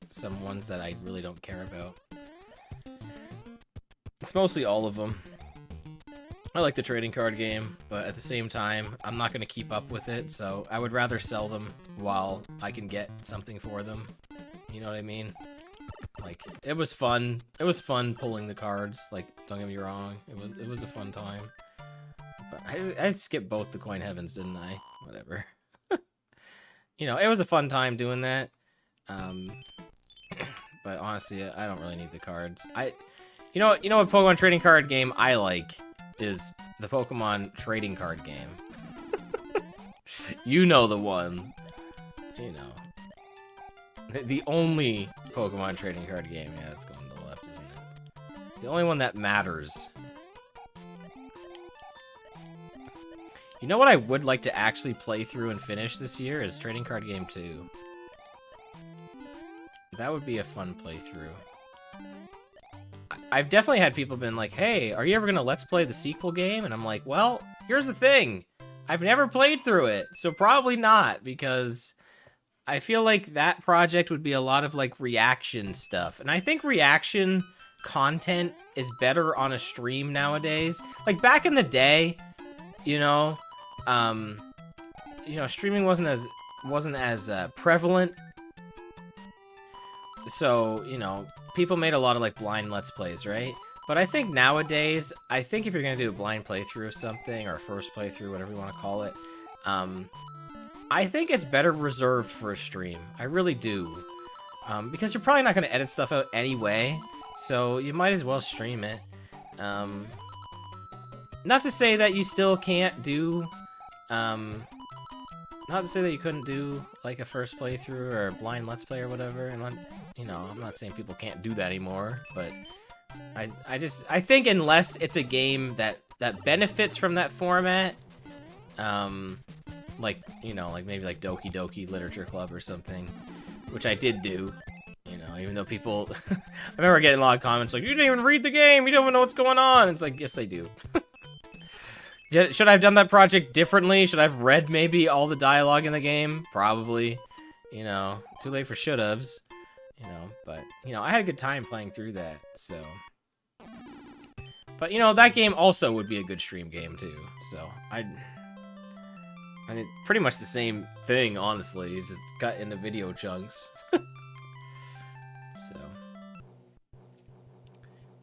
some ones that I really don't care about. It's mostly all of them. I like the trading card game, but at the same time, I'm not gonna keep up with it, so I would rather sell them while I can get something for them. You know what I mean? Like, it was fun. It was fun pulling the cards. Like, don't get me wrong. It was a fun time. But I skipped both the coin heavens, didn't I? Whatever. You know, it was a fun time doing that. But honestly, I don't really need the cards. You know what Pokemon trading card game I like is the Pokemon trading card game. You know the one. You know. The only Pokemon trading card game. Yeah, it's going to the left, isn't it? The only one that matters. You know what I would like to actually play through and finish this year is Trading Card Game 2. That would be a fun playthrough. I've definitely had people been like, hey, are you ever gonna let's play the sequel game? And I'm like, well, here's the thing. I've never played through it, so probably not, because I feel like that project would be a lot of like reaction stuff. And I think reaction content is better on a stream nowadays. Like back in the day, you know, streaming wasn't as prevalent. So, people made a lot of like blind let's plays, right? But I think nowadays, if you're gonna do a blind playthrough of something, or a first playthrough, whatever you want to call it, I think it's better reserved for a stream. I really do. Because you're probably not gonna edit stuff out anyway, so you might as well stream it. Not to say that you still can't do, not to say that you couldn't do like a first playthrough or a blind let's play or whatever. And I'm not saying people can't do that anymore, but I think unless it's a game that benefits from that format, like maybe like Doki Doki Literature Club or something, which I did do, even though people, I remember getting a lot of comments like, you didn't even read the game, you don't even know what's going on. It's like, yes, I do. Should I have done that project differently? Should I have read maybe all the dialogue in the game? Probably. Too late for should-haves. But, I had a good time playing through that, so. But, that game also would be a good stream game, too. So, I mean, pretty much the same thing, honestly. It's just cut into video chunks. So.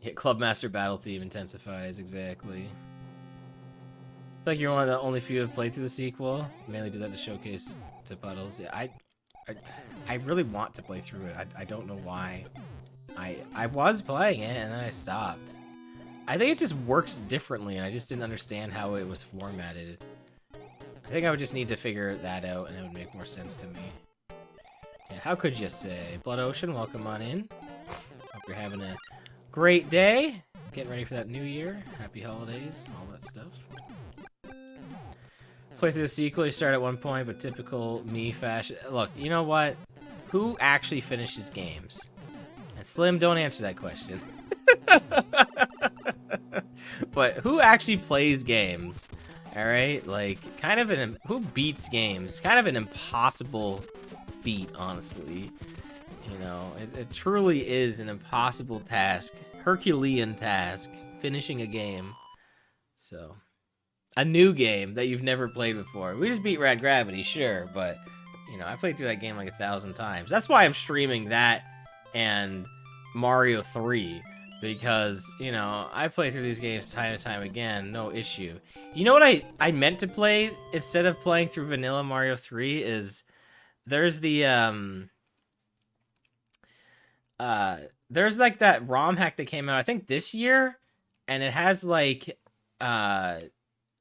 Yeah, Clubmaster Battle theme intensifies, exactly. Like you're one of the only few who have played through the sequel. Mainly did that to showcase to Puddles. Yeah, I really want to play through it. I don't know why. I was playing it and then I stopped. I think it just works differently, and I just didn't understand how it was formatted. I think I would just need to figure that out, and it would make more sense to me. Yeah, how could you say? Blood Ocean, welcome on in. Hope you're having a great day. Getting ready for that new year. Happy holidays, all that stuff. Play through the sequel, you start at one point, but typical me fashion. Look, you know what? Who actually finishes games? And Slim, don't answer that question. But who actually plays games? Alright? Like, who beats games? Kind of an impossible feat, honestly. It truly is an impossible task. Herculean task. Finishing a game. So. A new game that you've never played before. We just beat Rad Gravity, sure, but, I played through that game like 1,000 times. That's why I'm streaming that and Mario 3, because, I play through these games time and time again, no issue. You know what I meant to play instead of playing through vanilla Mario 3 is, there's the, there's like that ROM hack that came out, I think this year, and it has like,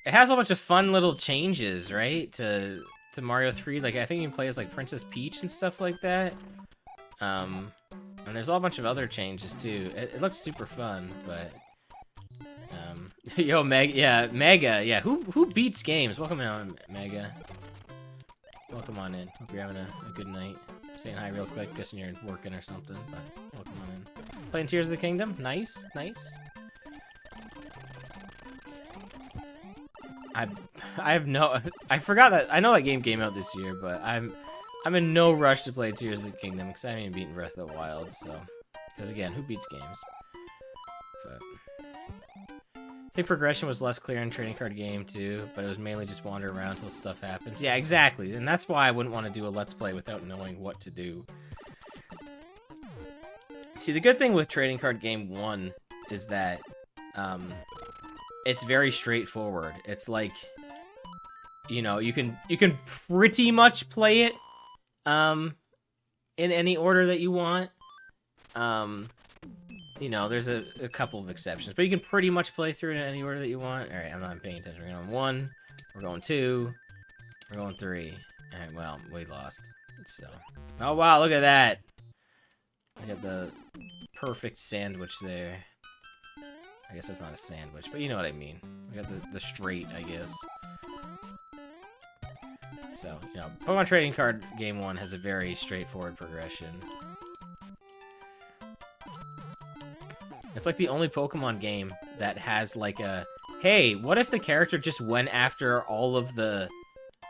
it has a bunch of fun little changes, right, to Mario 3. Like, I think you can play as, like, Princess Peach and stuff like that. And there's a whole bunch of other changes, too. It looks super fun, but... Yo, Mega, yeah, who beats games? Welcome in on, Mega. Welcome on in. Hope you're having a good night. Saying hi real quick, guessing you're working or something, but welcome on in. Playing Tears of the Kingdom? Nice, nice. I forgot that. I know that game came out this year, but I'm in no rush to play Tears of the Kingdom because I haven't even beaten Breath of the Wild, so. Because again, who beats games? But I think progression was less clear in Trading Card Game too, but it was mainly just wander around until stuff happens. Yeah, exactly, and that's why I wouldn't want to do a Let's Play without knowing what to do. See, the good thing with Trading Card Game 1 is that, it's very straightforward. It's like, you can pretty much play it in any order that you want. There's a couple of exceptions, but you can pretty much play through it in any order that you want. All right, I'm not paying attention. We're going 1, we're going 2, we're going 3. All right, well, we lost. So, oh wow, look at that. I got the perfect sandwich there. I guess that's not a sandwich, but you know what I mean. We got the straight, I guess. So, Pokemon Trading Card Game 1 has a very straightforward progression. It's like the only Pokemon game that has like a, hey, what if the character just went after all of the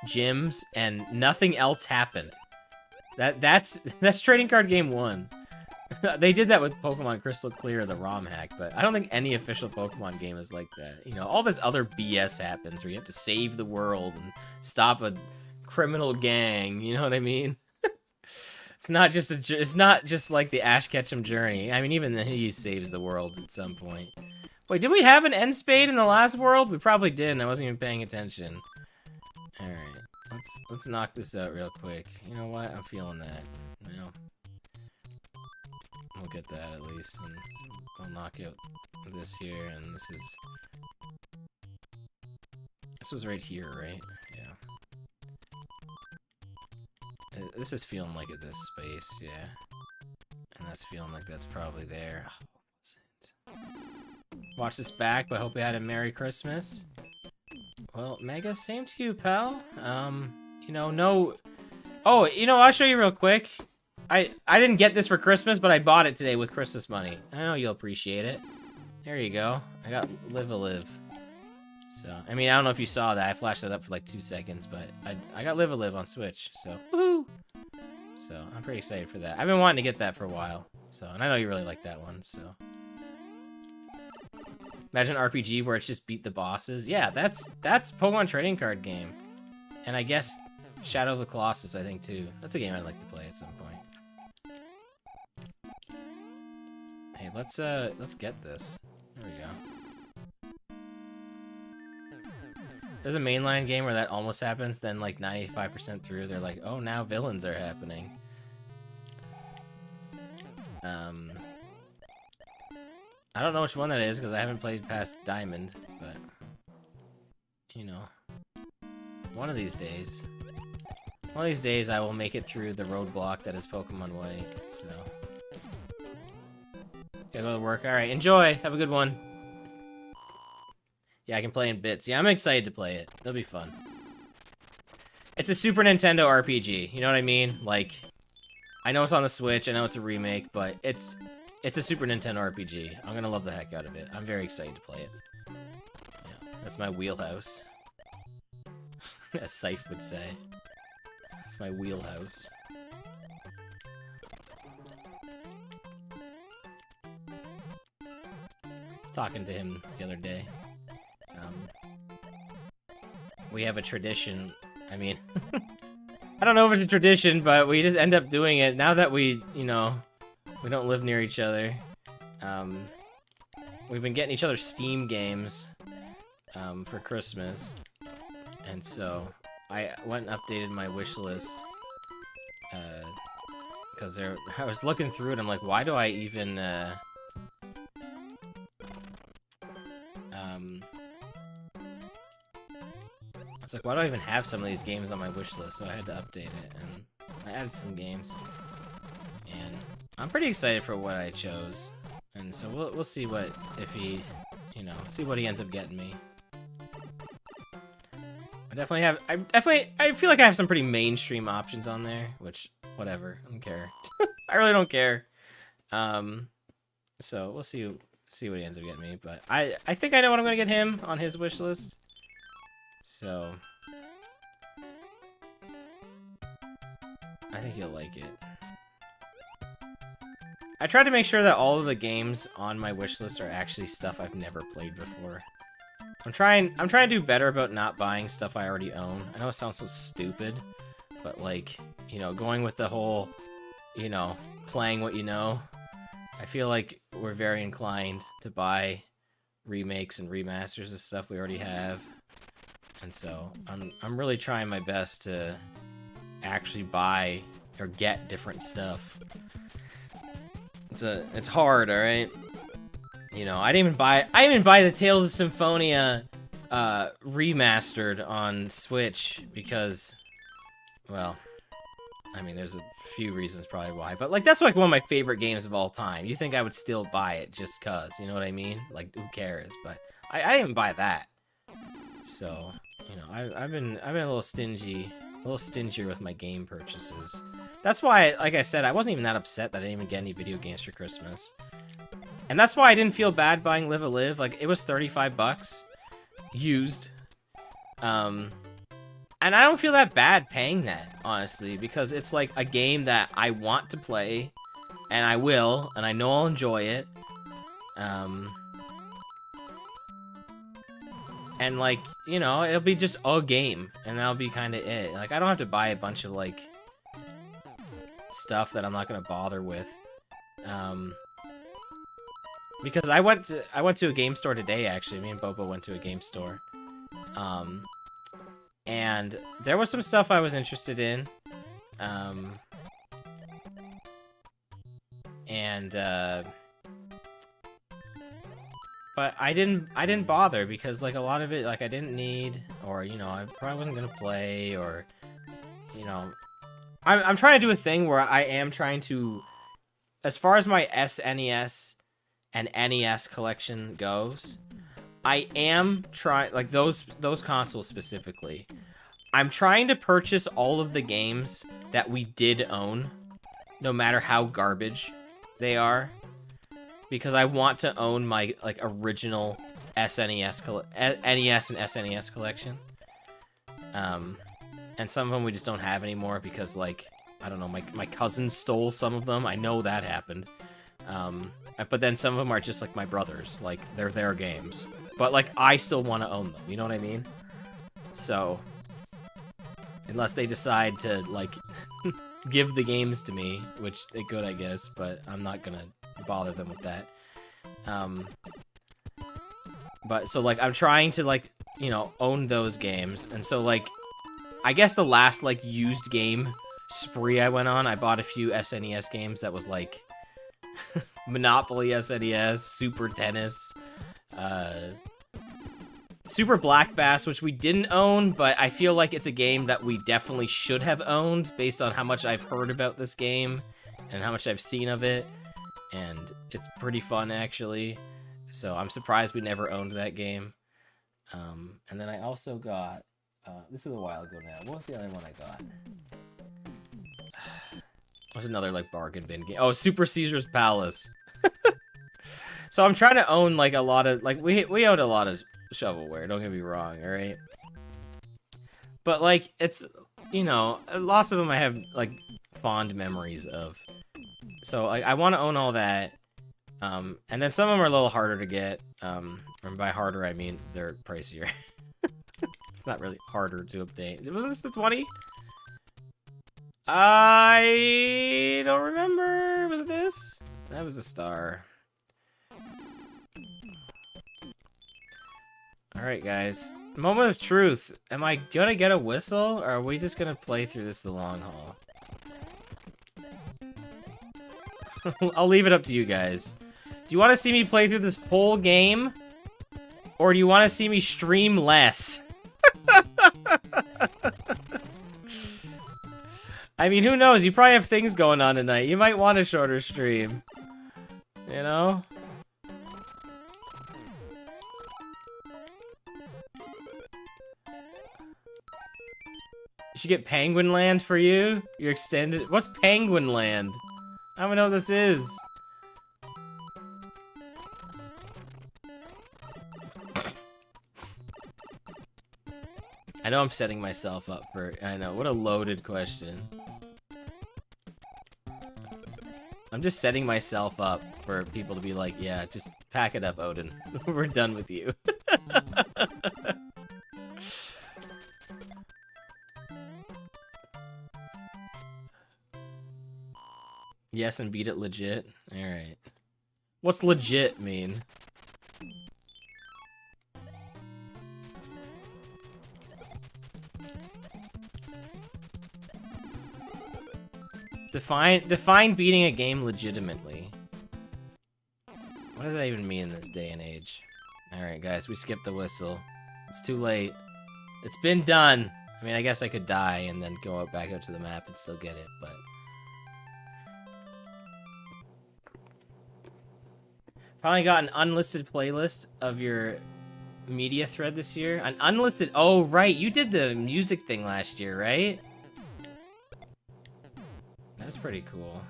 gyms and nothing else happened? That's trading card game 1. They did that with Pokemon Crystal Clear, the ROM hack, but I don't think any official Pokemon game is like that. You know, all this other BS happens where you have to save the world and stop a criminal gang. You know what I mean? It's not just like the Ash Ketchum journey. I mean, even he saves the world at some point. Wait, did we have an end spade in the last world? We probably did, and I wasn't even paying attention. All right, let's knock this out real quick. You know what? I'm feeling that. You know. We'll get that at least, and I'll knock out this here, and this was right here, right? Yeah. This is feeling like at this space, yeah. And that's feeling like that's probably there. Oh, what was it? Watch this back, but I hope you had a Merry Christmas. Well, Mega, same to you, pal. You know, no... Oh, you know, I'll show you real quick. I didn't get this for Christmas, but I bought it today with Christmas money. I know you'll appreciate it. There you go. I got Live a Live. So, I mean, I don't know if you saw that. I flashed that up for like 2 seconds, but I got Live a Live on Switch, so woohoo! So, I'm pretty excited for that. I've been wanting to get that for a while, so, and I know you really like that one, so. Imagine an RPG where it's just beat the bosses. Yeah, that's Pokemon trading card game. And I guess Shadow of the Colossus, I think, too. That's a game I'd like to play at some point. Hey, let's get this. There we go. There's a mainline game where that almost happens, then like 95% through, they're like, oh, now villains are happening. I don't know which one that is because I haven't played past Diamond, but you know, one of these days I will make it through the roadblock that is Pokemon White. So. Gotta go to work. Alright, enjoy. Have a good one. Yeah, I can play in bits. Yeah, I'm excited to play it. It'll be fun. It's a Super Nintendo RPG. You know what I mean? Like, I know it's on the Switch. I know it's a remake, but it's a Super Nintendo RPG. I'm gonna love the heck out of it. I'm very excited to play it. Yeah, that's my wheelhouse. As Scythe would say. That's my wheelhouse. Talking to him the other day. We have a tradition. I mean, I don't know if it's a tradition, but we just end up doing it now that we, you know, we don't live near each other. We've been getting each other Steam games for Christmas, and so I went and updated my wish list because I was looking through it. I'm like, why do I even? It's like, why do I even have some of these games on my wish list? So I had to update it, and I added some games. And I'm pretty excited for what I chose. And so we'll see what, if he, you know, see what he ends up getting me. I feel like I have some pretty mainstream options on there, which, whatever, I don't care. I really don't care. So we'll see what he ends up getting me, but I think I know what I'm gonna get him on his wish list. So I think he'll like it. I tried to make sure that all of the games on my wish list are actually stuff I've never played before. I'm trying to do better about not buying stuff I already own. I know it sounds so stupid, but like, you know, going with the whole, you know, playing what you know. I feel like we're very inclined to buy remakes and remasters of stuff we already have. And so I'm really trying my best to actually buy or get different stuff. It's hard, all right? You know, I didn't even buy the Tales of Symphonia remastered on Switch because, well, I mean, there's a few reasons probably why, but like that's like one of my favorite games of all time. You think I would still buy it just cause, you know what I mean? Like, who cares? But I didn't buy that. So, you know, I've been a little stingier with my game purchases. That's why, like I said, I wasn't even that upset that I didn't even get any video games for Christmas. And that's why I didn't feel bad buying Live a Live. Like, it was 35 bucks used. And I don't feel that bad paying that, honestly, because it's like a game that I want to play, and I will, and I know I'll enjoy it. And like, you know, it'll be just a game, and that'll be kind of it. Like, I don't have to buy a bunch of like stuff that I'm not gonna bother with. Because I went to a game store today, actually. Me and Bobo went to a game store. And there was some stuff I was interested in. But I didn't bother because like a lot of it like I didn't need, or you know, I probably wasn't gonna play, or you know, I'm trying to do a thing where I am trying to, as far as my SNES and NES collection goes, I am trying, like those consoles specifically, I'm trying to purchase all of the games that we did own, no matter how garbage they are, because I want to own my like original NES and SNES collection. And some of them we just don't have anymore because, like, I don't know, my cousin stole some of them. I know that happened. But then some of them are just like my brother's, like they're their games. But like I still want to own them. You know what I mean? So unless they decide to like give the games to me, which they could, I guess, but I'm not gonna bother them with that. But so like I'm trying to like, you know, own those games, and so like I guess the last like used game spree I went on, I bought a few SNES games that was like Monopoly SNES, Super Tennis, Super Black Bass, which we didn't own, but I feel like it's a game that we definitely should have owned based on how much I've heard about this game and how much I've seen of it, and it's pretty fun actually, so I'm surprised we never owned that game. And then I also got, this was a while ago now, what was the other one I got? It was another like bargain bin game. Oh, Super Caesar's Palace. So I'm trying to own like a lot of, like we owned a lot of shovelware, don't get me wrong, alright? But like, it's, you know, lots of them I have like fond memories of. So I want to own all that. And then some of them are a little harder to get. And by harder I mean they're pricier. It's not really harder to obtain. Wasn't this the 20? I don't remember. Was it this? That was a star. Alright, guys. Moment of truth. Am I gonna get a whistle, or are we just gonna play through this the long haul? I'll leave it up to you guys. Do you want to see me play through this whole game? Or do you want to see me stream less? I mean, who knows? You probably have things going on tonight. You might want a shorter stream. You know? You should get Penguin Land for you? Your extended... What's Penguin Land? I don't know what this is. I know I'm setting myself up for... I know, what a loaded question. I'm just setting myself up for people to be like, yeah, just pack it up, Odin. We're done with you. Yes, and beat it legit? Alright. What's legit mean? Define beating a game legitimately. What does that even mean in this day and age? Alright, guys, we skipped the whistle. It's too late. It's been done! I mean, I guess I could die and then go back out to the map and still get it, but... Probably got an unlisted playlist of your media thread this year. An unlisted... Oh, right, you did the music thing last year, right? That's pretty cool.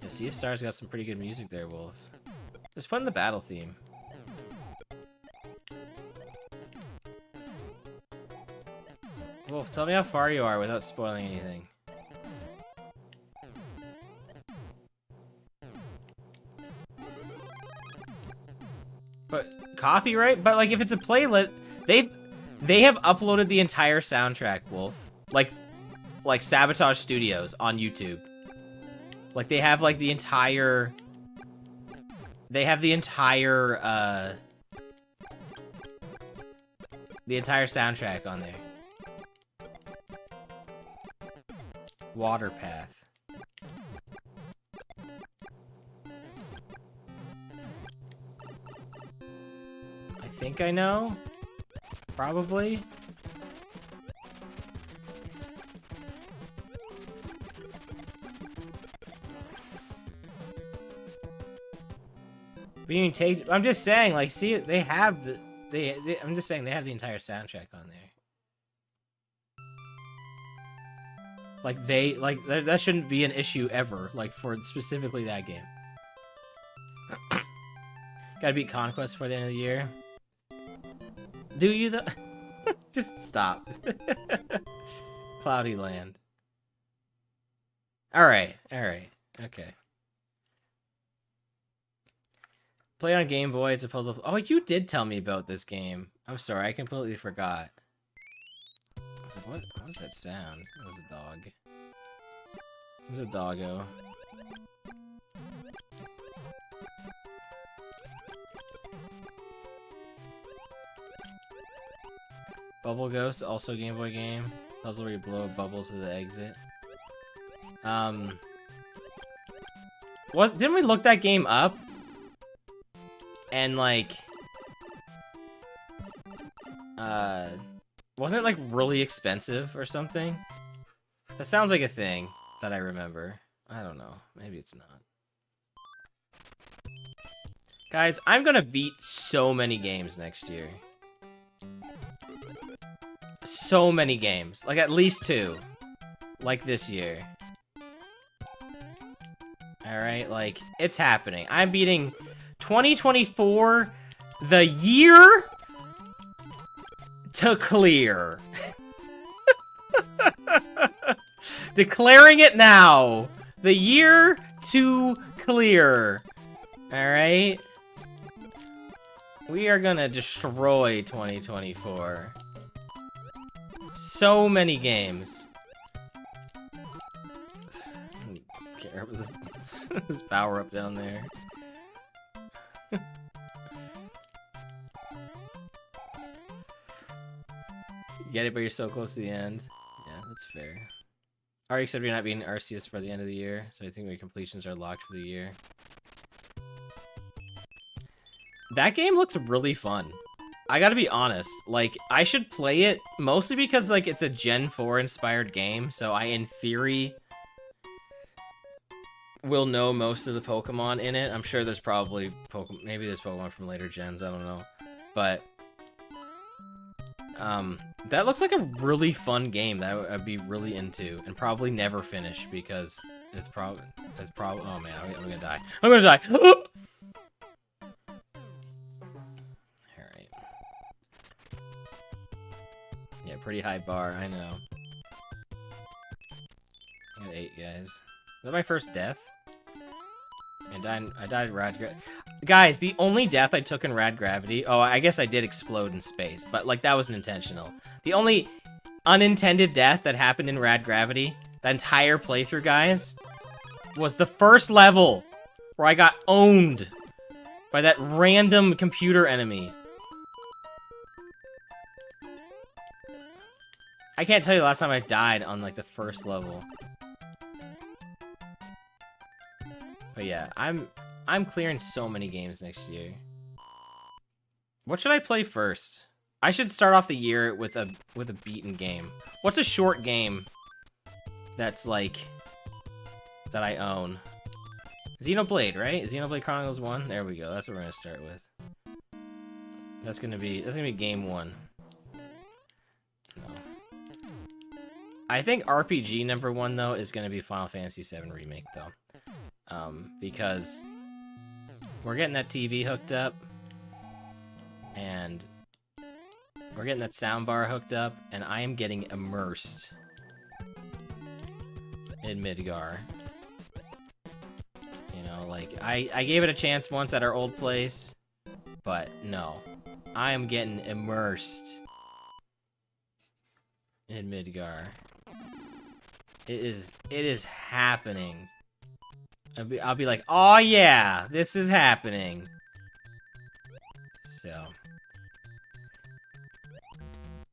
Yeah, Sea of Stars got some pretty good music there, Wolf. Just put in the battle theme. Wolf, tell me how far you are without spoiling anything. But copyright? But like if it's a playlist, they have uploaded the entire soundtrack, Wolf. Like Sabotage Studios on YouTube. Like they have like the entire soundtrack on there. Water Path. I think I know. Probably. Being take. I'm just saying, like, see, they have the. I'm just saying they have the entire soundtrack on there. Like that shouldn't be an issue ever. Like for specifically that game. Gotta beat Conquest for the end of the year. Do you though? Just stop. Cloudy Land. Alright, okay. Play on Game Boy, it's a puzzle. Oh, you did tell me about this game. I'm sorry, I completely forgot. What was that sound? It was a dog. It was a doggo. Bubble Ghost, also Game Boy game. Puzzle where you blow a bubble to the exit. What? Didn't we look that game up? And like, wasn't it like really expensive or something? That sounds like a thing that I remember. I don't know. Maybe it's not. Guys, I'm gonna beat so many games next year. So many games. Like at least 2. Like this year. Alright, like, it's happening. I'm beating 2024, the year to clear. Declaring it now. The year to clear. Alright? We are gonna destroy 2024. So many games. I don't care about this, this power up down there. You get it, but you're so close to the end. Yeah, that's fair. Already said we're not being Arceus for the end of the year, so I think my completions are locked for the year. That game looks really fun. I gotta be honest, like, I should play it mostly because, like, it's a Gen 4 inspired game, so I, in theory, will know most of the Pokemon in it. I'm sure there's probably maybe there's Pokemon from later gens, I don't know. But, that looks like a really fun game that I'd be really into, and probably never finish, because it's probably, oh man, I'm gonna die. I'm gonna die! Yeah, pretty high bar, I know. I got 8, guys. Is that my first death? I died Rad Gravity. Guys, the only death I took in Rad Gravity... Oh, I guess I did explode in space, but, like, that wasn't intentional. The only unintended death that happened in Rad Gravity, that entire playthrough, guys, was the first level, where I got owned by that random computer enemy. I can't tell you the last time I died on, like, the first level. But yeah, I'm clearing so many games next year. What should I play first? I should start off the year with a beaten game. What's a short game that's, like, that I own? Xenoblade, right? Xenoblade Chronicles 1? There we go. That's what we're gonna start with. That's gonna be game 1. No. I think RPG number 1 though is gonna be Final Fantasy VII Remake though. Because we're getting that TV hooked up, and we're getting that soundbar hooked up, and I am getting immersed in Midgar. You know, like, I gave it a chance once at our old place, but no. I am getting immersed in Midgar. It is happening. I'll be like, oh yeah, this is happening. So,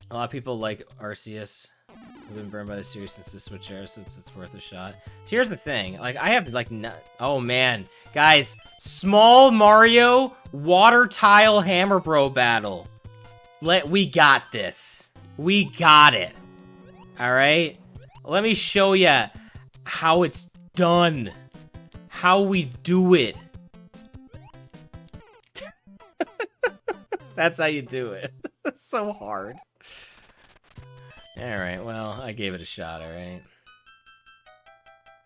a lot of people like Arceus. I've been burned by the series since the Switch era, so it's worth a shot. So here's the thing, like, I have, like, oh man. Guys, Small Mario Water Tile Hammer Bro battle. We got this. We got it. Alright? Let me show ya how it's done. How we do it. That's how you do it. It's so hard. Alright, well, I gave it a shot, alright?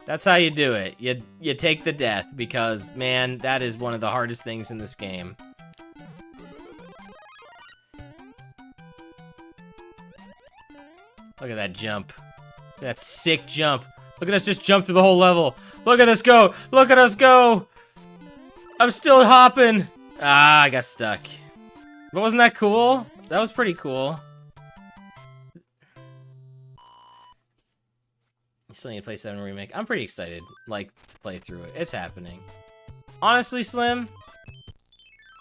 That's how you do it. You take the death, because, man, that is one of the hardest things in this game. Look at that jump. Look at that sick jump. Look at us just jump through the whole level. Look at us go! Look at us go! I'm still hopping! Ah, I got stuck. But wasn't that cool? That was pretty cool. You still need to play 7 Remake. I'm pretty excited, like, to play through it. It's happening. Honestly, Slim,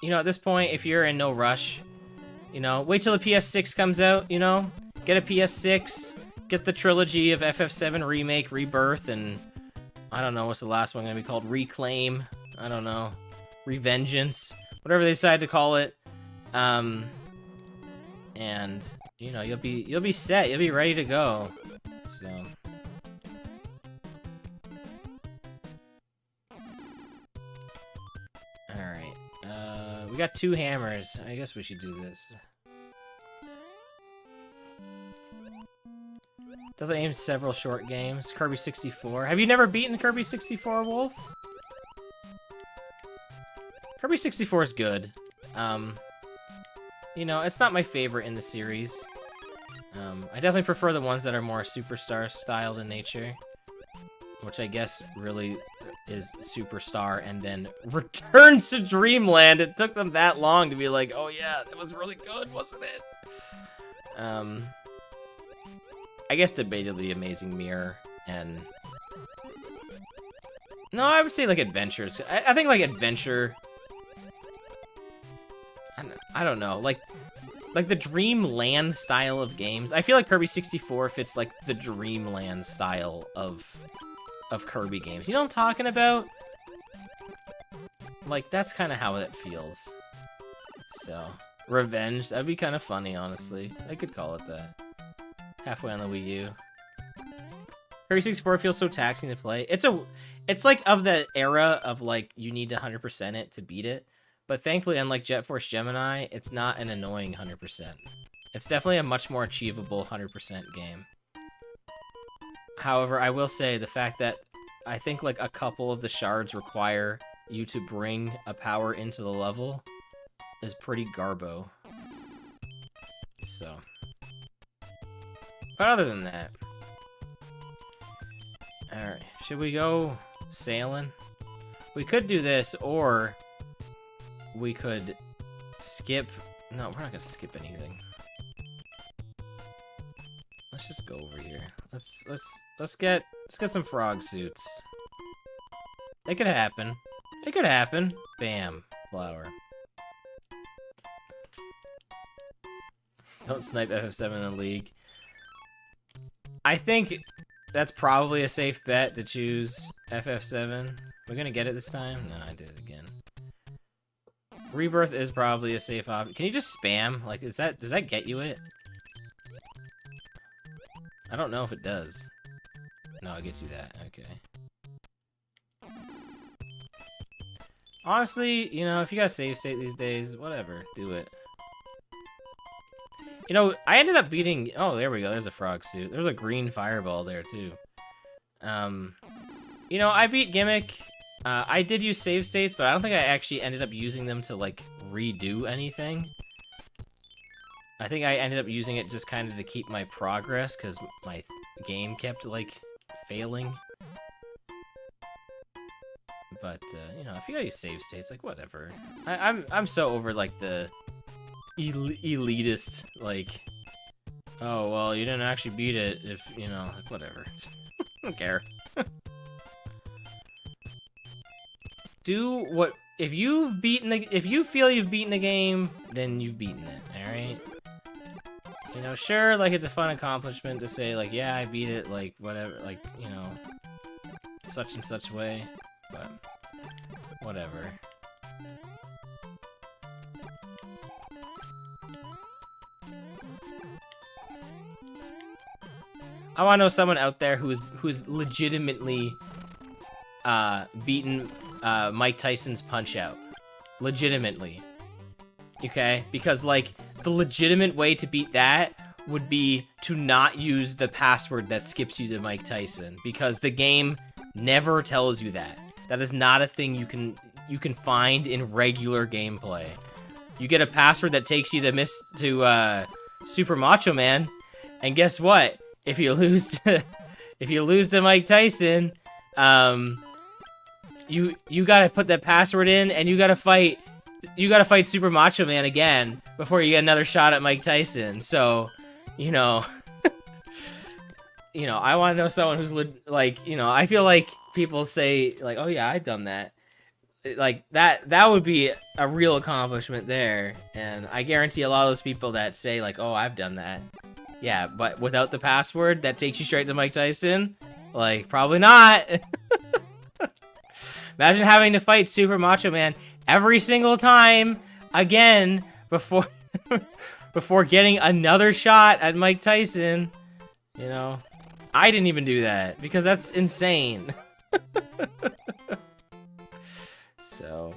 you know, at this point, if you're in no rush, you know, wait till the PS6 comes out, you know? Get a PS6, get the trilogy of FF7 Remake, Rebirth, and I don't know, what's the last one gonna be called? Reclaim? I don't know. Revengeance? Whatever they decide to call it. And, you know, you'll be set. You'll be ready to go. So... Alright, we got 2 hammers. I guess we should do this. Definitely aims several short games. Kirby 64. Have you never beaten Kirby 64, Wolf? Kirby 64 is good. You know, it's not my favorite in the series. I definitely prefer the ones that are more Superstar styled in nature. Which I guess really is Superstar and then Return to Dreamland. It took them that long to be like, oh yeah, that was really good, wasn't it? I guess debatably Amazing Mirror and... No, I would say like Adventures. I think like Adventure... I don't know, like the Dreamland style of games. I feel like Kirby 64 fits like the Dreamland style of Kirby games. You know what I'm talking about? Like, that's kind of how it feels. So, Revenge, that'd be kind of funny, honestly. I could call it that. Halfway on the Wii U. Kirby 64 feels so taxing to play. It's like of the era of like, you need to 100% it to beat it. But thankfully, unlike Jet Force Gemini, it's not an annoying 100%. It's definitely a much more achievable 100% game. However, I will say the fact that I think like a couple of the shards require you to bring a power into the level is pretty garbo. So. But other than that. Alright, should we go sailing? We could do this, or we could skip... No, we're not gonna skip anything. Let's just go over here. Let's get some frog suits. It could happen. It could happen. Bam. Flower. Don't snipe FF7 in the league. I think that's probably a safe bet to choose FF7. We're gonna get it this time? No, I did it again. Rebirth is probably a safe option. Can you just spam? Like, does that get you it? I don't know if it does. No, it gets you that. Okay. Honestly, you know, if you got save state these days, whatever. Do it. You know, I ended up beating... Oh, there we go. There's a frog suit. There's a green fireball there, too. You know, I beat Gimmick I did use save states, but I don't think I actually ended up using them to, like, redo anything. I think I ended up using it just kind of to keep my progress, because my game kept, like, failing. But, you know, if you gotta use save states, like, whatever. I'm so over, like, the elitist, like, oh, well, you didn't actually beat it if, you know, like, whatever. I don't care. Do what, if you feel you've beaten a game, then you've beaten it, alright? You know, sure, like, it's a fun accomplishment to say, like, yeah, I beat it, like, whatever, like, you know, such and such way, but whatever. I want to know someone out there who's legitimately beaten Mike Tyson's Punch-Out. Legitimately. Okay? Because, like, the legitimate way to beat that would be to not use the password that skips you to Mike Tyson. Because the game never tells you that. That is not a thing you can find in regular gameplay. You get a password that takes you to Super Macho Man, and guess what? If you lose to Mike Tyson, you gotta put that password in, and you gotta fight Super Macho Man again before you get another shot at Mike Tyson. So, you know, you know, I want to know someone who's like, you know, I feel like people say like, oh yeah, I've done that. Like that would be a real accomplishment there, and I guarantee a lot of those people that say like, oh, I've done that. Yeah, but without the password that takes you straight to Mike Tyson, like, probably not. Imagine having to fight Super Macho Man every single time again before before getting another shot at Mike Tyson. You know, I didn't even do that because that's insane. So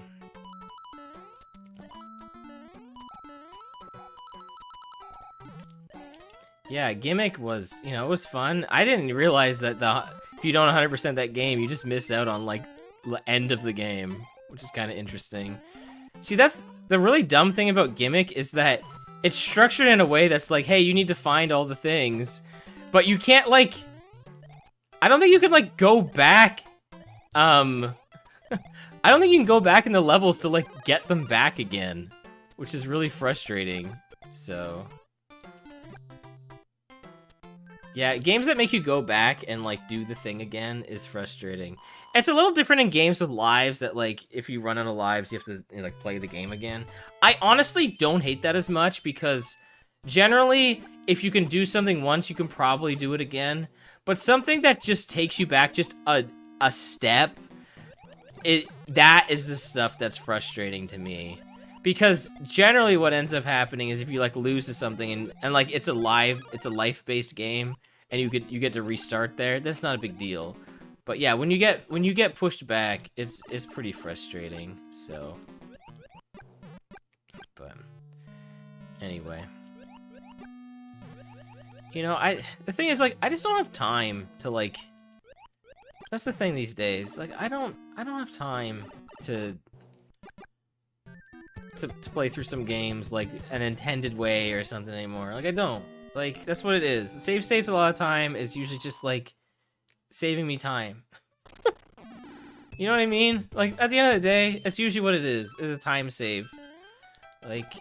yeah, Gimmick was, you know, it was fun. I didn't realize that if you don't 100% that game, you just miss out on, like, the end of the game, which is kind of interesting. See, that's the really dumb thing about Gimmick is that it's structured in a way that's like, hey, you need to find all the things, but you can't, like, I don't think you can, like, go back, I don't think you can go back in the levels to, like, get them back again, which is really frustrating, so... Yeah, games that make you go back and, like, do the thing again is frustrating. It's a little different in games with lives that, like, if you run out of lives, you have to, you know, like, play the game again. I honestly don't hate that as much because generally, if you can do something once, you can probably do it again. But something that just takes you back just a step, that is the stuff that's frustrating to me. Because generally what ends up happening is if you, like, lose to something and like, it's a life-based game, and you get to restart there, that's not a big deal. But yeah, when you get pushed back, it's pretty frustrating, so. But, anyway. You know, the thing is, like, I just don't have time to, like, that's the thing these days. Like, I don't have time to play through some games like an intended way or something anymore. Like, I don't. Like, that's what it is. Save states a lot of time is usually just, like, saving me time. You know what I mean? Like, at the end of the day, it's usually what it is a time save. Like,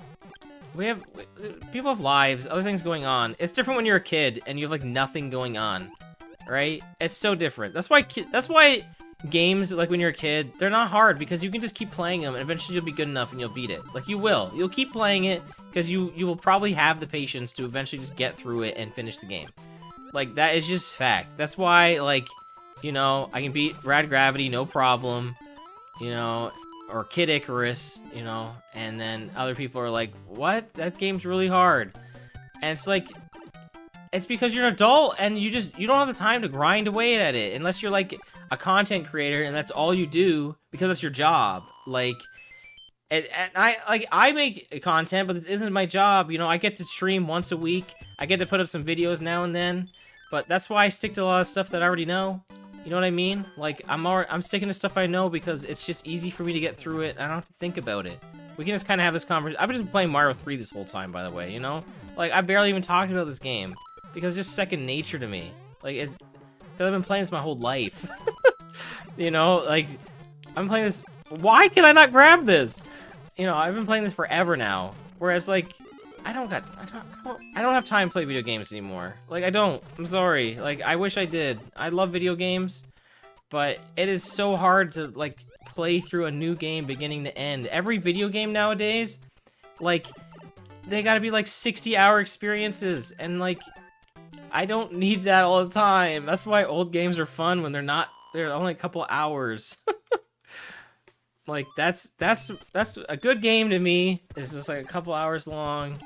people have lives, other things going on. It's different when you're a kid and you have, like, nothing going on, right? It's so different. That's why games, like, when you're a kid, they're not hard because you can just keep playing them and eventually you'll be good enough and you'll beat it. Like, you will. You'll keep playing it because you will probably have the patience to eventually just get through it and finish the game. Like, that is just fact. That's why, like, you know, I can beat Rad Gravity, no problem, you know, or Kid Icarus, you know, and then other people are like, what? That game's really hard. And it's like, it's because you're an adult and you don't have the time to grind away at it unless you're, like, a content creator and that's all you do because that's your job. Like, and I make content, but this isn't my job. You know, I get to stream once a week. I get to put up some videos now and then, but that's why I stick to a lot of stuff that I already know. You know what I mean? Like, I'm sticking to stuff I know because it's just easy for me to get through it. I don't have to think about it. We can just kind of have this conversation. I've been playing Mario 3 this whole time, by the way, you know? Like, I barely even talked about this game because it's just second nature to me. Like, it's because I've been playing this my whole life. You know, like, I'm playing this. Why can I not grab this? You know, I've been playing this forever now. Whereas, like, I don't have time to play video games anymore. Like, I don't. I'm sorry. Like, I wish I did. I love video games, but it is so hard to, like, play through a new game beginning to end. Every video game nowadays, like, they gotta be, like, 60-hour experiences, and, like, I don't need that all the time. That's why old games are fun when they're only a couple hours. Like, that's a good game to me. It's just like a couple hours long.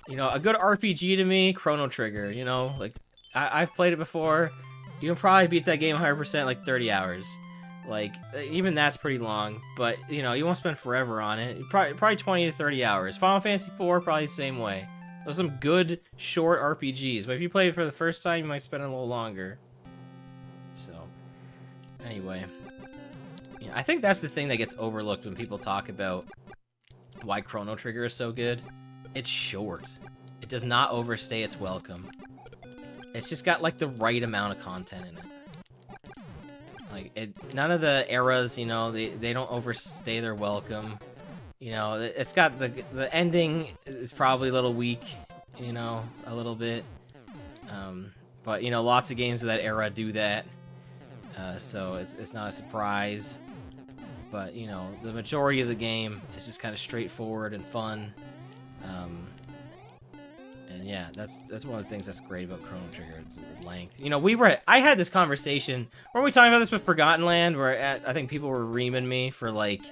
You know, a good RPG to me, Chrono Trigger, you know? Like, I've played it before. You can probably beat that game 100% in like 30 hours. Like, even that's pretty long. But, you know, you won't spend forever on it. Probably 20 to 30 hours. Final Fantasy IV, probably the same way. Those are some good, short RPGs. But if you play it for the first time, you might spend a little longer. So, anyway. Yeah, I think that's the thing that gets overlooked when people talk about why Chrono Trigger is so good. It's short. It does not overstay its welcome. It's just got, like, the right amount of content in it. Like, none of the eras, you know, they don't overstay their welcome. You know, it's got the ending is probably a little weak, you know, a little bit. But, you know, lots of games of that era do that. So it's not a surprise. But, you know, the majority of the game is just kind of straightforward and fun. And yeah, that's one of the things that's great about Chrono Trigger. It's the length. You know, I had this conversation. Weren't we talking about this with Forgotten Land? Where I think people were reaming me for, like,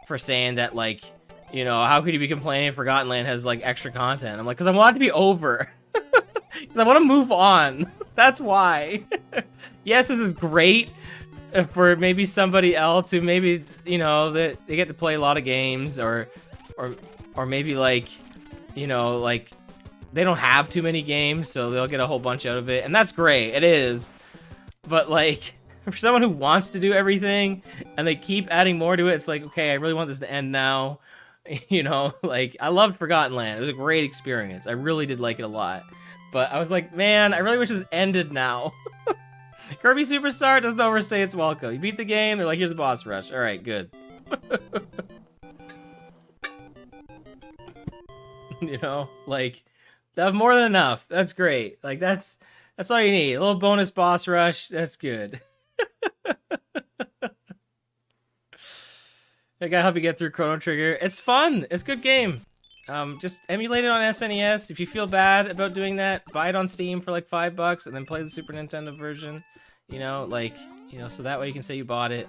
for saying that, like, you know, how could you be complaining if Forgotten Land has, like, extra content? I'm like, because I want it to be over. Because I want to move on. That's why. Yes, this is great for maybe somebody else who maybe, you know, that they get to play a lot of games, or maybe, like, you know, like, they don't have too many games, so they'll get a whole bunch out of it, and that's great. It is. But, like, for someone who wants to do everything and they keep adding more to it, it's like, okay, I really want this to end now. You know, like, I loved Forgotten Land. It was a great experience. I really did like it a lot. But I was like, man, I really wish this ended now. Kirby Superstar doesn't overstay its welcome. You beat the game, they're like, here's the boss rush. All right, good. You know, like, that's more than enough. That's great. Like, that's all you need. A little bonus boss rush. That's good. I gotta help you get through Chrono Trigger. It's fun. It's a good game. Just emulate it on SNES. If you feel bad about doing that, buy it on Steam for like $5 and then play the Super Nintendo version. You know, like, you know, so that way you can say you bought it.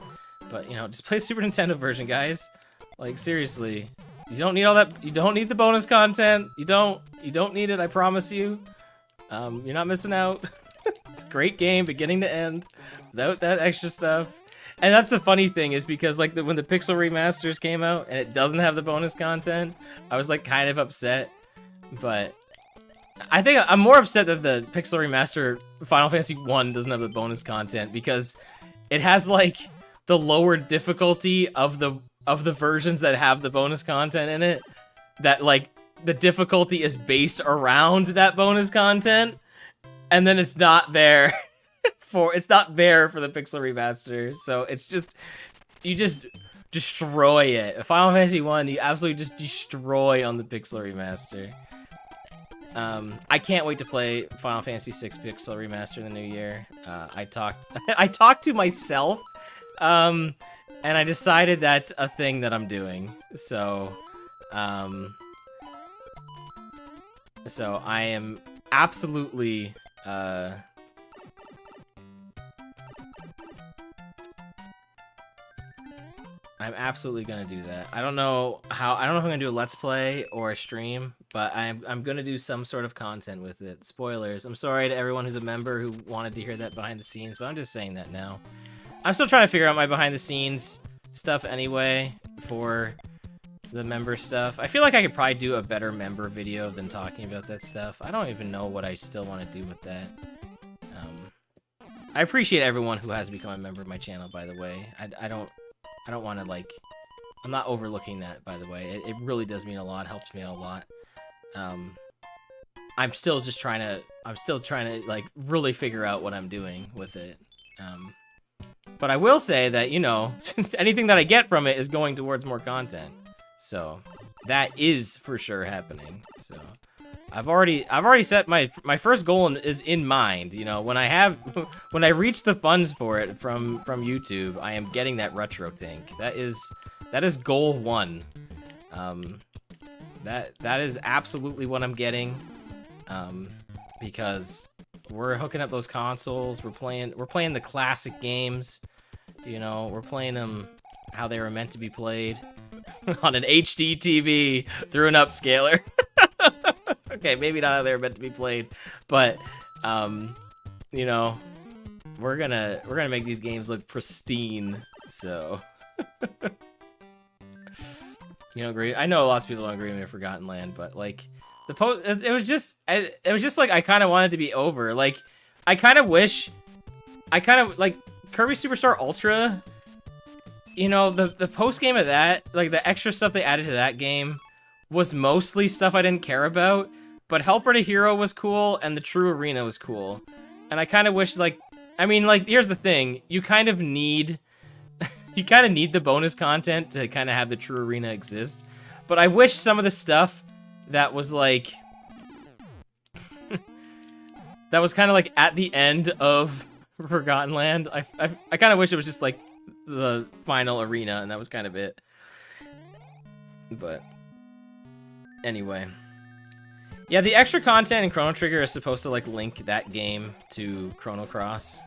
But, you know, just play the Super Nintendo version, guys. Like, seriously. You don't need all that. You don't need the bonus content. You don't need it, I promise you. You're not missing out. It's a great game, beginning to end, without that extra stuff. And that's the funny thing, is because, like, when the Pixel remasters came out and it doesn't have the bonus content, I was, like, kind of upset. But I think I'm more upset that the Pixel remaster Final Fantasy 1 doesn't have the bonus content, because it has, like, the lower difficulty of the versions that have the bonus content in it. That, like, the difficulty is based around that bonus content, and then it's not there. It's not there for the Pixel remaster, so it's just, you just destroy it. Final Fantasy 1, you absolutely just destroy on the Pixel remaster. I can't wait to play Final Fantasy 6 Pixel remaster in the new year. I talked to myself, and I decided that's a thing that I'm doing. So I am absolutely, I'm absolutely gonna do that. I don't know if I'm gonna do a Let's Play or a stream, but I'm gonna do some sort of content with it. Spoilers. I'm sorry to everyone who's a member who wanted to hear that behind the scenes, but I'm just saying that now. I'm still trying to figure out my behind the scenes stuff anyway for the member stuff. I feel like I could probably do a better member video than talking about that stuff. I don't even know what I still want to do with that. I appreciate everyone who has become a member of my channel, by the way. I don't want to, like... I'm not overlooking that, by the way. It really does mean a lot. It helps me out a lot. I'm still trying to, like, really figure out what I'm doing with it. But I will say that, you know, anything that I get from it is going towards more content. So, that is for sure happening. So, I've already set my first goal is in mind. You know, when I reach the funds for it from YouTube, I am getting that retro tank. That is goal 1. That is absolutely what I'm getting. Because we're hooking up those consoles. We're playing the classic games. You know, we're playing them how they were meant to be played on an HD TV through an upscaler. Okay, maybe not how they were meant to be played, but you know, we're gonna make these games look pristine. So, you don't agree? I know lots of people don't agree with me with Forgotten Land, but like it was just like I kind of wanted to be over. Like I kind of like Kirby Superstar Ultra. You know, the post game of that, like the extra stuff they added to that game, was mostly stuff I didn't care about. But Helper to Hero was cool, and the True Arena was cool. And I kind of wish, like, I mean, like, here's the thing. You kind of need the bonus content to kind of have the True Arena exist. But I wish some of the stuff that was, like, that was kind of, like, at the end of Forgotten Land, I kind of wish it was just, like, the final arena, and that was kind of it. But, anyway. Yeah, the extra content in Chrono Trigger is supposed to, like, link that game to Chrono Cross.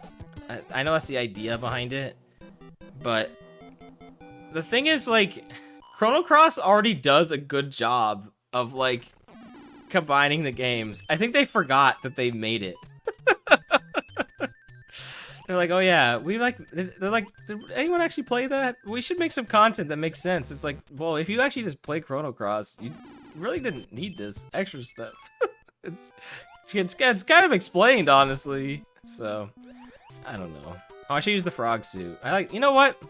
I know that's the idea behind it, but the thing is, like, Chrono Cross already does a good job of, like, combining the games. I think they forgot that they made it. They're like, oh yeah, they're like, did anyone actually play that? We should make some content that makes sense. It's like, well, if you actually just play Chrono Cross, you really didn't need this extra stuff. it's kind of explained, honestly. So, I don't know. Oh, I should use the frog suit. You know what?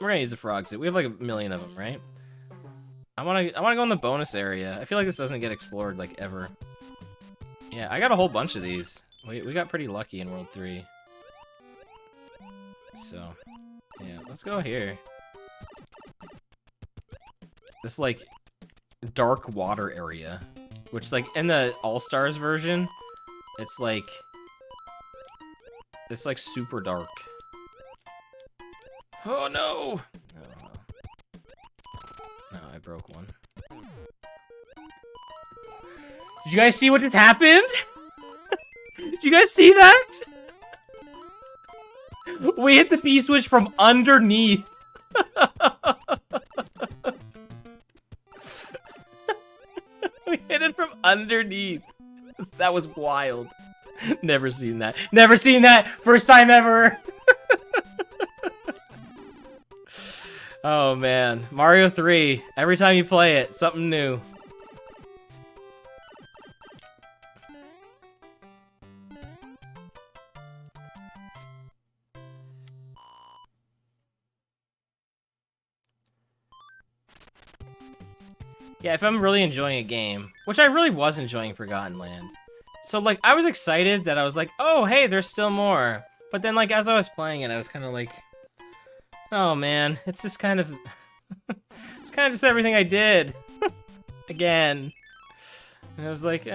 We're gonna use the frog suit. We have like 1 million of them, right? I wanna go in the bonus area. I feel like this doesn't get explored like ever. Yeah, I got a whole bunch of these. We got pretty lucky in World 3. So, yeah, let's go here. This, like, dark water area. Which, like, in the All-Stars version, it's, like, super dark. Oh, no! Oh, no, I broke one. Did you guys see what just happened? Did you guys see that? We hit the P-switch from underneath. We hit it from underneath. That was wild. Never seen that. Never seen that. First time ever. Oh, man. Mario 3. Every time you play it, something new. Yeah, if I'm really enjoying a game, which I really was enjoying Forgotten Land. So, like, I was excited that I was like, oh, hey, there's still more. But then, like, as I was playing it, I was kind of like, oh, man, it's just kind of... it's kind of just everything I did. Again. And I was like,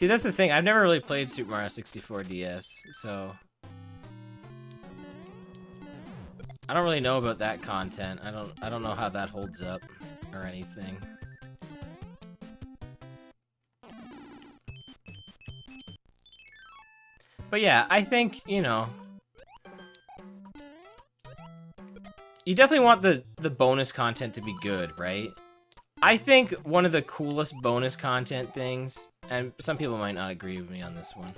See, that's the thing. I've never really played Super Mario 64 DS, so I don't really know about that content. I don't know how that holds up or anything. But yeah, I think, you know, you definitely want the bonus content to be good, right? I think one of the coolest bonus content things, and some people might not agree with me on this one,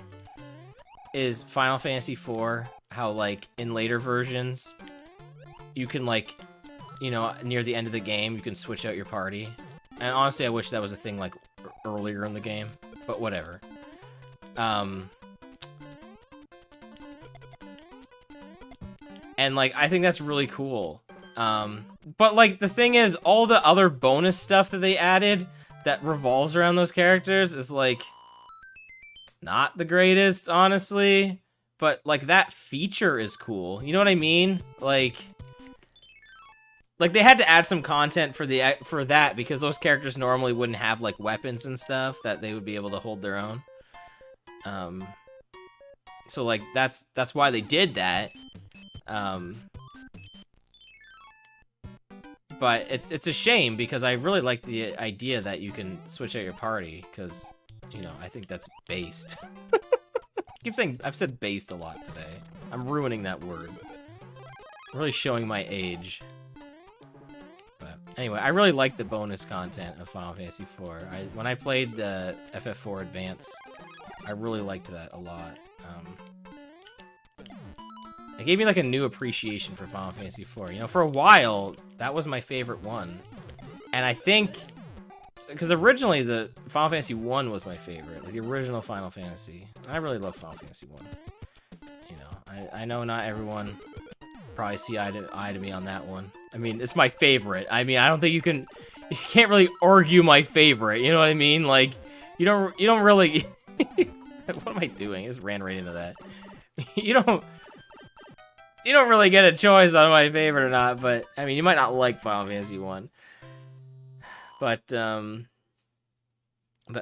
is Final Fantasy IV, how, like, in later versions, you can like, you know, near the end of the game, you can switch out your party. And honestly, I wish that was a thing like earlier in the game, but whatever. And like, I think that's really cool. But like, the thing is, all the other bonus stuff that they added that revolves around those characters is like not the greatest, honestly. But like, that feature is cool. You know what I mean? Like they had to add some content for that because those characters normally wouldn't have like weapons and stuff that they would be able to hold their own. So like, that's why they did that. But it's a shame because I really like the idea that you can switch out your party because, you know, I think that's based. I've said based a lot today. I'm ruining that word. I'm really showing my age. But anyway, I really like the bonus content of Final Fantasy IV. When I played the FF4 Advance, I really liked that a lot. It gave me like a new appreciation for Final Fantasy IV. You know, for a while, that was my favorite one. And I think, because originally the Final Fantasy 1 was my favorite, like the original Final Fantasy. I really love Final Fantasy 1. You know, I know not everyone probably see eye to me on that one. I mean, it's my favorite. I mean, I don't think you can't really argue my favorite. You know what I mean? Like, you don't really. What am I doing? I just ran right into that. You don't really get a choice on my favorite or not, but I mean, you might not like Final Fantasy 1. But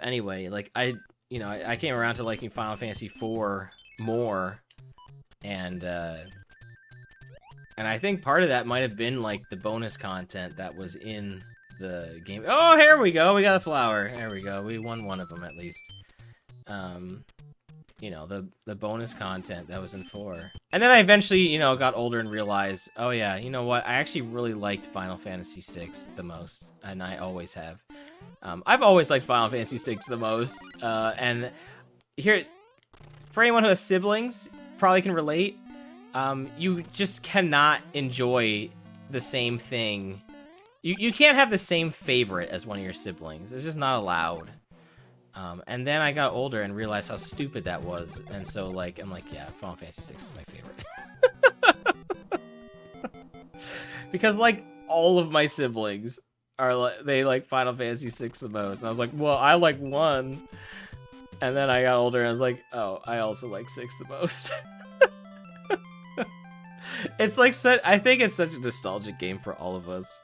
anyway, like I came around to liking Final Fantasy 4 more, and I think part of that might have been like the bonus content that was in the game. Oh, here we go. We got a flower. There we go. We won one of them at least. You know, the bonus content that was in 4. And then I eventually, you know, got older and realized, oh yeah, you know what? I actually really liked Final Fantasy VI the most, and I always have. I've always liked Final Fantasy VI the most, and here, for anyone who has siblings, probably can relate. You just cannot enjoy the same thing. You can't have the same favorite as one of your siblings. It's just not allowed. And then I got older and realized how stupid that was, and so like I'm like, yeah, Final Fantasy VI is my favorite. Because like all of my siblings are they like Final Fantasy VI the most, and I was like, well, I like 1, and then I got older and I was like, oh, I also like 6 the most. It's like I think it's such a nostalgic game for all of us.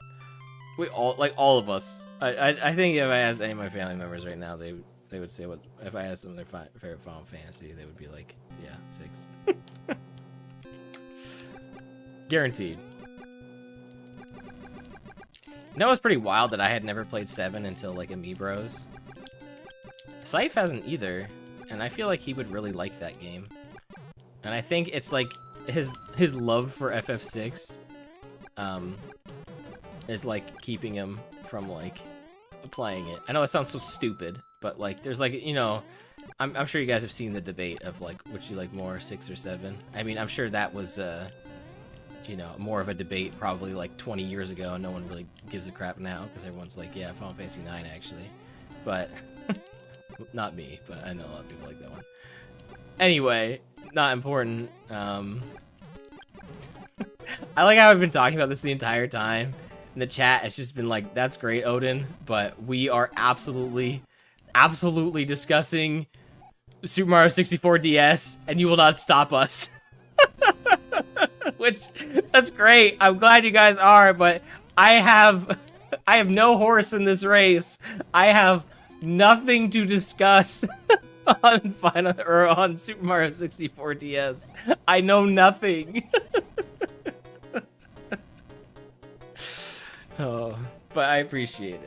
We all like all of us. I think if I asked any of my family members right now, they would say what if I asked them their favorite Final Fantasy, they would be like, yeah, 6. Guaranteed. You know, it was pretty wild that I had never played 7 until like Amiibros. Scythe hasn't either, and I feel like he would really like that game. And I think it's like his love for FF6 is like keeping him from like playing it. I know that sounds so stupid, but like there's like, you know, I'm sure you guys have seen the debate of like which you like more, 6 or 7. I mean, I'm sure that was you know, more of a debate probably like 20 years ago, and no one really gives a crap now because everyone's like, yeah, Final Fantasy 9 actually. But not me, but I know a lot of people like that one. Anyway, not important. I like how I've been talking about this the entire time. In the chat, it's just been like, that's great, Odin, but we are absolutely discussing Super Mario 64 DS, and you will not stop us. Which, that's great. I'm glad you guys are, but I have no horse in this race. I have nothing to discuss on Super Mario 64 DS. I know nothing. Oh, but I appreciate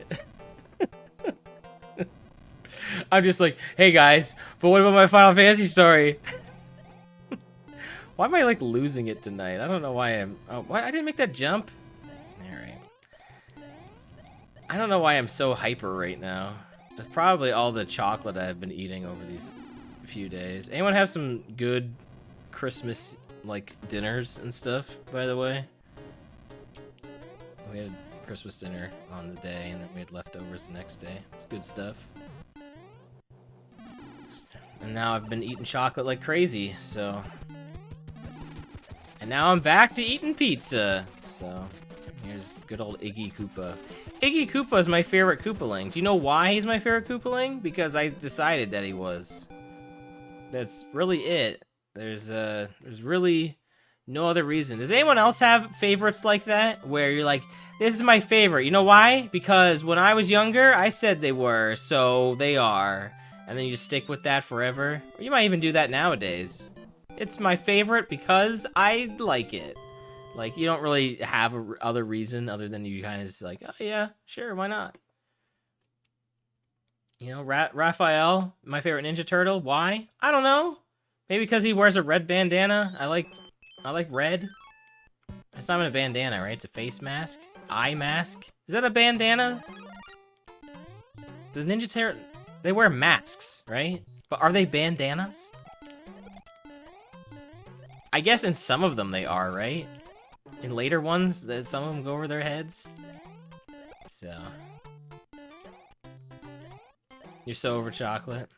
it. I'm just like, hey guys, but what about my Final Fantasy story? Why am I like losing it tonight? I don't know why I'm. Oh, why I didn't make that jump? All right. I don't know why I'm so hyper right now. It's probably all the chocolate I've been eating over these few days. Anyone have some good Christmas like dinners and stuff, by the way? We had Christmas dinner on the day, and then we had leftovers the next day. It was good stuff. And now I've been eating chocolate like crazy, so... And now I'm back to eating pizza, so... Here's good old Iggy Koopa. Iggy Koopa is my favorite Koopaling. Do you know why he's my favorite Koopaling? Because I decided that he was. That's really it. There's really no other reason. Does anyone else have favorites like that? Where you're like, this is my favorite. You know why? Because when I was younger, I said they were, so they are. And then you just stick with that forever. Or you might even do that nowadays. It's my favorite because I like it. Like, you don't really have a other reason other than you kind of just like, oh yeah, sure, why not? You know, Raphael, my favorite Ninja Turtle. Why? I don't know. Maybe because he wears a red bandana. I like red. It's not even a bandana, right? It's a face mask. Eye mask. Is that a bandana? The Ninja Turtle, they wear masks, right? But are they bandanas? I guess in some of them they are, right? In later ones, that some of them go over their heads. So. You're so over chocolate.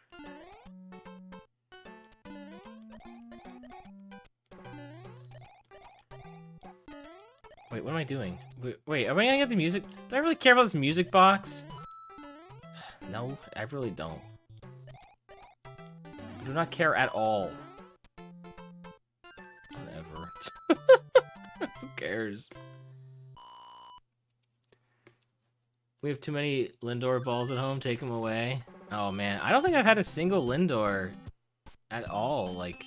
Wait, what am I doing? Wait, am I gonna get the music? Do I really care about this music box? No, I really don't. I do not care at all. Whatever. Who cares? We have too many Lindor balls at home. Take them away. Oh man, I don't think I've had a single Lindor at all. Like,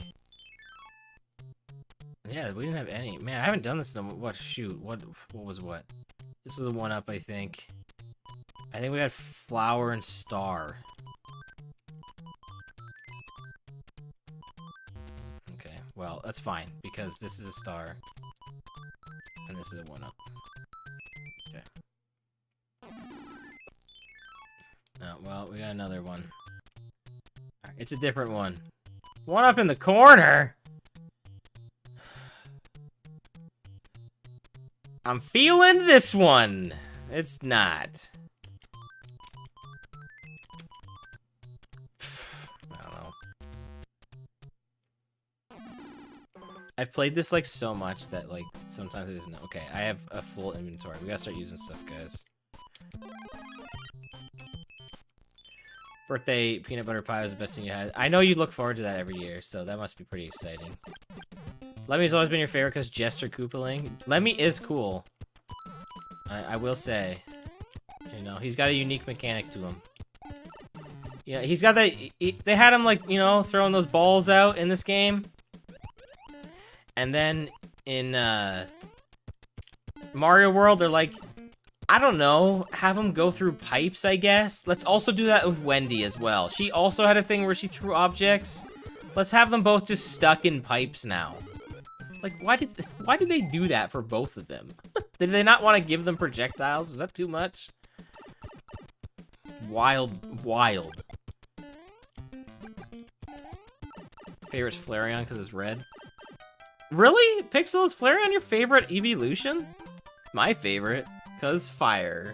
yeah, we didn't have any. Man, I haven't done this in a, what? Shoot, what was what? This was a 1-up, I think. I think we had Flower and Star. Okay, well, that's fine because this is a star. And this is a 1-up. Okay. Oh, well, we got another one. Alright, it's a different one. 1-up in the corner? I'm feeling this one. It's not. I don't know. I've played this like so much that like sometimes I just know. Okay, I have a full inventory. We gotta start using stuff, guys. Birthday peanut butter pie was the best thing you had. I know you look forward to that every year, so that must be pretty exciting. Lemmy's always been your favorite because Jester Koopaling. Lemmy is cool. I will say. You know, he's got a unique mechanic to him. Yeah, he's got that. They had him like, you know, throwing those balls out in this game. And then in Mario World, they're like, I don't know, have him go through pipes, I guess. Let's also do that with Wendy as well. She also had a thing where she threw objects. Let's have them both just stuck in pipes now. Like, why did they do that for both of them? Did they not want to give them projectiles? Was that too much? Wild, wild. Favorite's Flareon because it's red. Really? Pixel, is Flareon your favorite evolution? My favorite, because fire.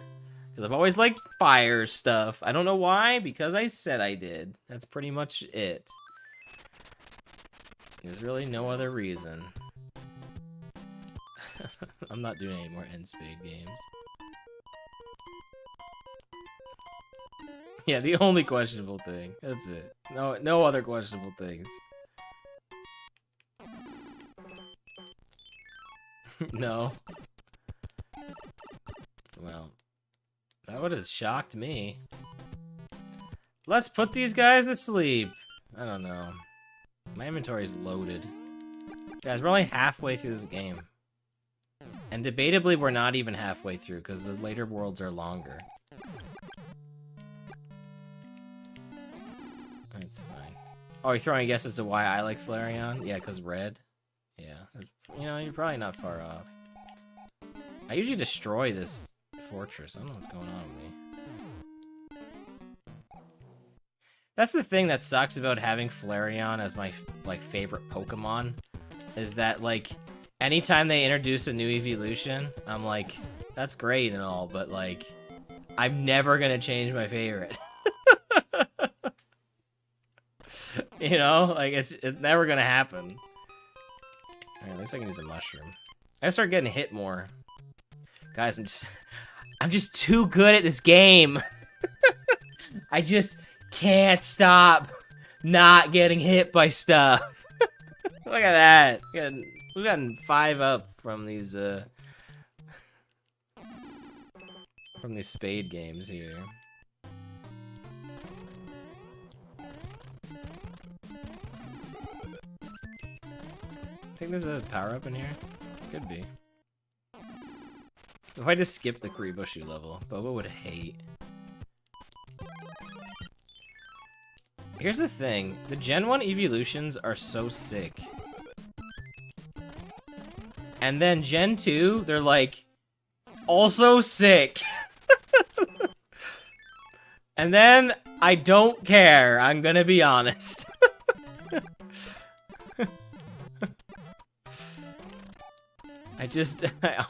Because I've always liked fire stuff. I don't know why, because I said I did. That's pretty much it. There's really no other reason. I'm not doing any more End Spade games. Yeah, the only questionable thing. That's it. No other questionable things. No. Well, that would have shocked me. Let's put these guys to sleep. I don't know. My inventory is loaded. Guys, we're only halfway through this game. And debatably, we're not even halfway through, because the later worlds are longer. That's fine. Oh, you're throwing a guess as to why I like Flareon? Yeah, because red? Yeah. You know, you're probably not far off. I usually destroy this fortress. I don't know what's going on with me. That's the thing that sucks about having Flareon as my, like, favorite Pokemon. Is that, like, anytime they introduce a new evolution, I'm like, That's great and all, but like, I'm never gonna change my favorite. You know, like it's never gonna happen. Alright, at least I can use a mushroom. I gotta start getting hit more. Guys, I'm just too good at this game. I just can't stop not getting hit by stuff. Look at that. We've gotten 5 up from these spade games here. I think there's a power-up in here. Could be. If I just skip the Kuriboshu level, Boba would hate. Here's the thing. The Gen 1 evolutions are so sick. And then Gen 2, they're like, also sick. And then, I don't care, I'm gonna be honest. I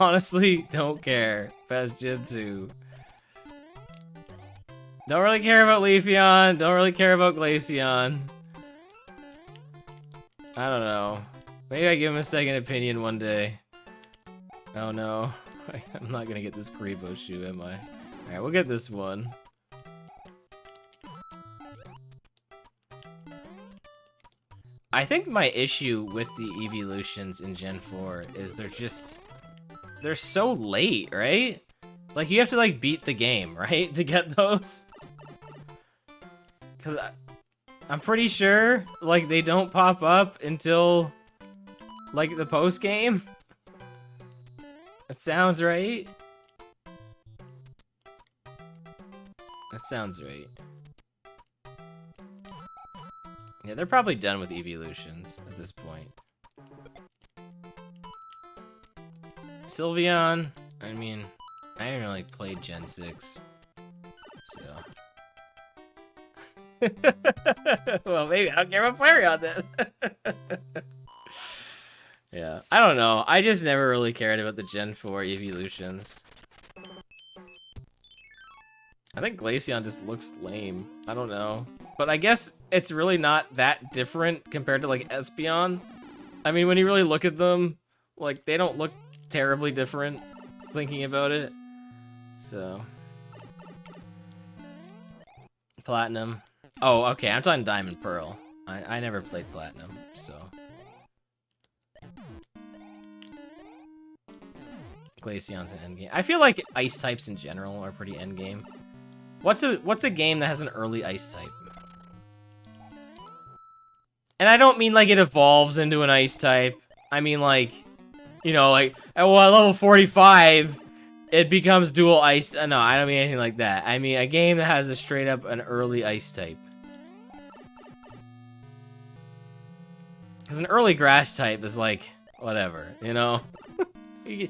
honestly don't care past Gen 2. Don't really care about Leafeon, don't really care about Glaceon. I don't know. Maybe I give him a second opinion one day. Oh no. I'm not gonna get this Kuriboshu, am I? Alright, we'll get this one. I think my issue with the evolutions in Gen 4 is they're so late, right? Like, you have to, like, beat the game, right? To get those. Because I'm pretty sure, like, they don't pop up until, like, the post-game. That sounds right. That sounds right. Yeah, they're probably done with evolutions at this point. Sylveon, I mean, I haven't really played Gen 6, so. Well, maybe I don't care about Flareon then. Yeah, I don't know. I just never really cared about the Gen 4 evolutions. I think Glaceon just looks lame. I don't know. But I guess it's really not that different compared to, like, Espeon. I mean, when you really look at them, like, they don't look terribly different, thinking about it. So. Platinum. Oh, okay, I'm talking Diamond Pearl. I never played Platinum, so. Glaceon's an endgame. I feel like ice types in general are pretty endgame. What's a game that has an early ice type? And I don't mean like it evolves into an ice type. I mean like, you know, like at level 45, it becomes dual ice. No, I don't mean anything like that. I mean a game that has a straight up an early ice type. Because an early grass type is like, whatever, you know? you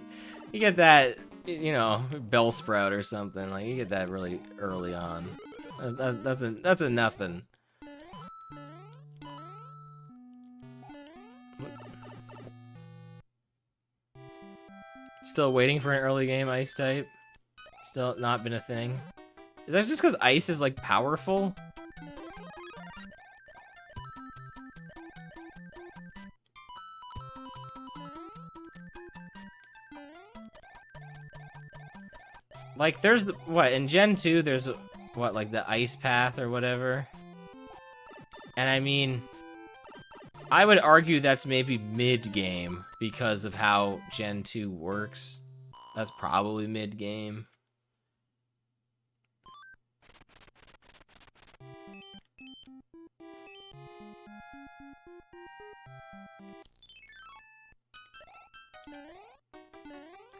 get that, you know, Bellsprout or something. Like, you get that really early on. That's a nothing. Still waiting for an early game ice type. Still not been a thing. Is that just because ice is, like, powerful? Like, there's, what, in Gen 2, there's, what, like, the ice path or whatever? And I mean, I would argue that's maybe mid-game because of how Gen 2 works. That's probably mid-game.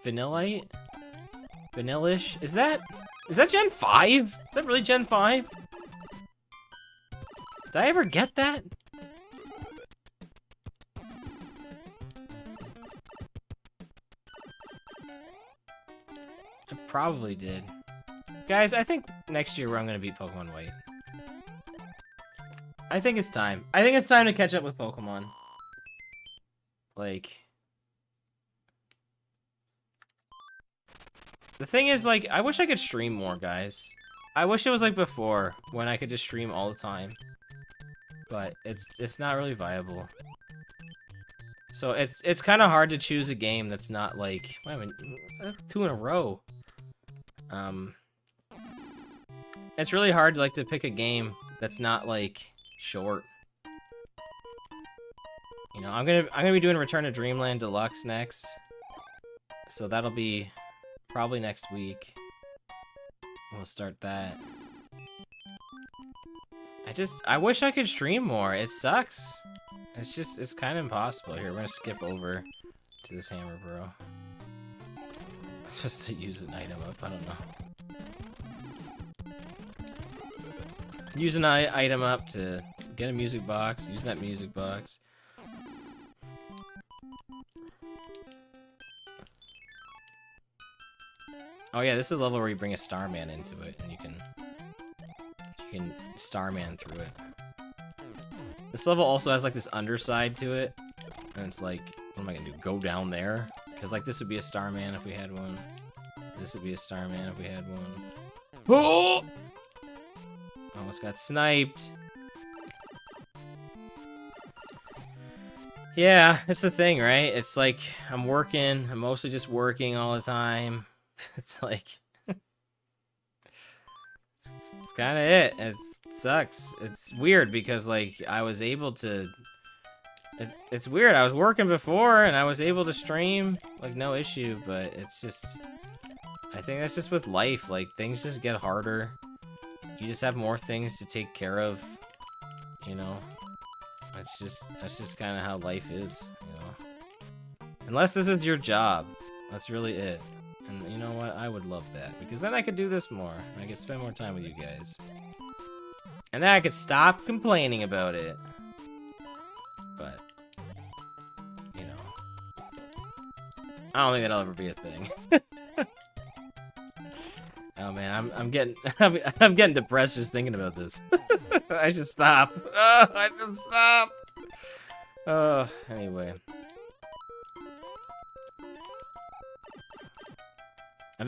Vanillite? Vanillish? Is that Gen 5? Is that really Gen 5? Did I ever get that? I probably did. Guys, I think next year I'm gonna beat Pokemon White. I think it's time. I think it's time to catch up with Pokemon. Like... The thing is, like, I wish I could stream more, guys. I wish it was like before, when I could just stream all the time. But it's not really viable. So it's kind of hard to choose a game that's not like, wait a minute, 2 in a row. It's really hard like to pick a game that's not like short. You know, I'm gonna be doing Return to Dreamland Deluxe next. So that'll be probably next week. We'll start that. I wish I could stream more. It sucks. It's kind of impossible. Here, we're gonna skip over to this hammer, bro. Just to use an item up, I don't know. Use an item up to get a music box, use that music box. Oh yeah, this is the level where you bring a Starman into it, and you can Starman through it. This level also has like this underside to it, and it's like, what am I gonna do? Go down there? Because like this would be a Starman if we had one. This would be a Starman if we had one. Oh! Almost got sniped. Yeah, it's the thing, right? It's like I'm working. I'm mostly just working all the time. It's like it's kind of it. It sucks. It's weird because like I was able to. It's weird. I was working before and I was able to stream like no issue, but it's just. I think that's just with life. Like things just get harder. You just have more things to take care of. You know. That's just kind of how life is. You know. Unless this is your job. That's really it. And you know what? I would love that. Because then I could do this more. I could spend more time with you guys. And then I could stop complaining about it. But, you know. I don't think that'll ever be a thing. Oh man, I'm getting I'm getting depressed just thinking about this. I should stop. Oh, I should stop. Anyway. I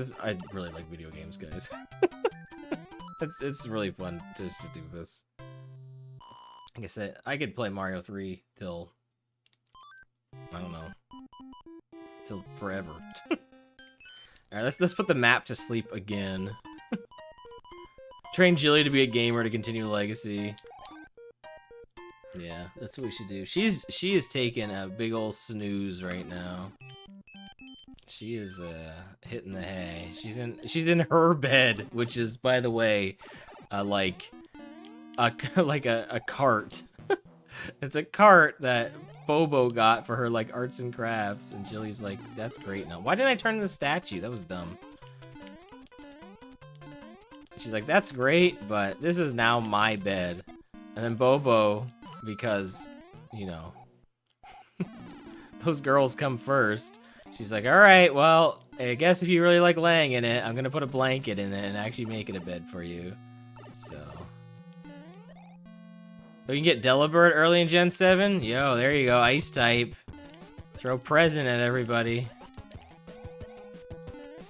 really like video games, guys. it's really fun just to do this. Like I said, I could play Mario 3 till I don't know, till forever. All right, let's put the map to sleep again. Train Jilly to be a gamer to continue legacy. Yeah, that's what we should do. She is taking a big old snooze right now. She is hitting the hay. She's in her bed, which is, by the way, like a cart. It's a cart that Bobo got for her like arts and crafts, and Jilly's like, that's great now. Why didn't I turn the statue? That was dumb. She's like, that's great, but this is now my bed. And then Bobo, because, you know, those girls come first. She's like, alright, well, I guess if you really like laying in it, I'm gonna put a blanket in it and actually make it a bed for you. So. We can get Delibird early in Gen 7? Yo, there you go, Ice type. Throw present at everybody.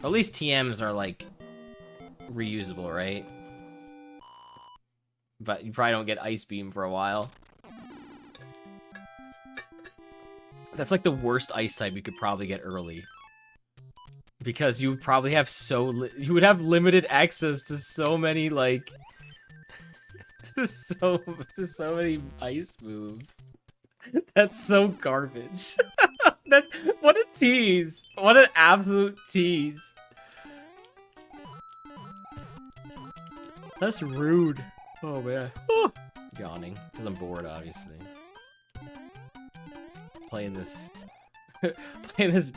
At least TMs are, like, reusable, right? But you probably don't get Ice Beam for a while. That's like the worst ice type you could probably get early. Because you would probably have you would have limited access to so many, like... to so many ice moves. That's so garbage. What a tease. What an absolute tease. That's rude. Oh, man. Oh. Yawning. Because I'm bored, obviously. Playing this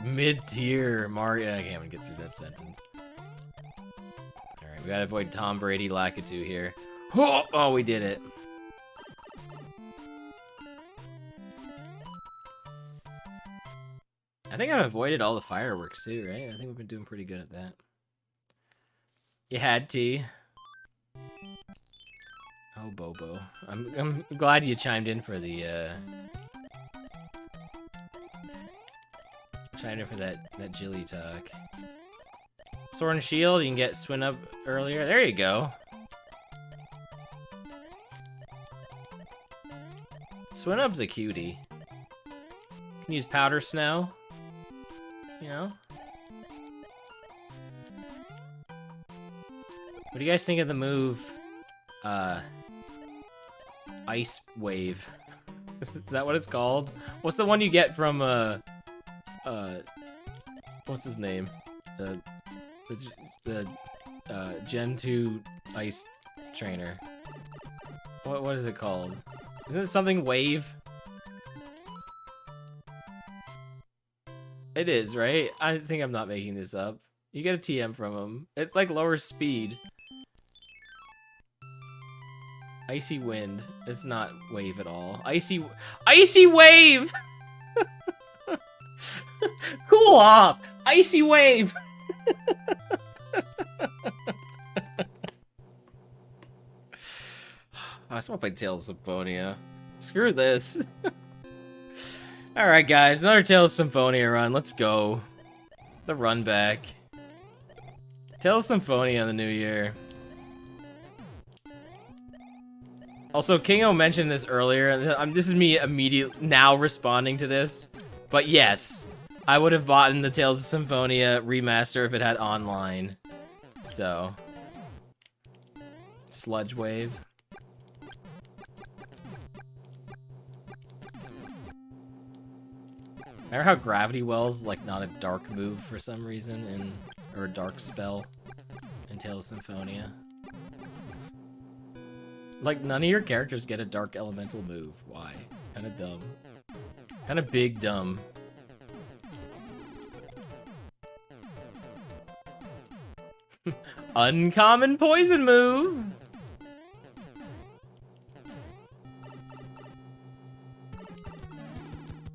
mid-tier Mario. I can't even get through that sentence. Alright, we gotta avoid Tom Brady Lakitu here. Oh, we did it. I think I've avoided all the fireworks too, right? I think we've been doing pretty good at that. You had T. Oh, Bobo. I'm glad you chimed in for the chimed in for that Jilly talk. Sword and Shield, you can get Swin Up earlier. There you go. Swin Up's a cutie. Can use Powder Snow. You know? What do you guys think of the move, Ice Wave? Is that what it's called? What's the one you get from, what's his name? The Gen 2 Ice Trainer. What is it called? Isn't it something Wave? It is, right? I think I'm not making this up. You get a TM from him. It's like lower speed. Icy Wind. It's not Wave at all. Icy Wave! Cool off! Icy Wave! I just want to play Tales of Symphonia. Screw this. Alright guys, another Tales of Symphonia run. Let's go. The run back. Tales of Symphonia in the new year. Also, Kingo mentioned this earlier. This is me immediately now responding to this. But yes, I would have bought in the Tales of Symphonia remaster if it had online. So. Sludge Wave. Remember how Gravity Well's like not a dark move for some reason or a dark spell in Tales of Symphonia? Like, none of your characters get a dark elemental move. Why? It's kind of dumb. Kind of big dumb. Uncommon poison move!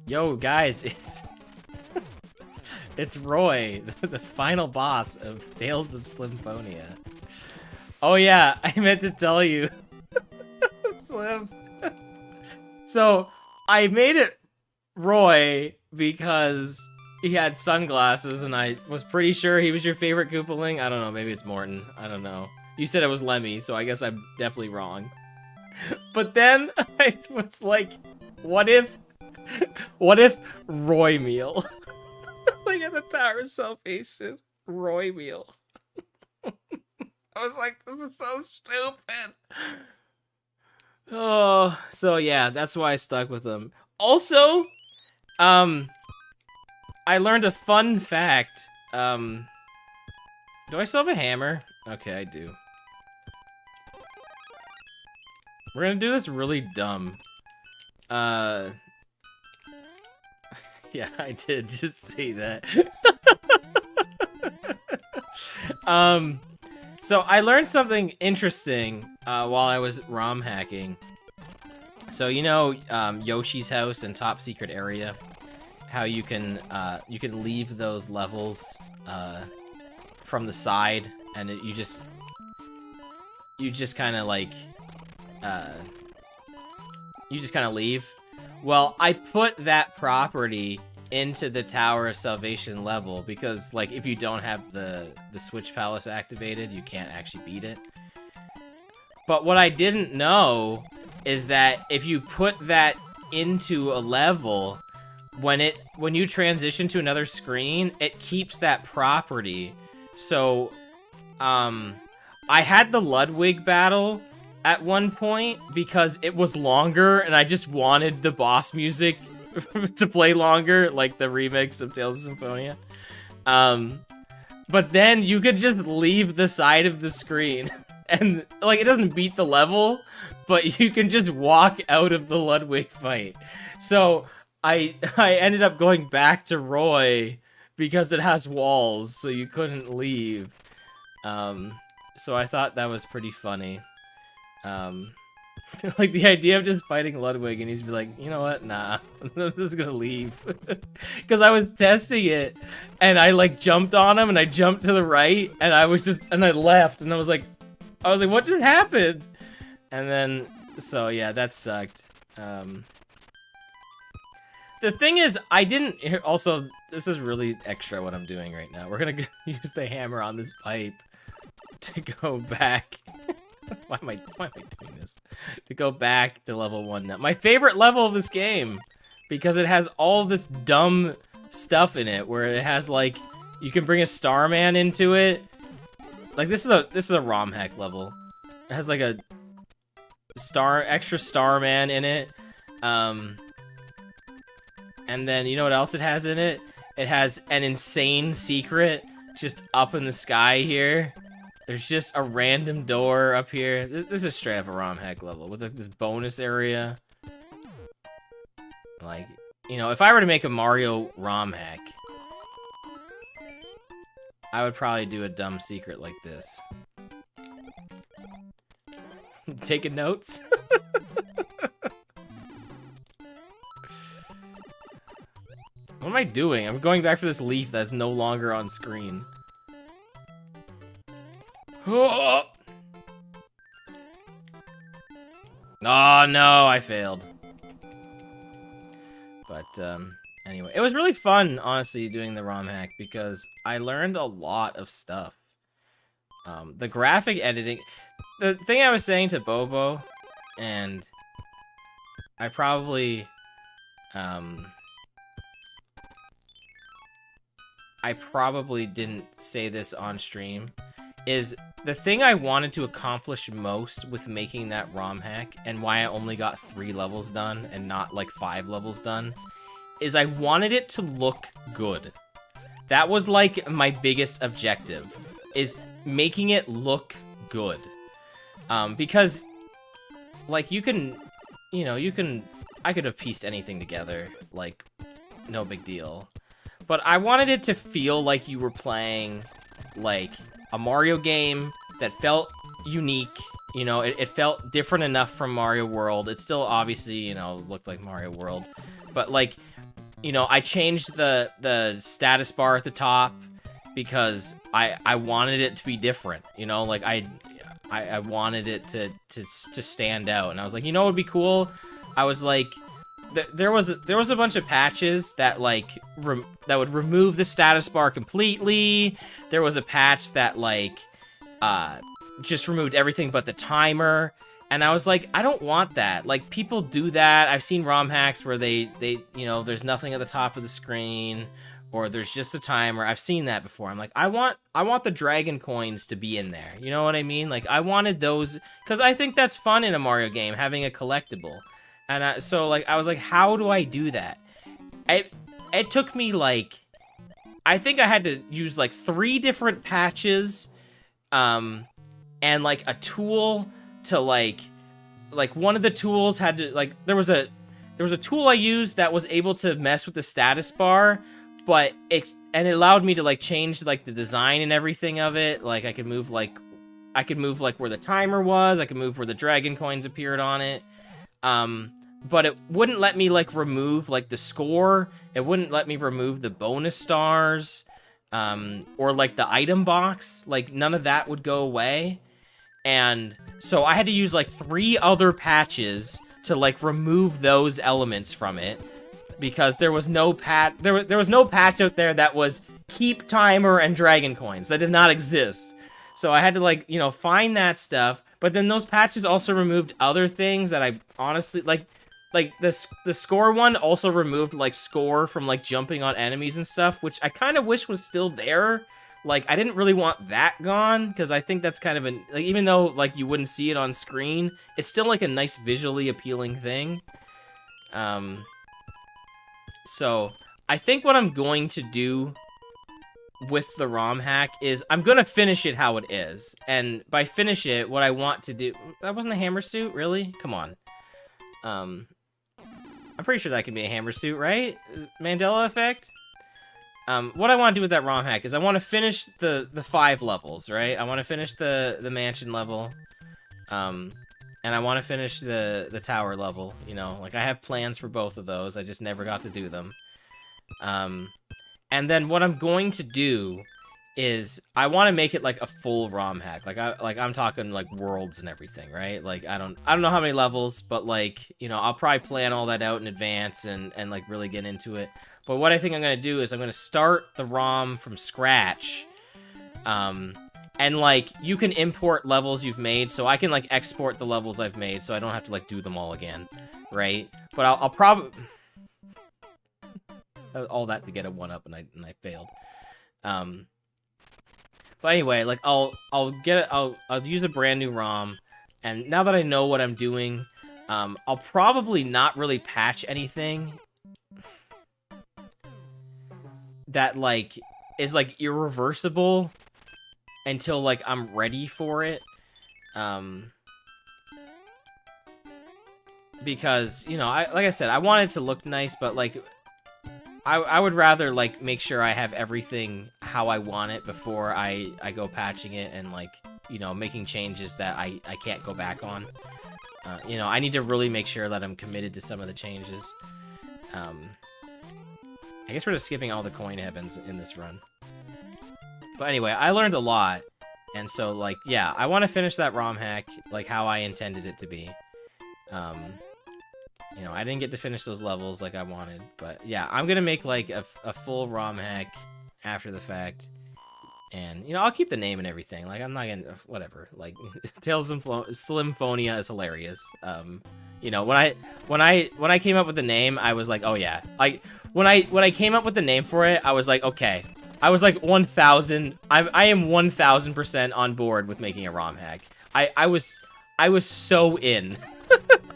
Yo, guys, it's... it's Roy, the final boss of Tales of Symphonia. Oh yeah, I meant to tell you. Slim. So, I made it Roy because he had sunglasses and I was pretty sure he was your favorite Koopaling. I don't know, maybe it's Morton. I don't know. You said it was Lemmy, so I guess I'm definitely wrong. But then I was like, what if Roy Meal? Like at the Tower of Salvation, Roy Meal. I was like, this is so stupid. Oh, so yeah, that's why I stuck with them. Also, I learned a fun fact. Do I still have a hammer? Okay, I do. We're gonna do this really dumb. Yeah, I did just say that. So I learned something interesting while I was ROM hacking. So you know Yoshi's house and Top Secret Area, how you can leave those levels from the side, and you just kind of like leave. Well, I put that property into the Tower of Salvation level because, like, if you don't have the Switch Palace activated, you can't actually beat it. But what I didn't know is that if you put that into a level, when you transition to another screen, it keeps that property. So, I had the Ludwig battle at one point because it was longer and I just wanted the boss music to play longer, like the remix of Tales of Symphonia. But then you could just leave the side of the screen and like it doesn't beat the level, but you can just walk out of the Ludwig fight. So I ended up going back to Roy because it has walls, so you couldn't leave. So I thought that was pretty funny. Like the idea of just fighting Ludwig and he's be like, you know what, nah, I'm just gonna leave. Because I was testing it and I like jumped on him and I jumped to the right and I left and I was like, what just happened? And then, so yeah, that sucked. The The thing is, I didn't... Also, this is really extra what I'm doing right now. We're gonna use the hammer on this pipe to go back. Why am I doing this? To go back to level 1 now. My favorite level of this game, because it has all this dumb stuff in it, where it has like, you can bring a Starman into it. Like this is a ROM hack level. It has like a extra Starman in it. And then you know what else it has in it? It has an insane secret just up in the sky here. There's just a random door up here. This is straight up a ROM hack level with like this bonus area. Like, you know, if I were to make a Mario ROM hack, I would probably do a dumb secret like this. Taking notes? What am I doing? I'm going back for this leaf that's no longer on screen. Oh no, I failed. But anyway, it was really fun, honestly, doing the ROM hack because I learned a lot of stuff. The graphic editing, the thing I was saying to Bobo, and I probably didn't say this on stream, is the thing I wanted to accomplish most with making that ROM hack, and why I only got 3 levels done and not like 5 levels done, is I wanted it to look good. That was like my biggest objective, is making it look good. Because like you can, I could have pieced anything together, like no big deal. But I wanted it to feel like you were playing, like, a Mario game that felt unique. You know, it felt different enough from Mario World. It still obviously, you know, looked like Mario World. But, like, you know, I changed the status bar at the top because I wanted it to be different. You know, like, I wanted it to stand out. And I was like, you know what would be cool? I was like... There was a bunch of patches that like that would remove the status bar completely. There was a patch that like just removed everything but the timer, and I was like, I don't want that. Like, people do that. I've seen ROM hacks where they you know, there's nothing at the top of the screen, or there's just a timer. I've seen that before. I'm like, I want the dragon coins to be in there. You know what I mean? Like, I wanted those because I think that's fun in a Mario game, having a collectible. And so, like, I was like, how do I do that? It took me, like, I think I had to use, like, 3 different patches, and, like, a tool to, like, one of the tools had to, like, there was a tool I used that was able to mess with the status bar, but it allowed me to, like, change, like, the design and everything of it. Like, I could move, like, where the timer was, I could move where the dragon coins appeared on it. But it wouldn't let me, like, remove, like, the score. It wouldn't let me remove the bonus stars, or, like, the item box. Like, none of that would go away. And so I had to use, like, 3 other patches to, like, remove those elements from it. Because there was no there was no patch out there that was keep timer and dragon coins. That did not exist. So I had to, like, you know, find that stuff. But then those patches also removed other things that I honestly, like the score one also removed, like, score from, like, jumping on enemies and stuff, which I kind of wish was still there. Like, I didn't really want that gone, because I think that's kind of an, like, even though, like, you wouldn't see it on screen, it's still, like, a nice visually appealing thing. So, I think what I'm going to do with the ROM hack is I'm gonna finish it how it is. And by finish it, what I want to do... That wasn't a hammer suit, really? Come on. I'm pretty sure that can be a hammer suit, right? Mandela effect? What I want to do with that ROM hack is I want to finish the 5 levels, right? I want to finish the mansion level. And I want to finish the tower level, you know? Like, I have plans for both of those. I just never got to do them. And then what I'm going to do is I want to make it like a full ROM hack. I'm talking like worlds and everything, right? Like I don't know how many levels, but like, you know, I'll probably plan all that out in advance and like really get into it. But what I think I'm going to do is I'm going to start the ROM from scratch. And like you can import levels you've made, so I can like export the levels I've made so I don't have to like do them all again, right? But I'll probably all that to get a 1-up and I failed. But anyway, like I'll use a brand new ROM, and now that I know what I'm doing, I'll probably not really patch anything that like is like irreversible until like I'm ready for it. Because, you know, like I said, I want it to look nice, but like I would rather like make sure I have everything how I want it before I go patching it and like, you know, making changes that I can't go back on. You know, I need to really make sure that I'm committed to some of the changes. I guess we're just skipping all the coin heavens in this run. But anyway, I learned a lot. And so like, yeah, I want to finish that ROM hack like how I intended it to be. You know, I didn't get to finish those levels like I wanted, but yeah, I'm gonna make like a full ROM hack after the fact, and you know, I'll keep the name and everything. Like I'm not gonna whatever. Like Tales of Slimphonia is hilarious. You know, when I came up with the name, I was like, oh yeah. Like when I came up with the name for it, I was like, okay. I was like 1,000. I am 1,000% on board with making a ROM hack. I was so in.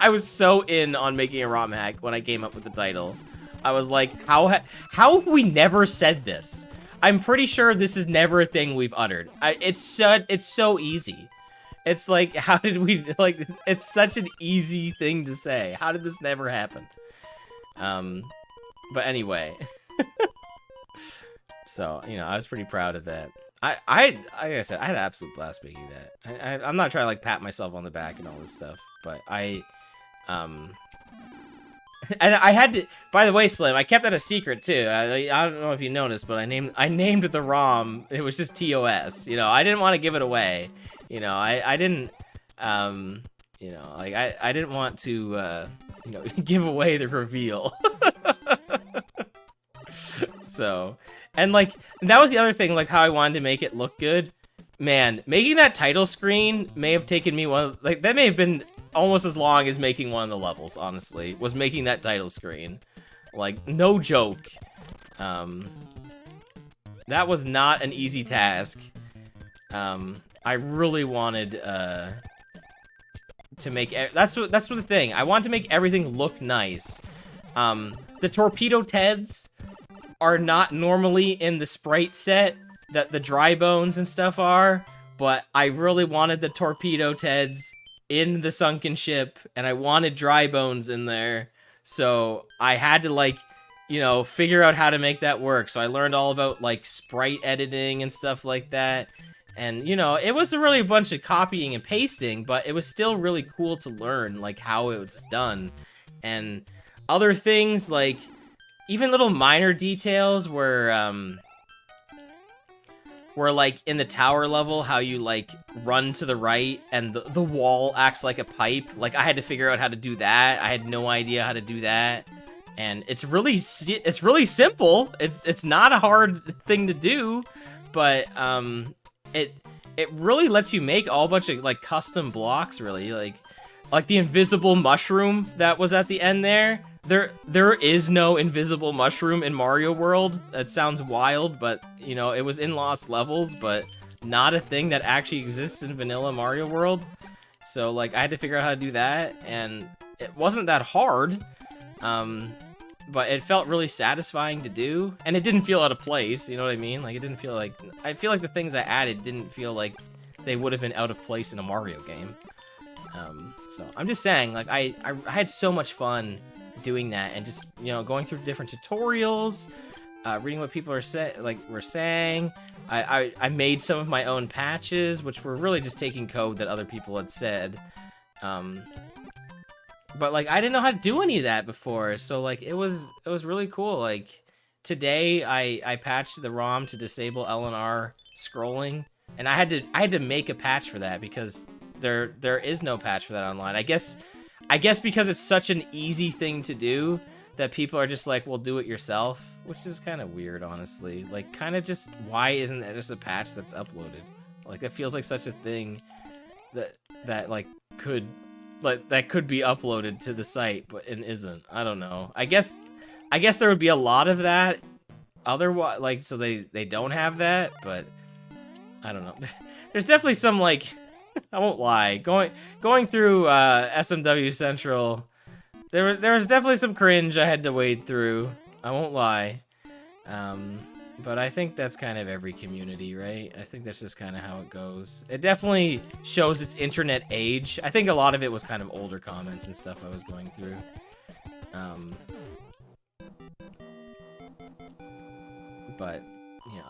I was so in on making a ROM hack when I came up with the title. I was like, how have we never said this? I'm pretty sure this is never a thing we've uttered. It's so easy. It's like, how did we, like, it's such an easy thing to say. How did this never happen? But anyway. So, you know, I was pretty proud of that. Like I said, I had an absolute blast making that. I'm not trying to like pat myself on the back and all this stuff, but and I had to. By the way, Slim, I kept that a secret too. I don't know if you noticed, but I named the ROM. It was just TOS. You know, I didn't want to give it away. You know, I didn't. You know, like I didn't want to. You know, give away the reveal. So. And, like, that was the other thing, like, how I wanted to make it look good. Man, making that title screen may have taken me that may have been almost as long as making one of the levels, honestly, was making that title screen. Like, no joke. That was not an easy task. I really wanted, to make, that's what the thing, I want to make everything look nice. The Torpedo Teds are not normally in the sprite set that the dry bones and stuff are, but I really wanted the Torpedo Teds in the sunken ship, and I wanted dry bones in there, so I had to, like, you know, figure out how to make that work. So I learned all about, like, sprite editing and stuff like that, and, you know, it was really a bunch of copying and pasting, but it was still really cool to learn, like, how it was done. And other things, like, even little minor details where like in the tower level, how you like run to the right and the wall acts like a pipe. Like I had to figure out how to do that. I had no idea how to do that, and it's really simple. It's not a hard thing to do, but it really lets you make all bunch of like custom blocks. Really, like the invisible mushroom that was at the end there. There is no invisible mushroom in Mario World. That sounds wild, but, you know, it was in Lost Levels, but not a thing that actually exists in vanilla Mario World. So, like, I had to figure out how to do that, and it wasn't that hard, but it felt really satisfying to do, and it didn't feel out of place, you know what I mean? Like, it didn't feel like... I feel like the things I added didn't feel like they would have been out of place in a Mario game. So, I'm just saying, like, I had so much fun doing that, and just, you know, going through different tutorials, reading what people were saying. I made some of my own patches, which were really just taking code that other people had said. But like I didn't know how to do any of that before, so like it was really cool. Like today I patched the ROM to disable L&R scrolling, and I had to make a patch for that because there is no patch for that online. I guess because it's such an easy thing to do that people are just like, well, do it yourself, which is kind of weird, honestly. Like, kind of just, why isn't that just a patch that's uploaded? Like, that feels like such a thing that like could be uploaded to the site, but it isn't. I don't know. I guess there would be a lot of that. Otherwise, like, so they don't have that, but I don't know. There's definitely some, like, I won't lie. Going through SMW Central, there was definitely some cringe I had to wade through. I won't lie. But I think that's kind of every community, right? I think that's just kind of how it goes. It definitely shows its internet age. I think a lot of it was kind of older comments and stuff I was going through. But you know,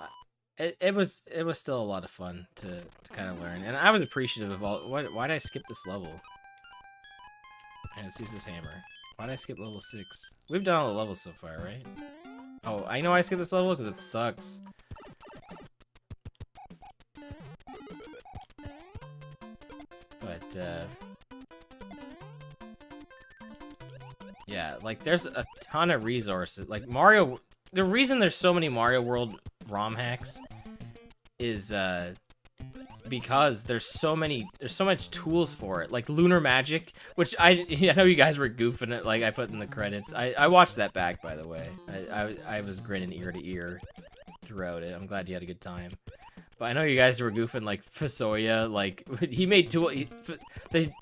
it was still a lot of fun to kind of learn, and I was appreciative of all. Why did I skip this level? And let's use this hammer. Why did I skip level 6? We've done all the levels so far, right? Oh, I know I skipped this level because it sucks. But, yeah, like, there's a ton of resources. Like, Mario... The reason there's so many Mario World ROM hacks is, because there's so much tools for it. Like, Lunar Magic, which I know you guys were goofing it, like, I put in the credits. I watched that back, by the way. I was grinning ear to ear throughout it. I'm glad you had a good time. But I know you guys were goofing, like, Fasoya, like, he made the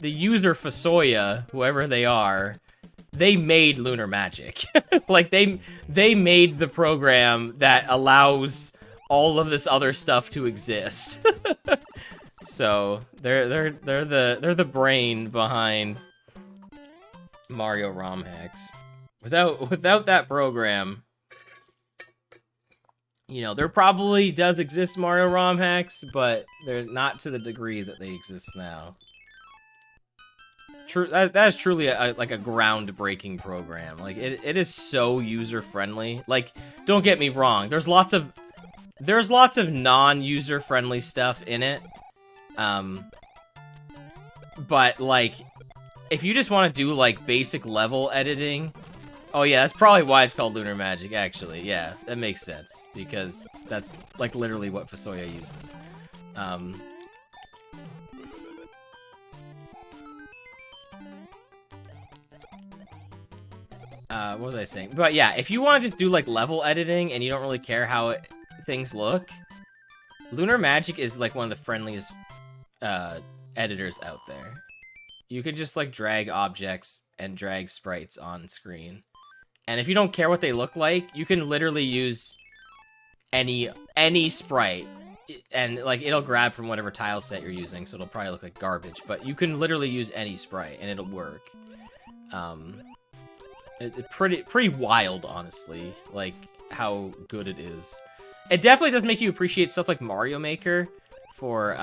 user Fasoya, whoever they are, they made Lunar Magic. Like, they made the program that allows all of this other stuff to exist. So they're the brain behind Mario ROM hacks. Without that program, you know, there probably does exist Mario ROM hacks, but they're not to the degree that they exist now. True, that is truly like a groundbreaking program. Like, it is so user friendly. Like, don't get me wrong, there's lots of non-user friendly stuff in it. But, like, if you just want to do, like, basic level editing... Oh, yeah, that's probably why it's called Lunar Magic, actually. Yeah, that makes sense. Because that's, like, literally what Fasoya uses. What was I saying? But, yeah, if you want to just do, like, level editing and you don't really care how things look, Lunar Magic is, like, one of the friendliest editors out there. You could just, like, drag objects and drag sprites on screen. And if you don't care what they look like, you can literally use any sprite. And, like, it'll grab from whatever tile set you're using, so it'll probably look like garbage. But you can literally use any sprite, and it'll work. It's pretty wild, honestly, like, how good it is. It definitely does make you appreciate stuff like Mario Maker for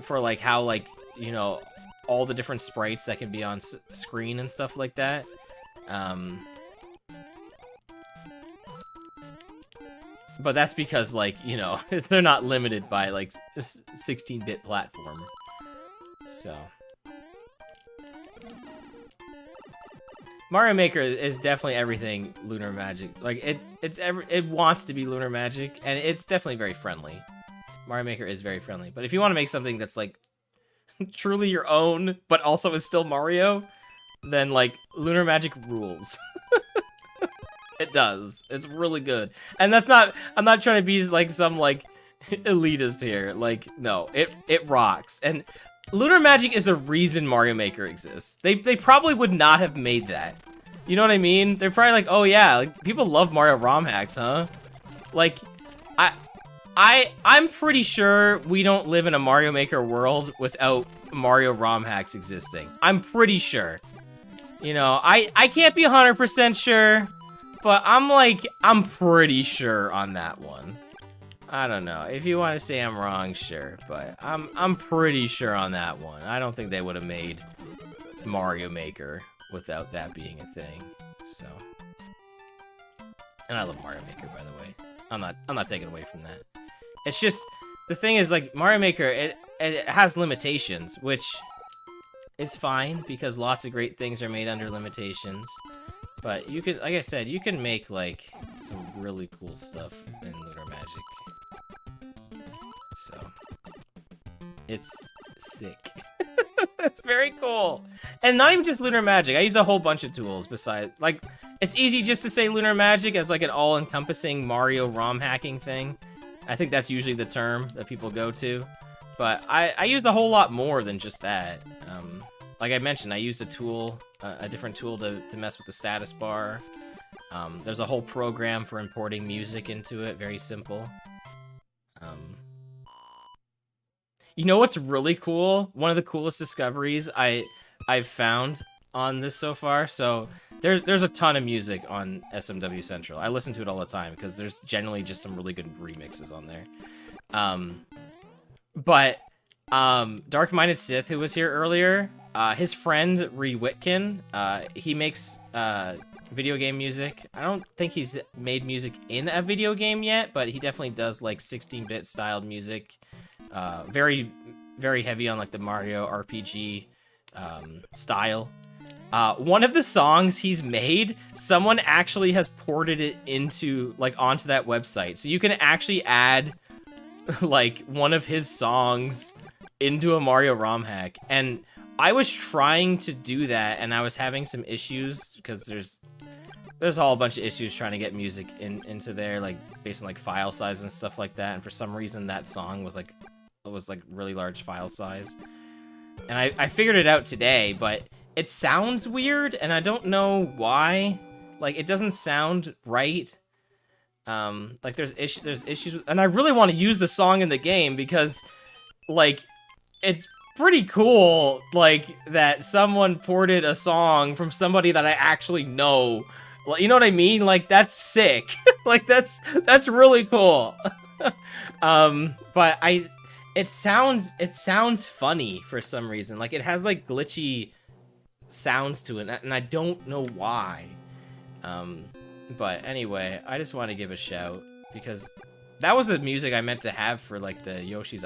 like, how, like, you know, all the different sprites that can be on screen and stuff like that. But that's because, like, you know, they're not limited by, like, a 16-bit platform. So... Mario Maker is definitely everything Lunar Magic. Like, it wants to be Lunar Magic, and it's definitely very friendly. Mario Maker is very friendly. But if you want to make something that's, like, truly your own, but also is still Mario, then, like, Lunar Magic rules. It does. It's really good. And that's not... I'm not trying to be, like, some, like, elitist here. Like, no. It rocks. And... Lunar Magic is the reason Mario Maker exists. They probably would not have made that. You know what I mean? They're probably like, oh yeah, like, people love Mario ROM hacks, huh? Like, I'm pretty sure we don't live in a Mario Maker world without Mario ROM hacks existing. I'm pretty sure. You know, I can't be 100% sure, but I'm pretty sure on that one. I don't know. If you want to say I'm wrong, sure, but I'm pretty sure on that one. I don't think they would have made Mario Maker without that being a thing. So, and I love Mario Maker, by the way. I'm not taking away from that. It's just the thing is, like, Mario Maker, it has limitations, which is fine because lots of great things are made under limitations. But you could, like I said, you can make like some really cool stuff in Lunar Magic. So it's sick. It's very cool. And not even just Lunar Magic. I use a whole bunch of tools besides, like, it's easy just to say Lunar Magic as like an all-encompassing Mario ROM hacking thing. I think that's usually the term that people go to. But I used a whole lot more than just that. Like I mentioned, I used a tool, a different tool to mess with the status bar. There's a whole program for importing music into it, very simple. You know what's really cool? One of the coolest discoveries I've found on this so far. So there's a ton of music on SMW Central. I listen to it all the time because there's generally just some really good remixes on there. But Dark Minded Sith, who was here earlier, his friend Ree Whitkin, he makes video game music. I don't think he's made music in a video game yet, but he definitely does like 16-bit styled music. Very, very heavy on like the Mario RPG style. One of the songs he's made, someone actually has ported it into like onto that website, so you can actually add like one of his songs into a Mario ROM hack. And I was trying to do that, and I was having some issues because there's a whole bunch of issues trying to get music into there, like based on like file size and stuff like that. And for some reason, that song was like really large file size. And I figured it out today, but it sounds weird, and I don't know why. Like, it doesn't sound right. Like there's issues with, and I really want to use the song in the game because, like, it's pretty cool, like, that someone ported a song from somebody that I actually know. Like, you know what I mean? Like, that's sick. Like, that's really cool. But it sounds funny for some reason. Like, it has like glitchy sounds to it, and I don't know why. But anyway, I just want to give a shout because that was the music I meant to have for like the Yoshi's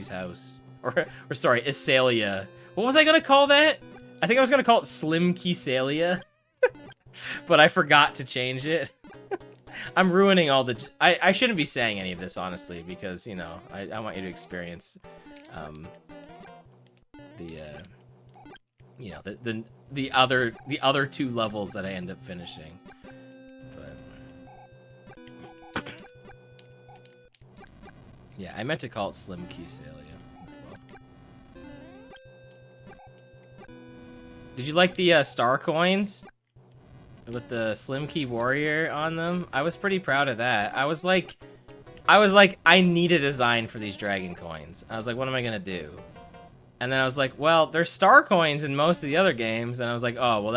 House, or sorry, Isalia. What was I gonna call that? I think I was gonna call it Slim Kesalia, but I forgot to change it. I'm ruining all the. I shouldn't be saying any of this honestly because, you know, I want you to experience you know, the other two levels that I end up finishing. But yeah, I meant to call it Slim Kesalia. Did you like the star coins with the Slim Key Warrior on them? I was pretty proud of that. I was like, I need a design for these dragon coins. I was like, what am I gonna do? And then I was like, well, there's star coins in most of the other games. And I was like, oh, well,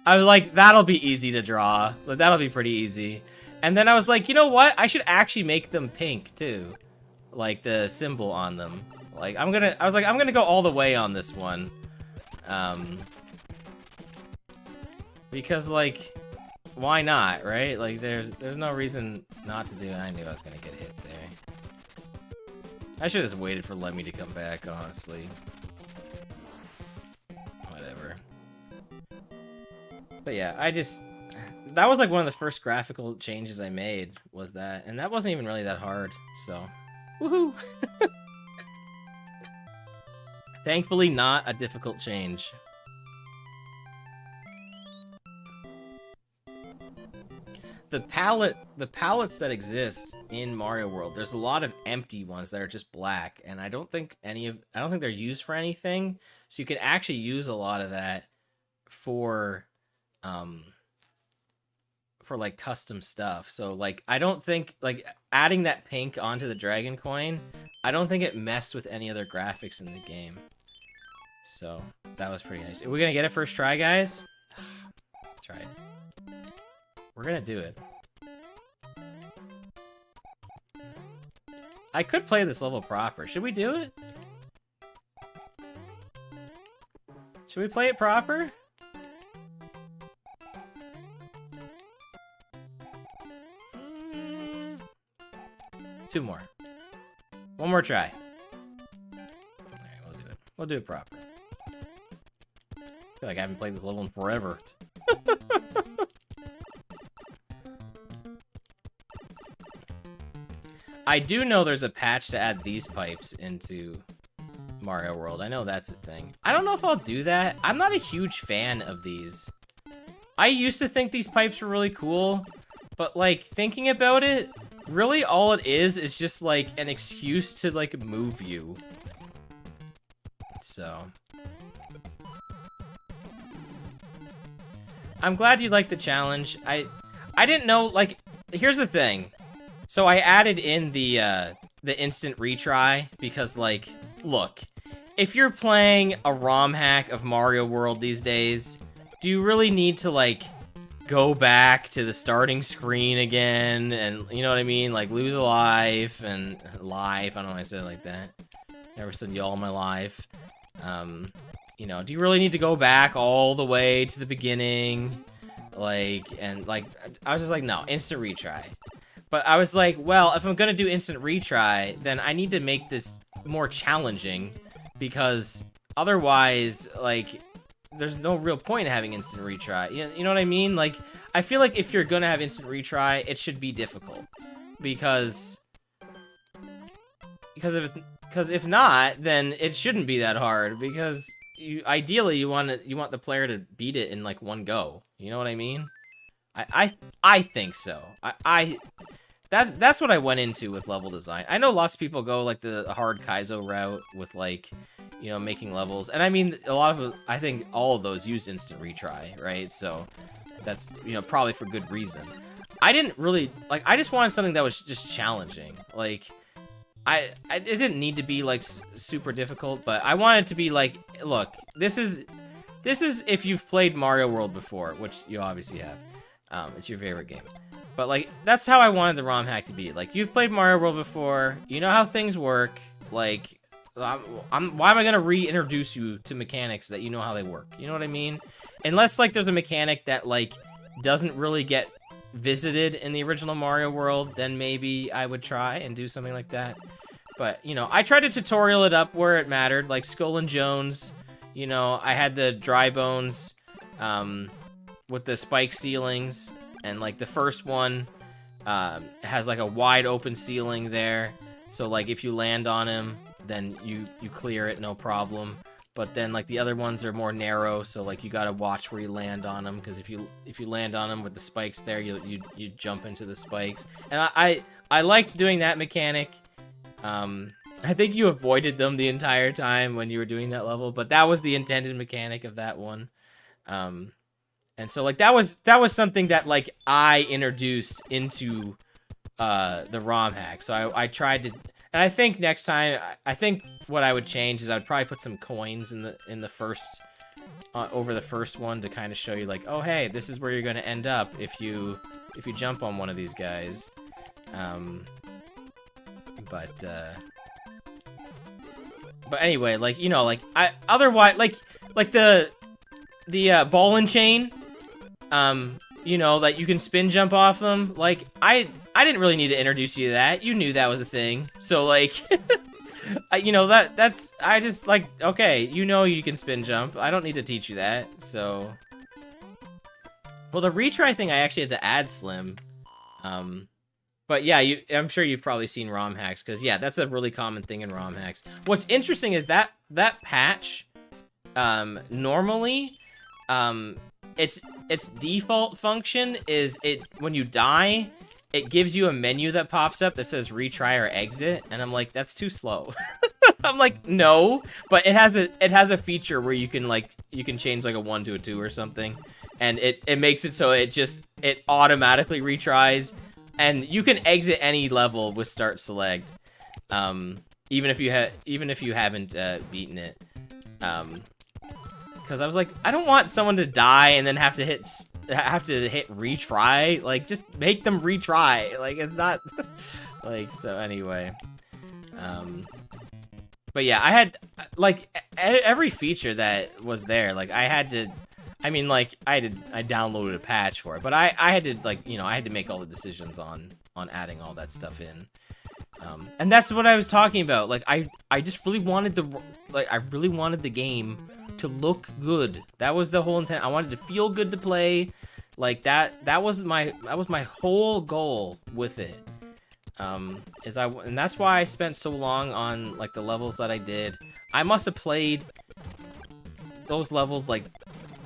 I was like, that'll be easy to draw. That'll be pretty easy. And then I was like, you know what? I should actually make them pink too. Like the symbol on them. Like, I was like, I'm gonna go all the way on this one. Because, like, why not, right? Like, there's no reason not to do it. I knew I was gonna get hit there. I should have just waited for Lemmy to come back, honestly. Whatever. But yeah, that was like one of the first graphical changes I made, was that. And that wasn't even really that hard, so. Woohoo! Thankfully, not a difficult change. The palettes that exist in Mario World, there's a lot of empty ones that are just black, and I don't think they're used for anything. So you can actually use a lot of that for like custom stuff. So like, I don't think like adding that pink onto the dragon coin, I don't think it messed with any other graphics in the game. So that was pretty nice. Are we gonna get it first try, guys? Let's try it. We're gonna do it. I could play this level proper. Should we do it? Should we play it proper? 2 more. 1 more try. Alright, we'll do it. We'll do it proper. I feel like I haven't played this level in forever. I do know there's a patch to add these pipes into Mario World. I know that's a thing. I don't know if I'll do that. I'm not a huge fan of these. I used to think these pipes were really cool, but like thinking about it, really all it is just like an excuse to like move you. So I'm glad you liked the challenge. I didn't know, like, here's the thing. So I added in the instant retry because, like, look, if you're playing a ROM hack of Mario World these days, do you really need to, like, go back to the starting screen again and, you know what I mean? Like, lose a life and life. I don't know why I said it like that. Never said y'all in my life. You know, do you really need to go back all the way to the beginning? Like, and, like, I was just like, no, instant retry. But I was like, well, if I'm gonna do instant retry, then I need to make this more challenging, because otherwise, like, there's no real point in having instant retry. You know what I mean? Like, I feel like if you're gonna have instant retry, it should be difficult, because if not, then it shouldn't be that hard, because ideally you want the player to beat it in like one go. You know what I mean? I think so. That's what I went into with level design. I know lots of people go like the hard Kaizo route with, like, you know, making levels. And I mean, a lot of, I think all of those use instant retry, right? So that's, you know, probably for good reason. I didn't really, like, I just wanted something that was just challenging. Like, it didn't need to be, like, super difficult, but I wanted to be like, look, this is if you've played Mario World before, which you obviously have. It's your favorite game. But, like, that's how I wanted the ROM hack to be. Like, you've played Mario World before, you know how things work. Like, why am I gonna reintroduce you to mechanics that you know how they work? You know what I mean? Unless, like, there's a mechanic that, like, doesn't really get visited in the original Mario World, then maybe I would try and do something like that. But, you know, I tried to tutorial it up where it mattered, like Skull and Jones. You know, I had the dry bones with the spike ceilings, and, like, the first one has, like, a wide open ceiling there. So, like, if you land on him, then you clear it, no problem. But then, like, the other ones are more narrow, so, like, you gotta watch where you land on them, because if you land on them with the spikes there, you jump into the spikes. And I liked doing that mechanic. I think you avoided them the entire time when you were doing that level, but that was the intended mechanic of that one. And so, like, that was something that, like, I introduced into the ROM hack. So I tried to, and I think next time, I think what I would change is I would probably put some coins in the first over the first one to kind of show you, like, oh hey, this is where you're going to end up if you jump on one of these guys. But anyway, like, you know, like, otherwise, like the ball and chain, you know, that you can spin jump off them. Like, I didn't really need to introduce you to that. You knew that was a thing. So, like, you know, I just, like, okay, you know you can spin jump. I don't need to teach you that, so. Well, the retry thing I actually had to add, Slim. But yeah, I'm sure you've probably seen ROM hacks, because yeah, that's a really common thing in ROM hacks. What's interesting is that patch, normally, its default function is when you die, it gives you a menu that pops up that says retry or exit, and I'm like, that's too slow. I'm like, no, but it has a feature where you can change like a 1 to a 2 or something, and it makes it so it automatically retries. And you can exit any level with start select, even if you haven't beaten it. Because I was like, I don't want someone to die and then have to hit retry. Like, just make them retry. Like, it's not like, so anyway. But yeah, I had, like, every feature that was there. Like, I mean, like, I downloaded a patch for it, but I had to, like, you know, I had to make all the decisions on adding all that stuff in. And that's what I was talking about. Like, I just really wanted the game to look good. That was the whole intent. I wanted to feel good to play. Like that was my whole goal with it. And that's why I spent so long on like the levels that I did. I must have played those levels like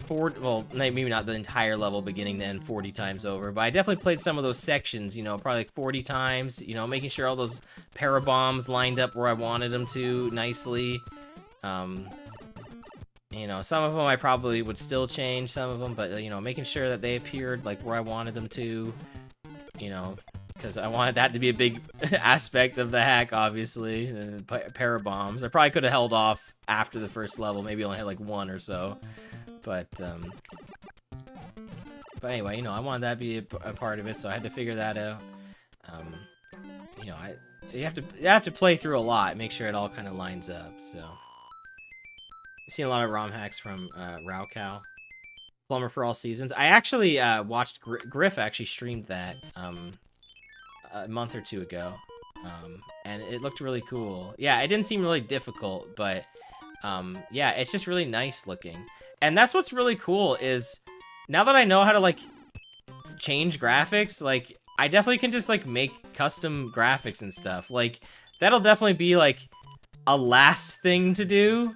well, maybe not the entire level beginning to end 40 times over, but I definitely played some of those sections, you know, probably like 40 times, you know, making sure all those parabombs lined up where I wanted them to nicely. You know, some of them I probably would still change some of them, but, you know, making sure that they appeared like where I wanted them to, you know, because I wanted that to be a big aspect of the hack, obviously. Parabombs. I probably could have held off after the first level, maybe only had like one or so. But anyway, you know, I wanted that to be a part of it, so I had to figure that out. You know, you have to play through a lot, make sure it all kind of lines up. So, I've seen a lot of ROM hacks from Raocow, Plumber for All Seasons. I actually watched Griff actually streamed that a month or two ago, and it looked really cool. Yeah, it didn't seem really difficult, but yeah, it's just really nice looking. And that's what's really cool is now that I know how to like change graphics, like I definitely can just like make custom graphics and stuff. Like that'll definitely be like a last thing to do,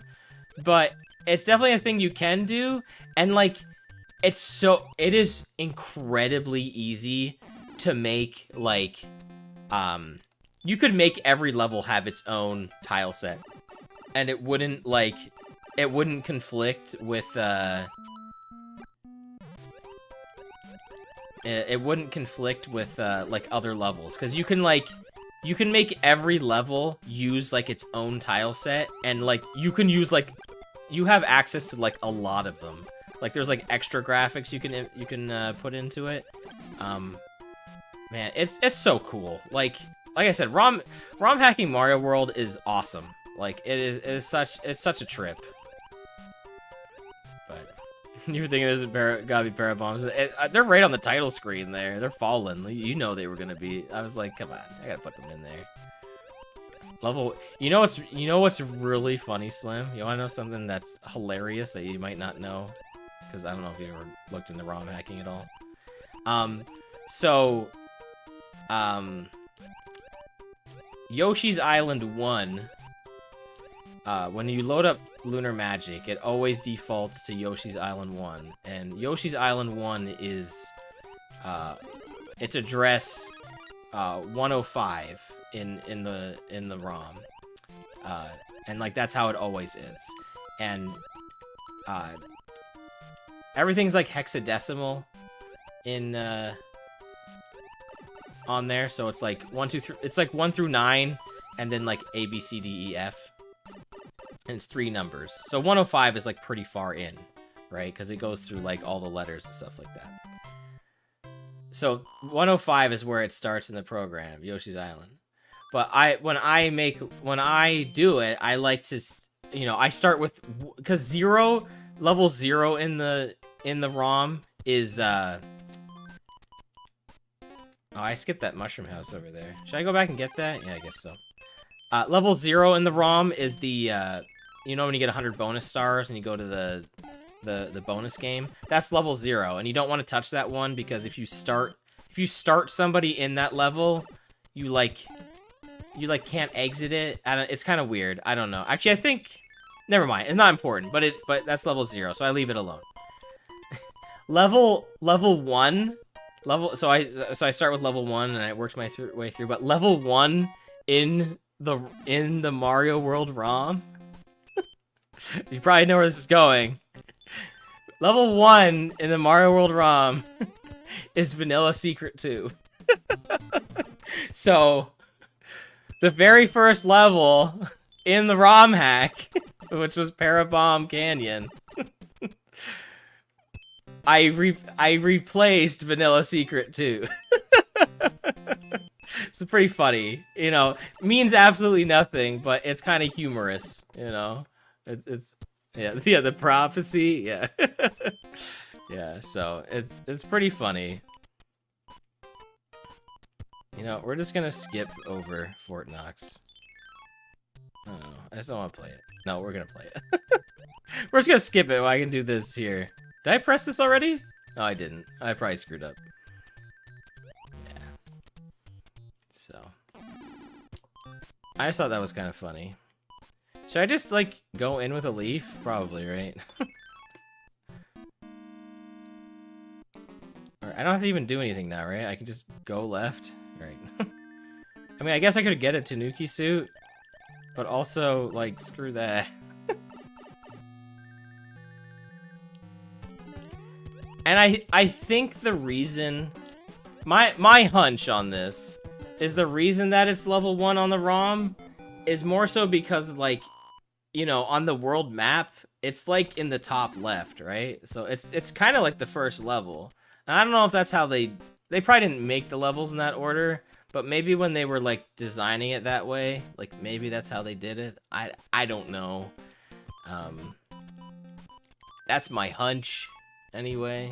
but it's definitely a thing you can do. And like it is incredibly easy to make like you could make every level have its own tile set, and it wouldn't conflict with like other levels, because you can make every level use like its own tile set, and like you can use like you have access to like a lot of them. Like there's like extra graphics you can put into it. Man, it's so cool. Like I said, ROM hacking Mario World is awesome. Like it's such a trip. But you were thinking there's gotta be parabombs. They're right on the title screen there. They're falling. You know they were gonna be. I was like, come on, I gotta put them in there. Level. You know what's really funny, Slim? You wanna know something that's hilarious that you might not know? Because I don't know if you ever looked into ROM hacking at all. Yoshi's Island 1, when you load up Lunar Magic, it always defaults to Yoshi's Island 1. And Yoshi's Island 1 is, its address 105 in the ROM. And like that's how it always is. And everything's like hexadecimal in on there, so it's like 1, 2, 3. It's like 1 through 9, and then like A, B, C, D, E, F, and it's 3 numbers. So 105 is like pretty far in, right? Because it goes through like all the letters and stuff like that. So 105 is where it starts in the program, Yoshi's Island. But when I do it, I like to, you know, I start with, because level 0 in the ROM is oh, I skipped that mushroom house over there. Should I go back and get that? Yeah, I guess so. Level 0 in the ROM is the, you know when you get 100 bonus stars and you go to the bonus game? That's level 0, and you don't want to touch that one, because if you start somebody in that level, you can't exit it. It's kind of weird. I don't know. Actually, I think, never mind. It's not important, but that's level 0, so I leave it alone. Level 1. So I start with level 1 and I worked my way through, but level 1 in the Mario World ROM, you probably know where this is going. Level 1 in the Mario World ROM is Vanilla Secret 2. So the very first level in the ROM hack, which was Parabomb Canyon, I replaced Vanilla Secret 2. It's pretty funny, you know. Means absolutely nothing, but it's kind of humorous, you know. It's yeah, the prophecy, yeah. Yeah, so it's pretty funny. You know, we're just gonna skip over Fort Knox. I don't know. I just don't want to play it. No, we're gonna play it. We're just gonna skip it. I can do this here. Did I press this already? No, I didn't. I probably screwed up. Yeah. So. I just thought that was kind of funny. Should I just, like, go in with a leaf? Probably, right? Alright, I don't have to even do anything now, right? I can just go left. Right. I mean, I guess I could get a Tanuki suit, but also, like, screw that. And I think the reason... My hunch on this is the reason that it's level 1 on the ROM is more so because, like, you know, on the world map, it's, like, in the top left, right? So it's kind of like the first level. And I don't know if that's how they probably didn't make the levels in that order, but maybe when they were, like, designing it that way, like, maybe that's how they did it. I don't know. That's my hunch, anyway.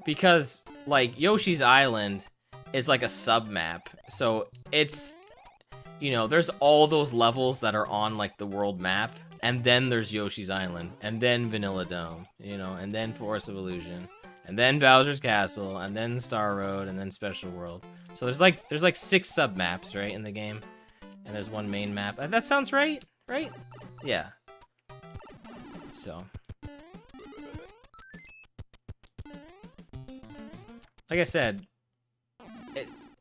Because, like, Yoshi's Island is, like, a sub-map, so it's, you know, there's all those levels that are on, like, the world map, and then there's Yoshi's Island, and then Vanilla Dome, you know, and then Forest of Illusion, and then Bowser's Castle, and then Star Road, and then Special World. So there's like 6 sub-maps, right, in the game, and there's 1 main map. That sounds right? Right? Yeah. So... like I said,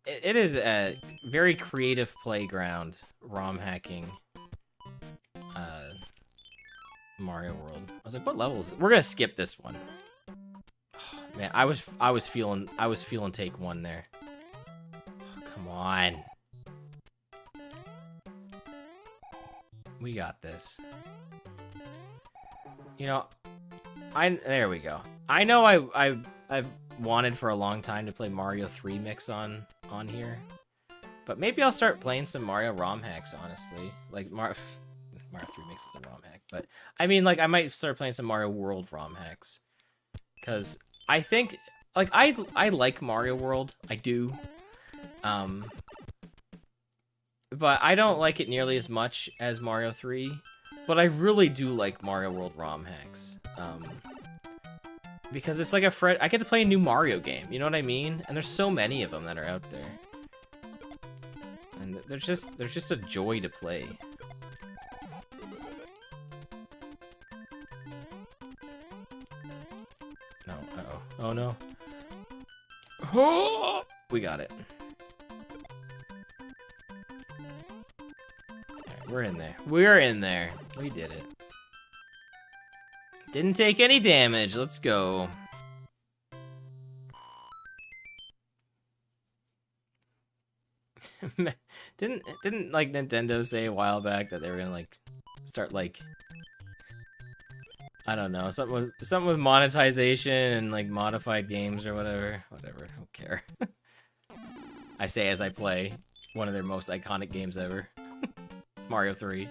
it is a very creative playground, ROM hacking, Mario World. I was like, what level is it? We're gonna skip this one. Oh, man, I was feeling take 1 there. Oh, come on. We got this. You know, there we go. I know I've wanted for a long time to play Mario 3 mix on here, but maybe I'll start playing some Mario ROM hacks, honestly. Like Mario 3 mix is a ROM hack, but I mean, like, I might start playing some Mario World ROM hacks, because I think, like, I like Mario World, I do, but I don't like it nearly as much as Mario 3, but I really do like Mario World ROM hacks. Because it's like I get to play a new Mario game, you know what I mean? And there's so many of them that are out there. And they're just a joy to play. No, uh-oh. Oh no. Oh, we got it. Alright, we're in there. We're in there. We did it. Didn't take any damage. Let's go. Didn't like Nintendo say a while back that they were gonna like start like, I don't know, something with monetization and like modified games or whatever. Whatever. I don't care. I say as I play one of their most iconic games ever. Mario 3.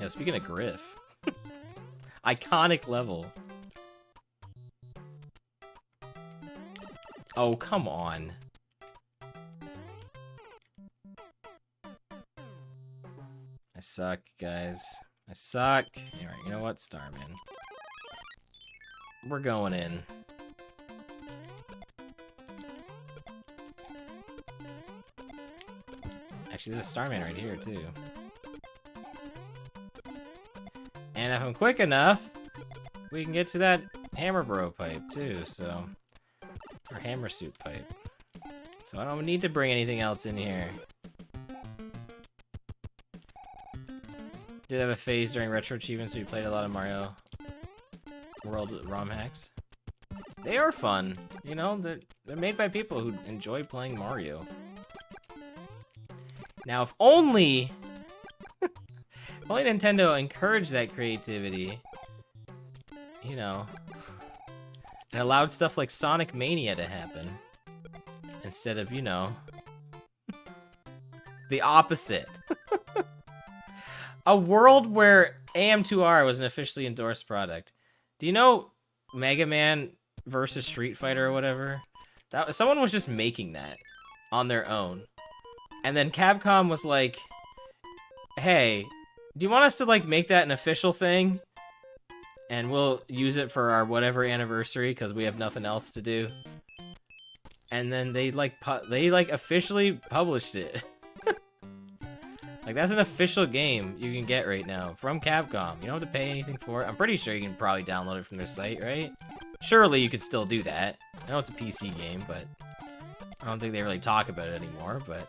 Yeah, speaking of Griff. Iconic level. Oh, come on. I suck, guys. I suck. Alright, you know what? Starman. We're going in. Actually, there's a Starman right here, too. And if I'm quick enough, we can get to that Hammer Bro pipe, too, so... or Hammer Suit pipe. So I don't need to bring anything else in here. Did have a phase during Retro Achievements, so we played a lot of Mario World ROM hacks. They are fun, you know, they're made by people who enjoy playing Mario. Now, if only Nintendo encouraged that creativity, you know, and allowed stuff like Sonic Mania to happen, instead of, you know, the opposite. A world where AM2R was an officially endorsed product. Do you know Mega Man versus Street Fighter or whatever. That someone was just making that on their own. And then Capcom was like, "Hey, do you want us to like make that an official thing? And we'll use it for our whatever anniversary because we have nothing else to do." And then they officially published it. Like, that's an official game you can get right now from Capcom. You don't have to pay anything for it. I'm pretty sure you can probably download it from their site, right? Surely you could still do that. I know it's a PC game, but I don't think they really talk about it anymore, but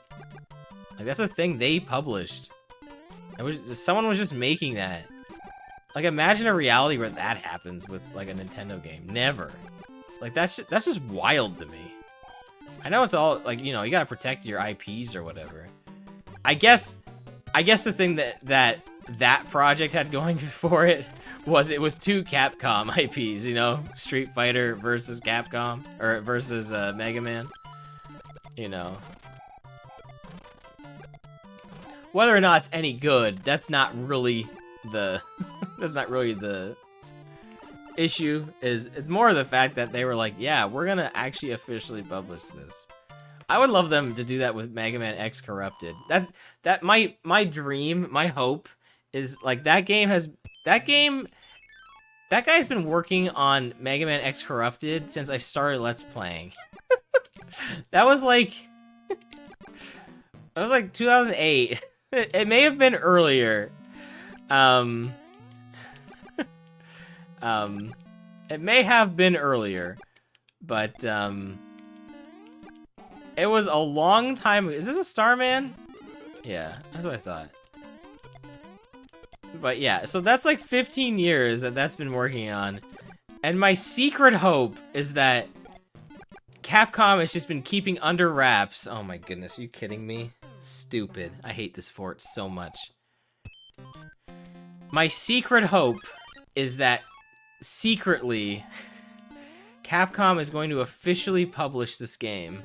like, that's a thing they published. Someone was just making that. Like, imagine a reality where that happens with like a Nintendo game. Never. Like, that's just wild to me. I know it's all like, you know, you gotta protect your IPs or whatever. I guess the thing that project had going for it was two Capcom IPs, you know, Street Fighter versus Capcom or versus Mega Man. You know, whether or not it's any good, that's not really the issue. It's more the fact that they were like, yeah, we're gonna actually officially publish this. I would love them to do that with Mega Man X Corrupted. That my dream, my hope is like that guy's been working on Mega Man X Corrupted since I started Let's Playing. That was like 2008. It may have been earlier. It may have been earlier, but it was a long time. Is this a Starman? Yeah, that's what I thought. But yeah, so that's like 15 years that's been working on. And my secret hope is that Capcom has just been keeping under wraps. Oh my goodness, are you kidding me? Stupid. I hate this fort so much. My secret hope is that secretly Capcom is going to officially publish this game.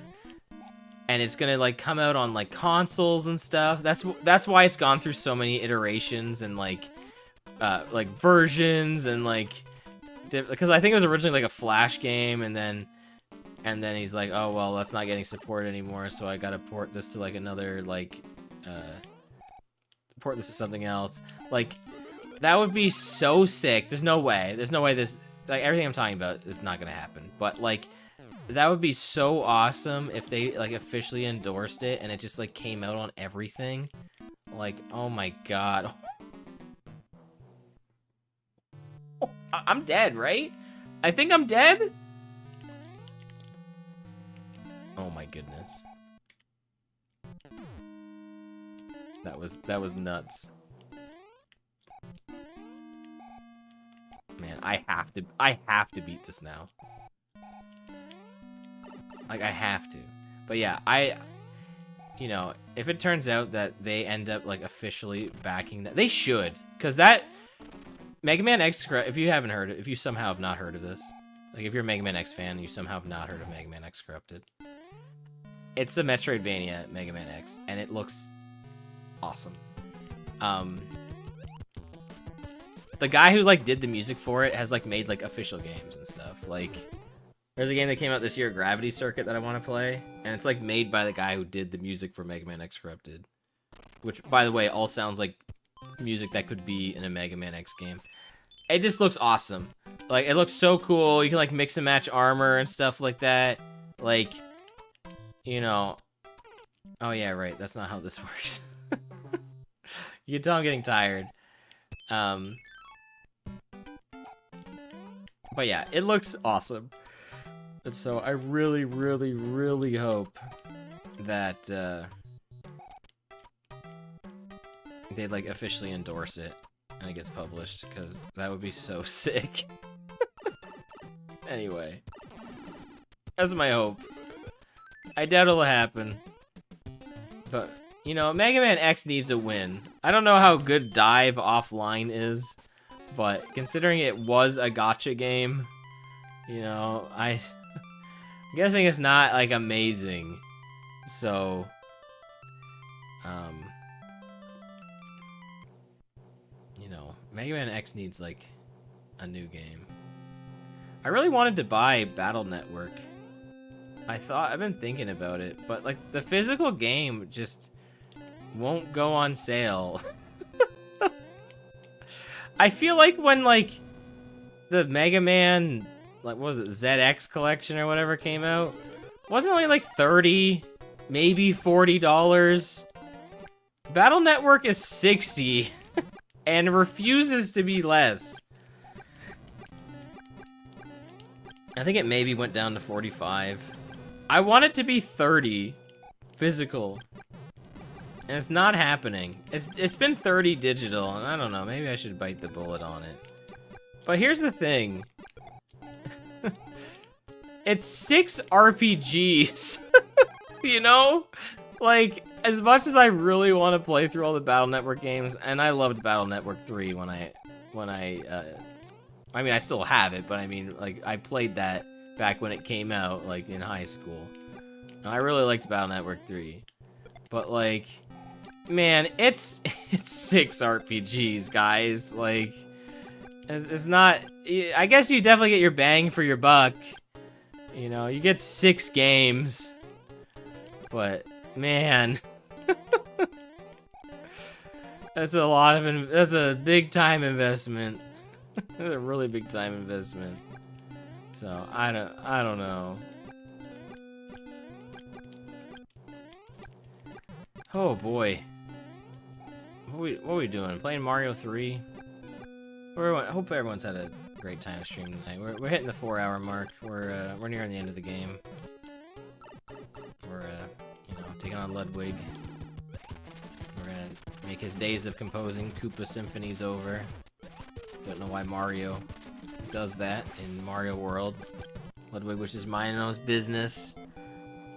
And it's gonna like come out on like consoles and stuff. That's why it's gone through so many iterations and like versions and like, because I think it was originally like a Flash game, and then he's like, oh well, that's not getting support anymore, so I gotta port this to like another like port this to something else. Like, that would be so sick. There's no way this, like, everything I'm talking about is not gonna happen, but like, that would be so awesome if they like officially endorsed it and it just like came out on everything. Like, oh my god. I'm dead, right? I think I'm dead? Oh my goodness. That was nuts. Man, I have to beat this now. Like, I have to. But yeah, you know, if it turns out that they end up, like, officially backing that, they should. Because that, Mega Man X, if you somehow have not heard of this, like, if you're a Mega Man X fan and you somehow have not heard of Mega Man X Corrupted, it's a Metroidvania Mega Man X, and it looks awesome. The guy who, like, did the music for it has, like, made, like, official games and stuff. Like, there's a game that came out this year, Gravity Circuit, that I want to play, and it's like made by the guy who did the music for Mega Man X Corrupted, which, by the way, all sounds like music that could be in a Mega Man X game. It just looks awesome. Like, it looks so cool. You can like mix and match armor and stuff like that. Like, you know, oh yeah, right. That's not how this works. You can tell I'm getting tired. But yeah, it looks awesome. And so I really, really, really hope that they like officially endorse it and it gets published, because that would be so sick. Anyway, that's my hope. I doubt it'll happen, but you know, Mega Man X needs a win. I don't know how good Dive Offline is, but considering it was a gacha game, you know, I'm guessing it's not, like, amazing. So, you know, Mega Man X needs, like, a new game. I really wanted to buy Battle Network. I've been thinking about it, but like the physical game just won't go on sale. I feel like when like the Mega Man, like what was it, ZX collection or whatever came out, wasn't it only like $30, maybe $40. Battle Network is $60 and refuses to be less. I think it maybe went down to $45. I want it to be $30 physical. And it's not happening. It's been $30 digital, and I don't know, maybe I should bite the bullet on it. But here's the thing. It's 6 RPGs. You know? Like, as much as I really want to play through all the Battle Network games, and I loved Battle Network 3 I mean, I still have it, but I mean, like, I played that back when it came out, like, in high school. And I really liked Battle Network 3. But, like, man, it's 6 RPGs, guys. Like, it's not... I guess you definitely get your bang for your buck. You know, you get 6 games. But, man... that's a lot of... That's a big time investment. That's a really big time investment. So, I don't know. Oh boy. What are we doing? Playing Mario 3? I hope everyone's had a great time streaming tonight. We're hitting the 4-hour mark. We're nearing the end of the game. We're you know, taking on Ludwig. We're gonna make his days of composing Koopa symphonies over. Don't know why Mario does that in Mario World. Ludwig was just minding his business.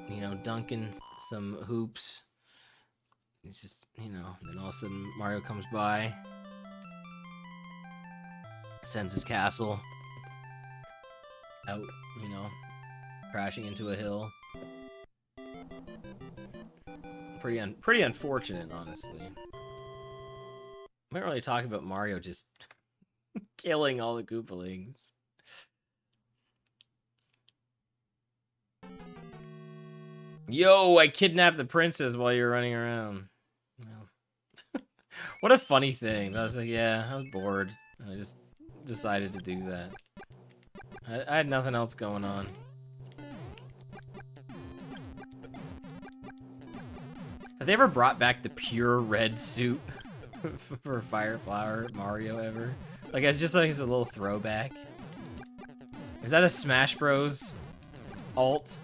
You know, dunking some hoops. It's just, you know, then all of a sudden Mario comes by. Sends his castle out, you know, crashing into a hill. Pretty unfortunate, honestly. We don't really talk about Mario just killing all the Koopalings. Yo, I kidnapped the princess while you were running around. Well, what a funny thing. I was like, yeah, I was bored. I just decided to do that. I had nothing else going on. Have they ever brought back the pure red suit for Fire Flower Mario ever? Like, it's just like it's a little throwback. Is that a Smash Bros. Alt?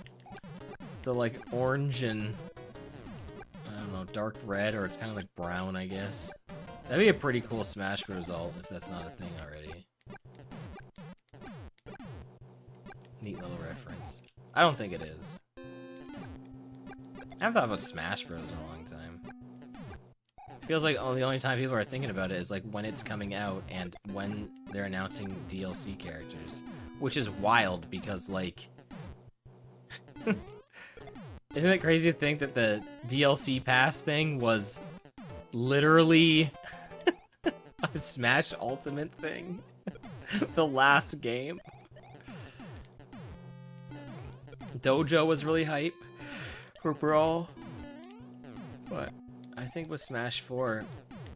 The like orange and I don't know, dark red, or it's kind of like brown, I guess. That'd be a pretty cool Smash Bros. Alt if that's not a thing already. Neat little reference. I don't think it is. I haven't thought about Smash Bros. In a long time. Feels like the only time people are thinking about it is like when it's coming out and when they're announcing DLC characters. Which is wild because like... Isn't it crazy to think that the DLC pass thing was literally a Smash Ultimate thing? The last game. Dojo was really hype for Brawl. But I think with Smash 4,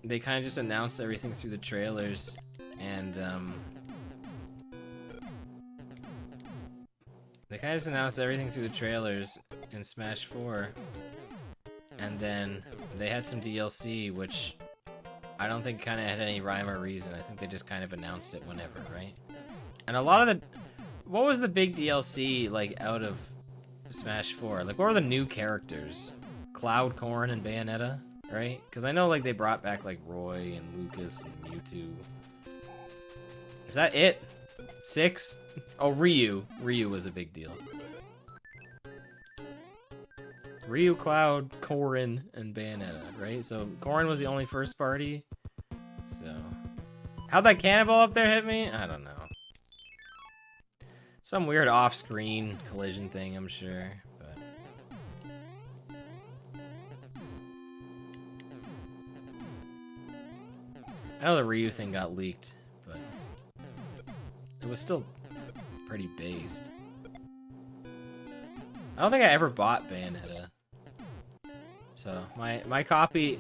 they kind of just announced everything through the trailers. And, they kind of just announced everything through the trailers in Smash 4. And then they had some DLC, which I don't think kind of had any rhyme or reason. I think they just kind of announced it whenever, right? And a lot of the... What was the big DLC, like, out of Smash 4? Like, what were the new characters? Cloud, Corrin, and Bayonetta, right? Because I know, like, they brought back, like, Roy and Lucas and Mewtwo. Is that it? 6? Oh, Ryu. Ryu was a big deal. Ryu, Cloud, Corrin, and Bayonetta, right? So Corrin was the only first party. So how'd that cannonball up there hit me? I don't know. Some weird off-screen collision thing, I'm sure. But I know the Ryu thing got leaked, but it was still pretty based. I don't think I ever bought Bayonetta. So my copy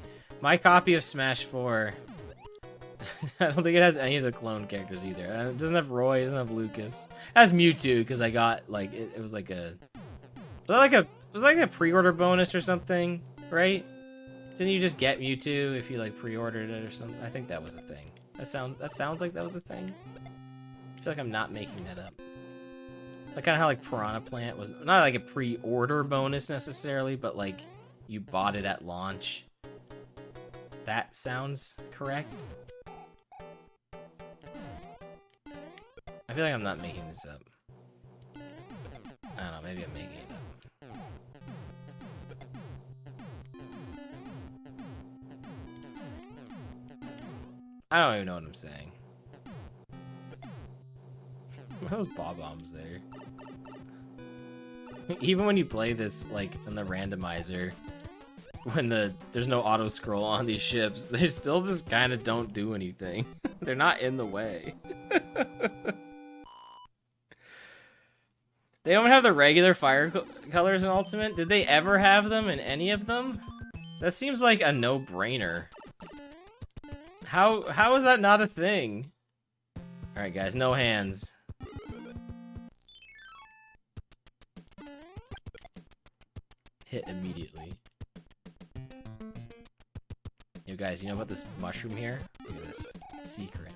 of Smash 4. I don't think it has any of the clone characters either. It doesn't have Roy, it doesn't have Lucas. It has Mewtwo because I got like it was like a pre-order bonus or something, right? Didn't you just get Mewtwo if you like pre-ordered it or something? I think that was a thing. That sounds like that was a thing. I feel like I'm not making that up. Like kind of how like Piranha Plant was not like a pre-order bonus necessarily, but like you bought it at launch. That sounds correct. I feel like I'm not making this up. I don't know, maybe I'm making it up. I don't even know what I'm saying. Why are those bob-ombs there? Even when you play this, like, in the randomizer, when there's no auto-scroll on these ships, they still just kind of don't do anything. They're not in the way. They don't have the regular fire colors in Ultimate? Did they ever have them in any of them? That seems like a no-brainer. How is that not a thing? Alright guys, no hands. Hit immediately. Yo guys, you know about this mushroom here? Look at this. Secret.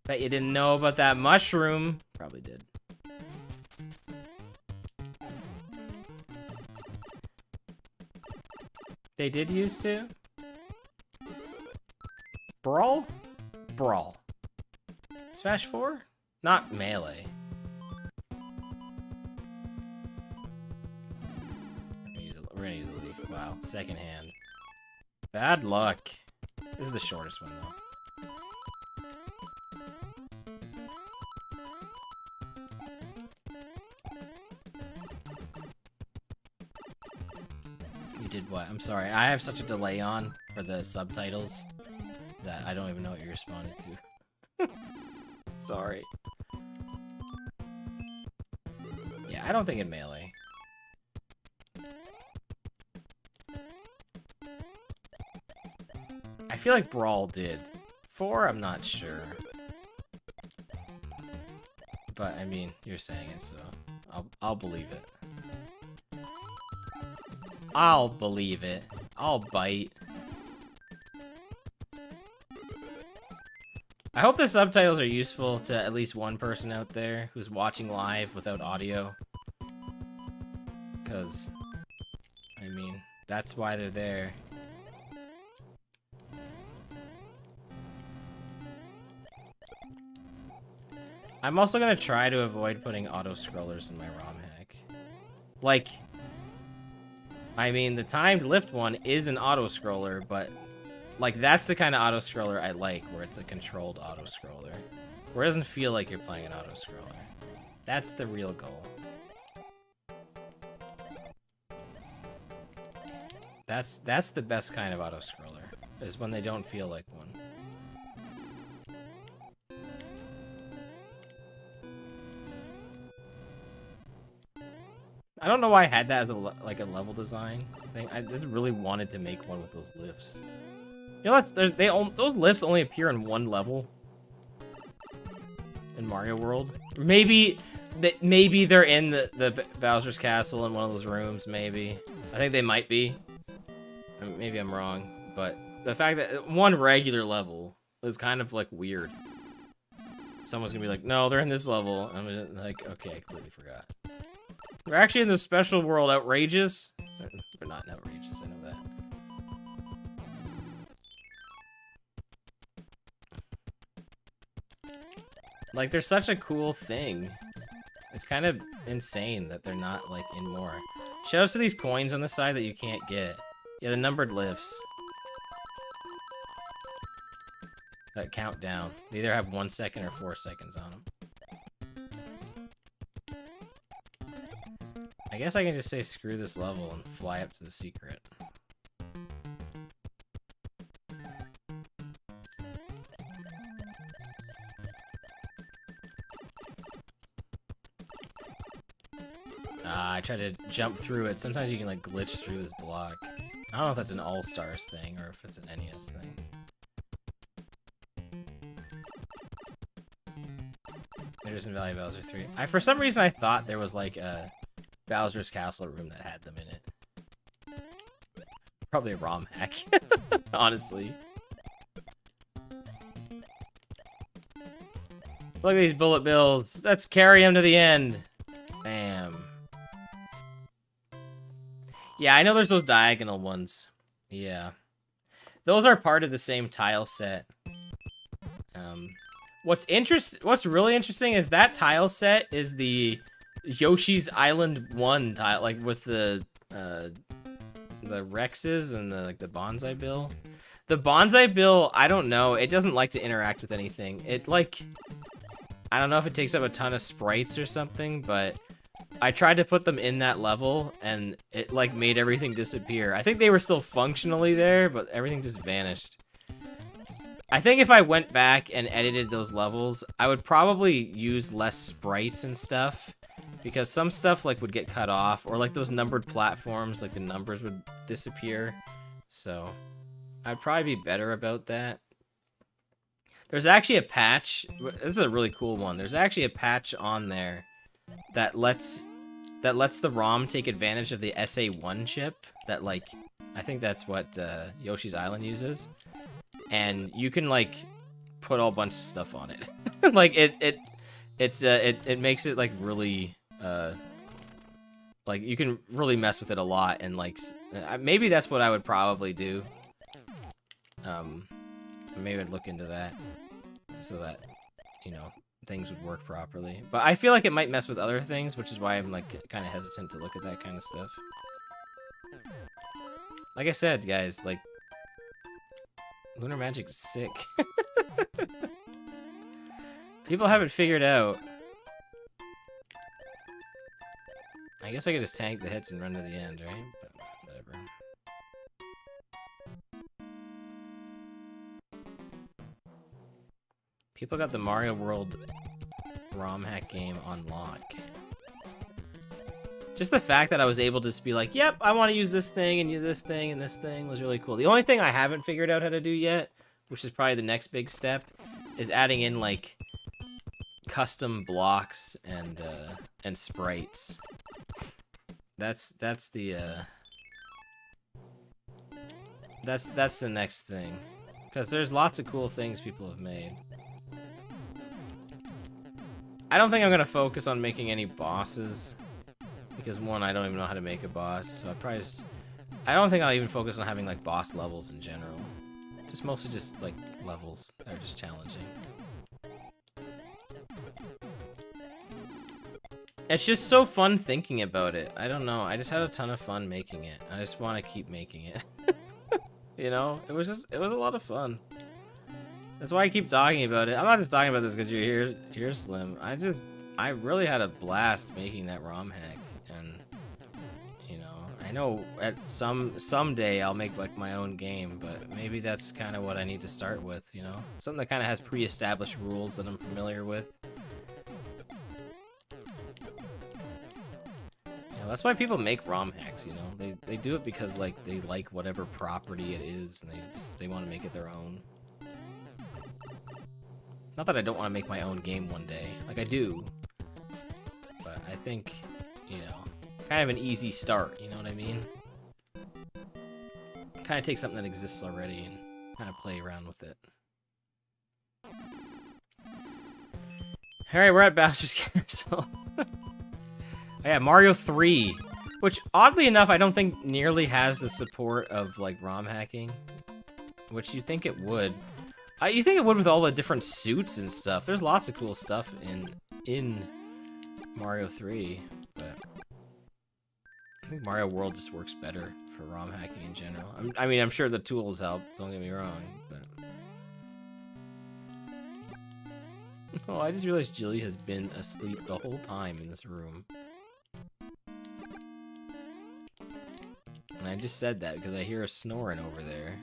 Bet you didn't know about that mushroom. Probably did. They did used to? Brawl? Brawl. Smash 4? Not Melee. We're gonna use a leaf. Wow. Second hand. Bad luck. This is the shortest one, though. You did what? I'm sorry. I have such a delay on for the subtitles that I don't even know what you responded to. Sorry. Yeah, I don't think in Melee. I feel like Brawl did. 4, I'm not sure. But, I mean, you're saying it, so I'll believe it. I'll believe it. I'll bite. I hope the subtitles are useful to at least one person out there who's watching live without audio. Because, I mean, that's why they're there. I'm also gonna try to avoid putting auto-scrollers in my ROM hack. Like, I mean, the timed lift one is an auto-scroller, but like that's the kind of auto-scroller I like, where it's a controlled auto-scroller. Where it doesn't feel like you're playing an auto-scroller. That's the real goal. That's the best kind of auto-scroller, is when they don't feel like one. I don't know why I had that as a level design thing. I just really wanted to make one with those lifts. You know, those lifts only appear in one level in Mario World. Maybe they're in the Bowser's Castle in one of those rooms. Maybe I think they might be. I mean, maybe I'm wrong, but the fact that one regular level is kind of like weird. Someone's gonna be like, "No, they're in this level." I'm gonna, like, "Okay, I completely forgot." They're actually in the special world. Outrageous? They're not outrageous, I know that. Like, they're such a cool thing. It's kind of insane that they're not, like, in more. Shoutouts to these coins on the side that you can't get. Yeah, the numbered lifts. That count down. They either have 1 second or 4 seconds on them. I guess I can just say screw this level and fly up to the secret. I tried to jump through it. Sometimes you can like glitch through this block. I don't know if that's an All-Stars thing or if it's an NES thing. There's in Valley Bowser 3. For some reason I thought there was like a Bowser's Castle room that had them in it. Probably a ROM hack, honestly. Look at these bullet bills. Let's carry him to the end. Bam. Yeah, I know there's those diagonal ones. Yeah. Those are part of the same tile set. What's really interesting is that tile set is the Yoshi's Island 1 tile, like with the Rexes and the Bonsai Bill. The Bonsai Bill, I don't know, it doesn't like to interact with anything. It like, I don't know if it takes up a ton of sprites or something, but I tried to put them in that level and it like made everything disappear. I think they were still functionally there, but everything just vanished. I think if I went back and edited those levels, I would probably use less sprites and stuff, because some stuff like would get cut off, or like those numbered platforms, like the numbers would disappear. So I'd probably be better about that. There's actually a patch. This is a really cool one. There's actually a patch on there that lets the ROM take advantage of the SA1 chip that, like, I think that's what Yoshi's Island uses. And you can like put a whole bunch of stuff on it. Like it makes it like really like you can really mess with it a lot, and like maybe that's what I would probably do. Maybe I'd look into that so that, you know, things would work properly. But I feel like it might mess with other things, which is why I'm like kind of hesitant to look at that kind of stuff. Like I said, guys, like Lunar Magic is sick. People have it figured out. I guess I could just tank the hits and run to the end, right? But whatever. People got the Mario World ROM hack game on lock. Just the fact that I was able to just be like, yep, I want to use this thing and use this thing and this thing was really cool. The only thing I haven't figured out how to do yet, which is probably the next big step, is adding in like custom blocks and sprites. That's the next thing, because there's lots of cool things people have made. I don't think I'm gonna focus on making any bosses, because one, I don't even know how to make a boss, so I don't think I'll even focus on having like boss levels in general. Just mostly just like levels that are just challenging. It's just so fun thinking about it. I don't know, I just had a ton of fun making it. I just want to keep making it. You know, it was a lot of fun. That's why I keep talking about it. I'm not just talking about this because you're here, Slim. I really had a blast making that ROM hack, and you know, I know at someday I'll make like my own game, but maybe that's kind of what I need to start with. You know, something that kind of has pre-established rules that I'm familiar with. You know, that's why people make ROM hacks. You know, they do it because like they like whatever property it is, and they want to make it their own. Not that I don't want to make my own game one day, like I do, but I think, you know, kind of an easy start, you know what I mean? Kind of take something that exists already and kind of play around with it. Alright, we're at Bowser's Castle. Oh yeah, Mario 3, which oddly enough I don't think nearly has the support of like ROM hacking, which you'd think it would. You think it would with all the different suits and stuff. There's lots of cool stuff in Mario 3, but I think Mario World just works better for ROM hacking in general. I mean, I'm sure the tools help, don't get me wrong, but... Oh, I just realized Jilly has been asleep the whole time in this room. And I just said that because I hear her snoring over there.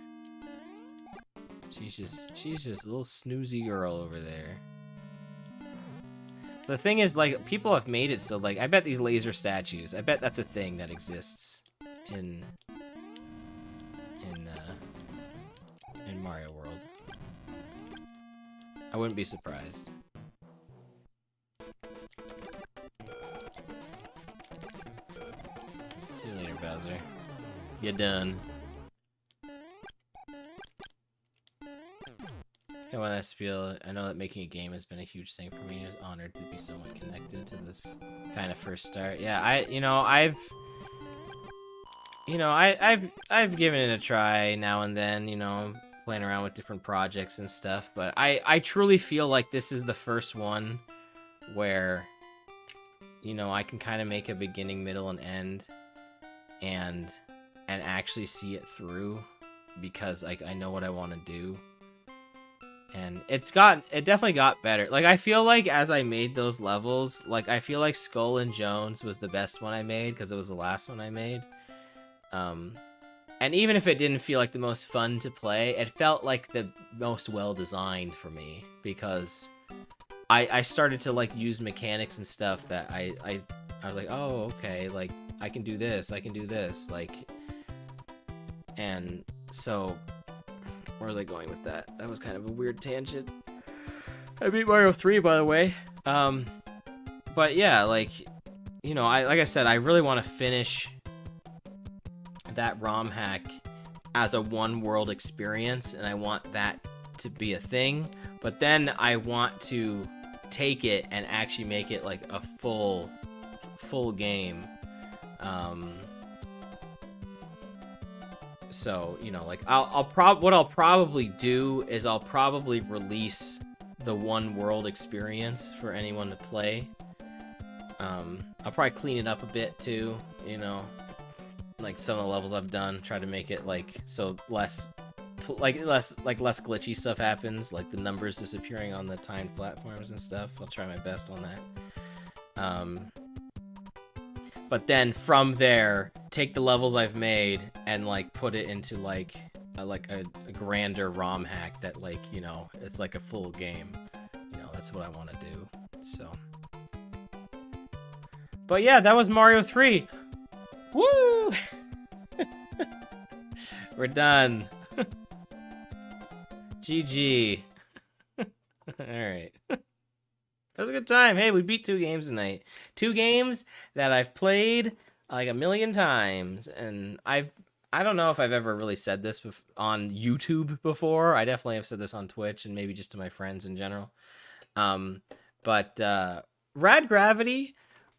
She's just a little snoozy girl over there. The thing is, like, people have made it so, like, I bet these laser statues, I bet that's a thing that exists in Mario World. I wouldn't be surprised. See you later, Bowser. You done. I want to feel. I know that making a game has been a huge thing for me. I'm honored to be someone connected to this kind of first start. Yeah, I've given it a try now and then, playing around with different projects and stuff, but I truly feel like this is the first one where, I can kind of make a beginning, middle, and end and actually see it through because, like, I know what I want to do. And it definitely got better. Like, I feel like as I made those levels, like, I feel like Skull and Jones was the best one I made because it was the last one I made. And even if it didn't feel like the most fun to play, it felt like the most well-designed for me because I started to, like, use mechanics and stuff that I was like, oh, okay, like, I can do this, like, and so... Where was I going with that? That was kind of a weird tangent. I beat Mario 3, by the way. But yeah, like, like I said, I really want to finish that ROM hack as a one-world experience, and I want that to be a thing. But then I want to take it and actually make it like a full game. So, like, what I'll probably do is I'll probably release the one world experience for anyone to play. I'll probably clean it up a bit too, like some of the levels I've done, try to make it like so less glitchy stuff happens, like the numbers disappearing on the timed platforms and stuff. I'll try my best on that. But then from there, take the levels I've made and like put it into like a grander ROM hack that, like, it's like a full game. That's what I want to do. So, but yeah, that was Mario 3. Woo! We're done. GG. All right. That was a good time. Hey, we beat 2 games tonight. 2 games that I've played like a million times, and I don't know if I've ever really said this on YouTube before. I definitely have said this on Twitch and maybe just to my friends in general. But Rad Gravity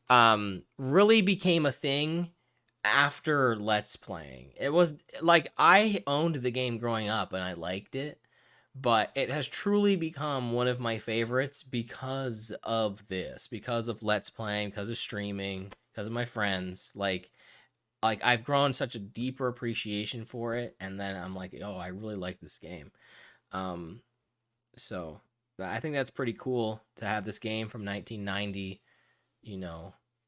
really became a thing after Let's Playing. It was like I owned the game growing up and I liked it, but it has truly become one of my favorites because of this, because of Let's Playing, because of streaming, because of my friends. Like I've grown such a deeper appreciation for it, and then I'm like, oh, I really like this game. So I think that's pretty cool to have this game from 1990,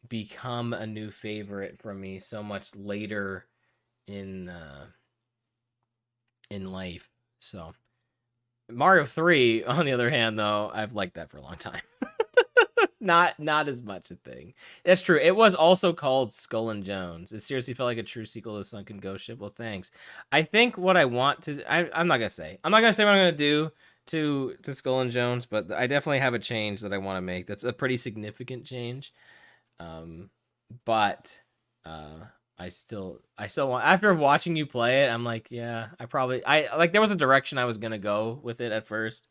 become a new favorite for me so much later in life. So Mario 3, on the other hand, though, I've liked that for a long time. Not as much a thing. That's true. It was also called Skull and Jones. It seriously felt like a true sequel to Sunken Ghost Ship. Well, thanks. I think what I want to... I'm not going to say. I'm not going to say what I'm going to do to Skull and Jones, but I definitely have a change that I want to make. That's a pretty significant change. But I still want, after watching you play it, I'm like, yeah, there was a direction I was gonna go with it at first,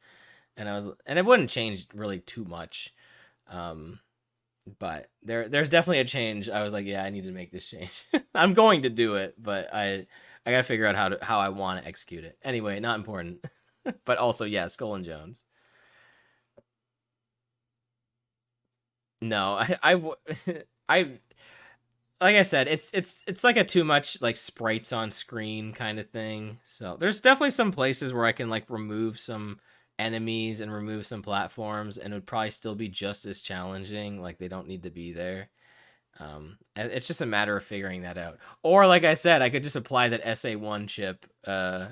and it wouldn't change really too much, but there's definitely a change. I was like, yeah, I need to make this change. I'm going to do it, but I gotta figure out how I want to execute it. Anyway, not important, but also, yeah, Skull and Jones. No, I like I said, it's like a too much like sprites on screen kind of thing. So there's definitely some places where I can like remove some enemies and remove some platforms, and it would probably still be just as challenging. Like they don't need to be there. It's just a matter of figuring that out. Or like I said, I could just apply that SA1 chip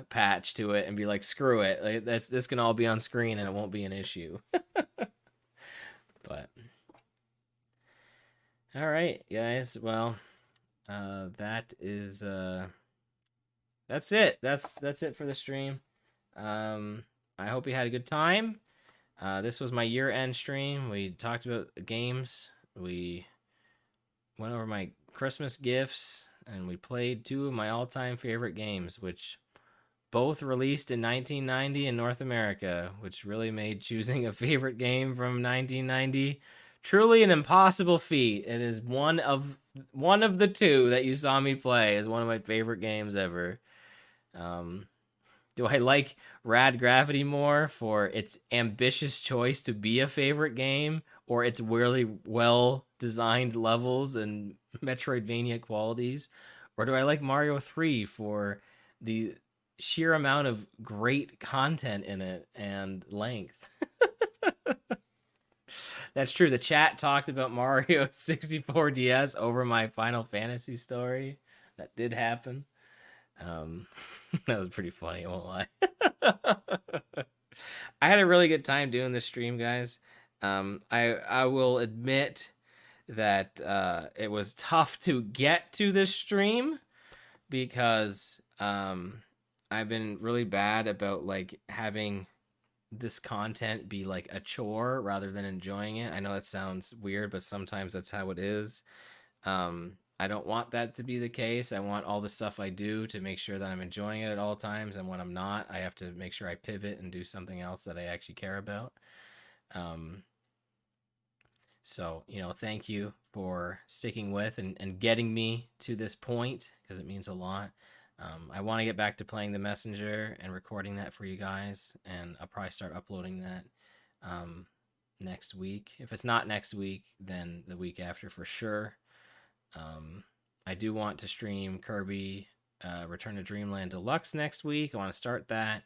patch to it and be like, screw it. Like, this can all be on screen and it won't be an issue. But All right, guys. Well, that is that's it. That's it for the stream. I hope you had a good time. This was my year-end stream. We talked about games. We went over my Christmas gifts, and we played two of my all-time favorite games, which both released in 1990 in North America, which really made choosing a favorite game from 1990 truly an impossible feat. It is one of the two that you saw me play is one of my favorite games ever. Do I like Rad Gravity more for its ambitious choice to be a favorite game, or its really well designed levels and Metroidvania qualities? Or do I like Mario 3 for the sheer amount of great content in it and length? That's true. The chat talked about Mario 64 DS over my Final Fantasy story. That did happen. That was pretty funny, I won't lie. I had a really good time doing this stream, guys. I will admit that it was tough to get to this stream because I've been really bad about like having this content be like a chore rather than enjoying it. I know that sounds weird, but sometimes that's how it is. I don't want that to be the case. I want all the stuff I do to make sure that I'm enjoying it at all times, and when I'm not, I have to make sure I pivot and do something else that I actually care about. So, thank you for sticking with and getting me to this point, because it means a lot. I want to get back to playing the Messenger and recording that for you guys, and I'll probably start uploading that next week. If it's not next week, then the week after for sure. I do want to stream Kirby Return to Dreamland Deluxe next week. I want to start that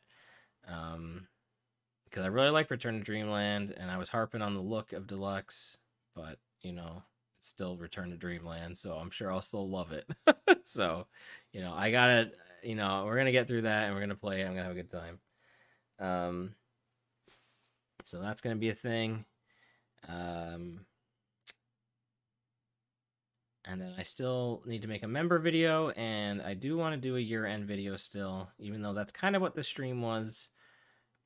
because I really like Return to Dreamland, and I was harping on the look of Deluxe, but it's still Return to Dreamland, so I'm sure I'll still love it. So, I gotta, we're gonna get through that, and we're gonna play it. I'm gonna have a good time. So that's gonna be a thing. And then I still need to make a member video, and I do want to do a year-end video still, even though that's kind of what the stream was.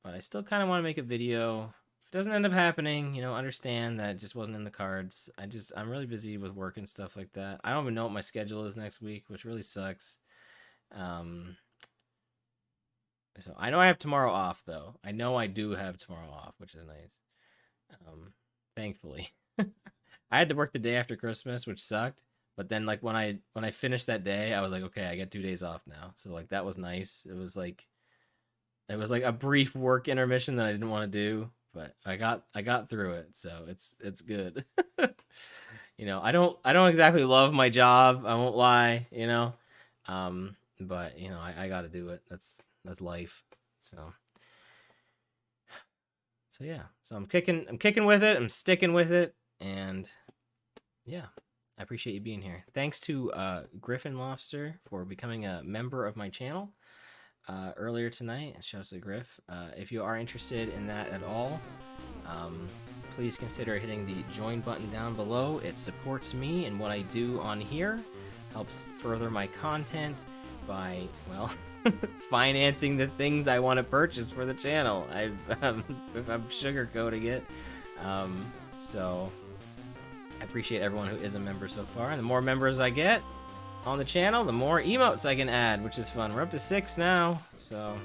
But I still kind of want to make a video. If it doesn't end up happening, understand that it just wasn't in the cards. I'm really busy with work and stuff like that. I don't even know what my schedule is next week, which really sucks. So I know I have tomorrow off, though. I know I do have tomorrow off, which is nice. Thankfully. I had to work the day after Christmas, which sucked. But then, like, when I finished that day, I was like, okay, I get 2 days off now. So like that was nice. It was like a brief work intermission that I didn't want to do, but I got through it, so it's good. I don't exactly love my job. I won't lie. But I got to do it. That's life. So yeah. So I'm kicking with it. I'm sticking with it. And yeah, I appreciate you being here. Thanks to Griffin Lobster for becoming a member of my channel earlier tonight. Shouts to Griff. If you are interested in that at all, please consider hitting the join button down below. It supports me and what I do on here, helps further my content by, well, financing the things I want to purchase for the channel. I'm sugarcoating it. So I appreciate everyone who is a member so far, and the more members I get on the channel, the more emotes I can add, which is fun. We're up to 6 now, so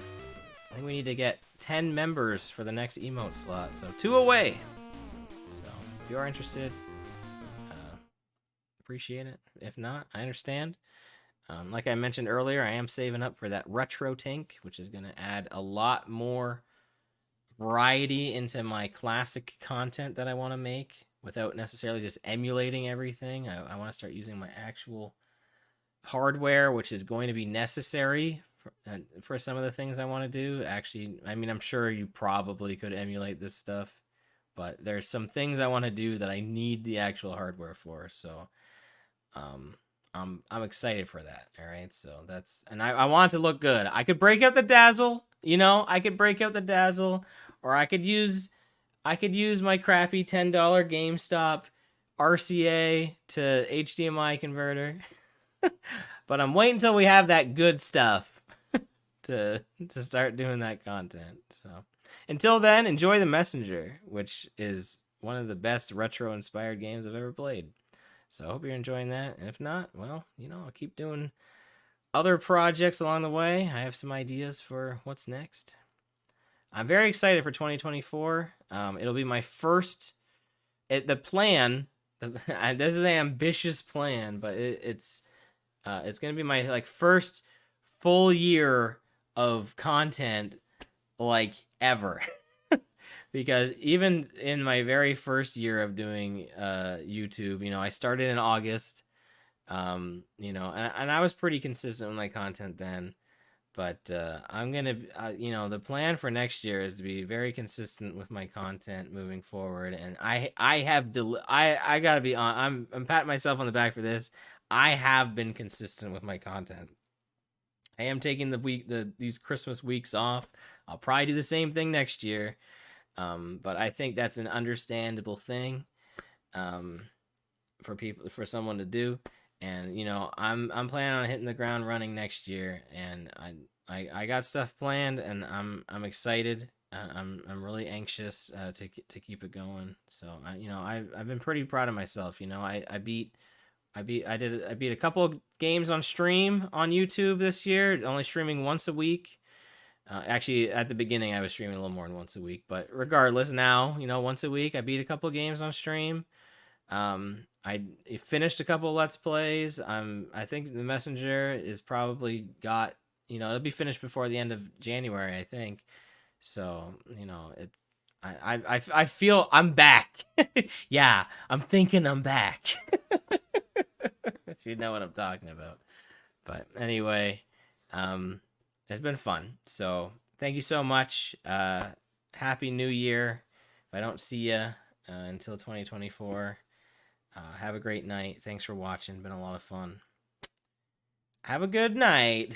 I think we need to get 10 members for the next emote slot, so 2 away. So if you are interested, appreciate it. If not, I understand. Like I mentioned earlier, I am saving up for that retro tank, which is going to add a lot more variety into my classic content that I want to make without necessarily just emulating everything. I want to start using my actual hardware, which is going to be necessary for some of the things I want to do. Actually, I mean, I'm sure you probably could emulate this stuff, but there's some things I want to do that I need the actual hardware for. So I'm excited for that. All right, so and I want it to look good. I could break out the Dazzle, or I could use my crappy $10 GameStop RCA to HDMI converter. But I'm waiting until we have that good stuff to start doing that content. So until then, enjoy The Messenger, which is one of the best retro inspired games I've ever played. So I hope you're enjoying that. And if not, well, I'll keep doing other projects along the way. I have some ideas for what's next. I'm very excited for 2024. It'll be my first. The plan. This is an ambitious plan, but it's gonna be my first full year of content ever. Because even in my very first year of doing YouTube, I started in August, and I was pretty consistent with my content then. But I'm gonna, the plan for next year is to be very consistent with my content moving forward. And I gotta be on. I'm patting myself on the back for this. I have been consistent with my content. I am taking these Christmas weeks off. I'll probably do the same thing next year. But I think that's an understandable thing, for someone to do. And I'm planning on hitting the ground running next year, and I got stuff planned, and I'm excited. I'm really anxious to keep it going. So I've been pretty proud of myself. I beat a couple of games on stream on YouTube this year, only streaming once a week. Actually, at the beginning, I was streaming a little more than once a week, but regardless, now once a week, I beat a couple of games on stream. I finished a couple of Let's Plays. I think The Messenger is probably got, it'll be finished before the end of January, I think. So, it's, I feel I'm back. Yeah, I'm thinking I'm back. You know what I'm talking about. But anyway, it's been fun. So thank you so much. Happy New Year. If I don't see you until 2024, have a great night. Thanks for watching. Been a lot of fun. Have a good night.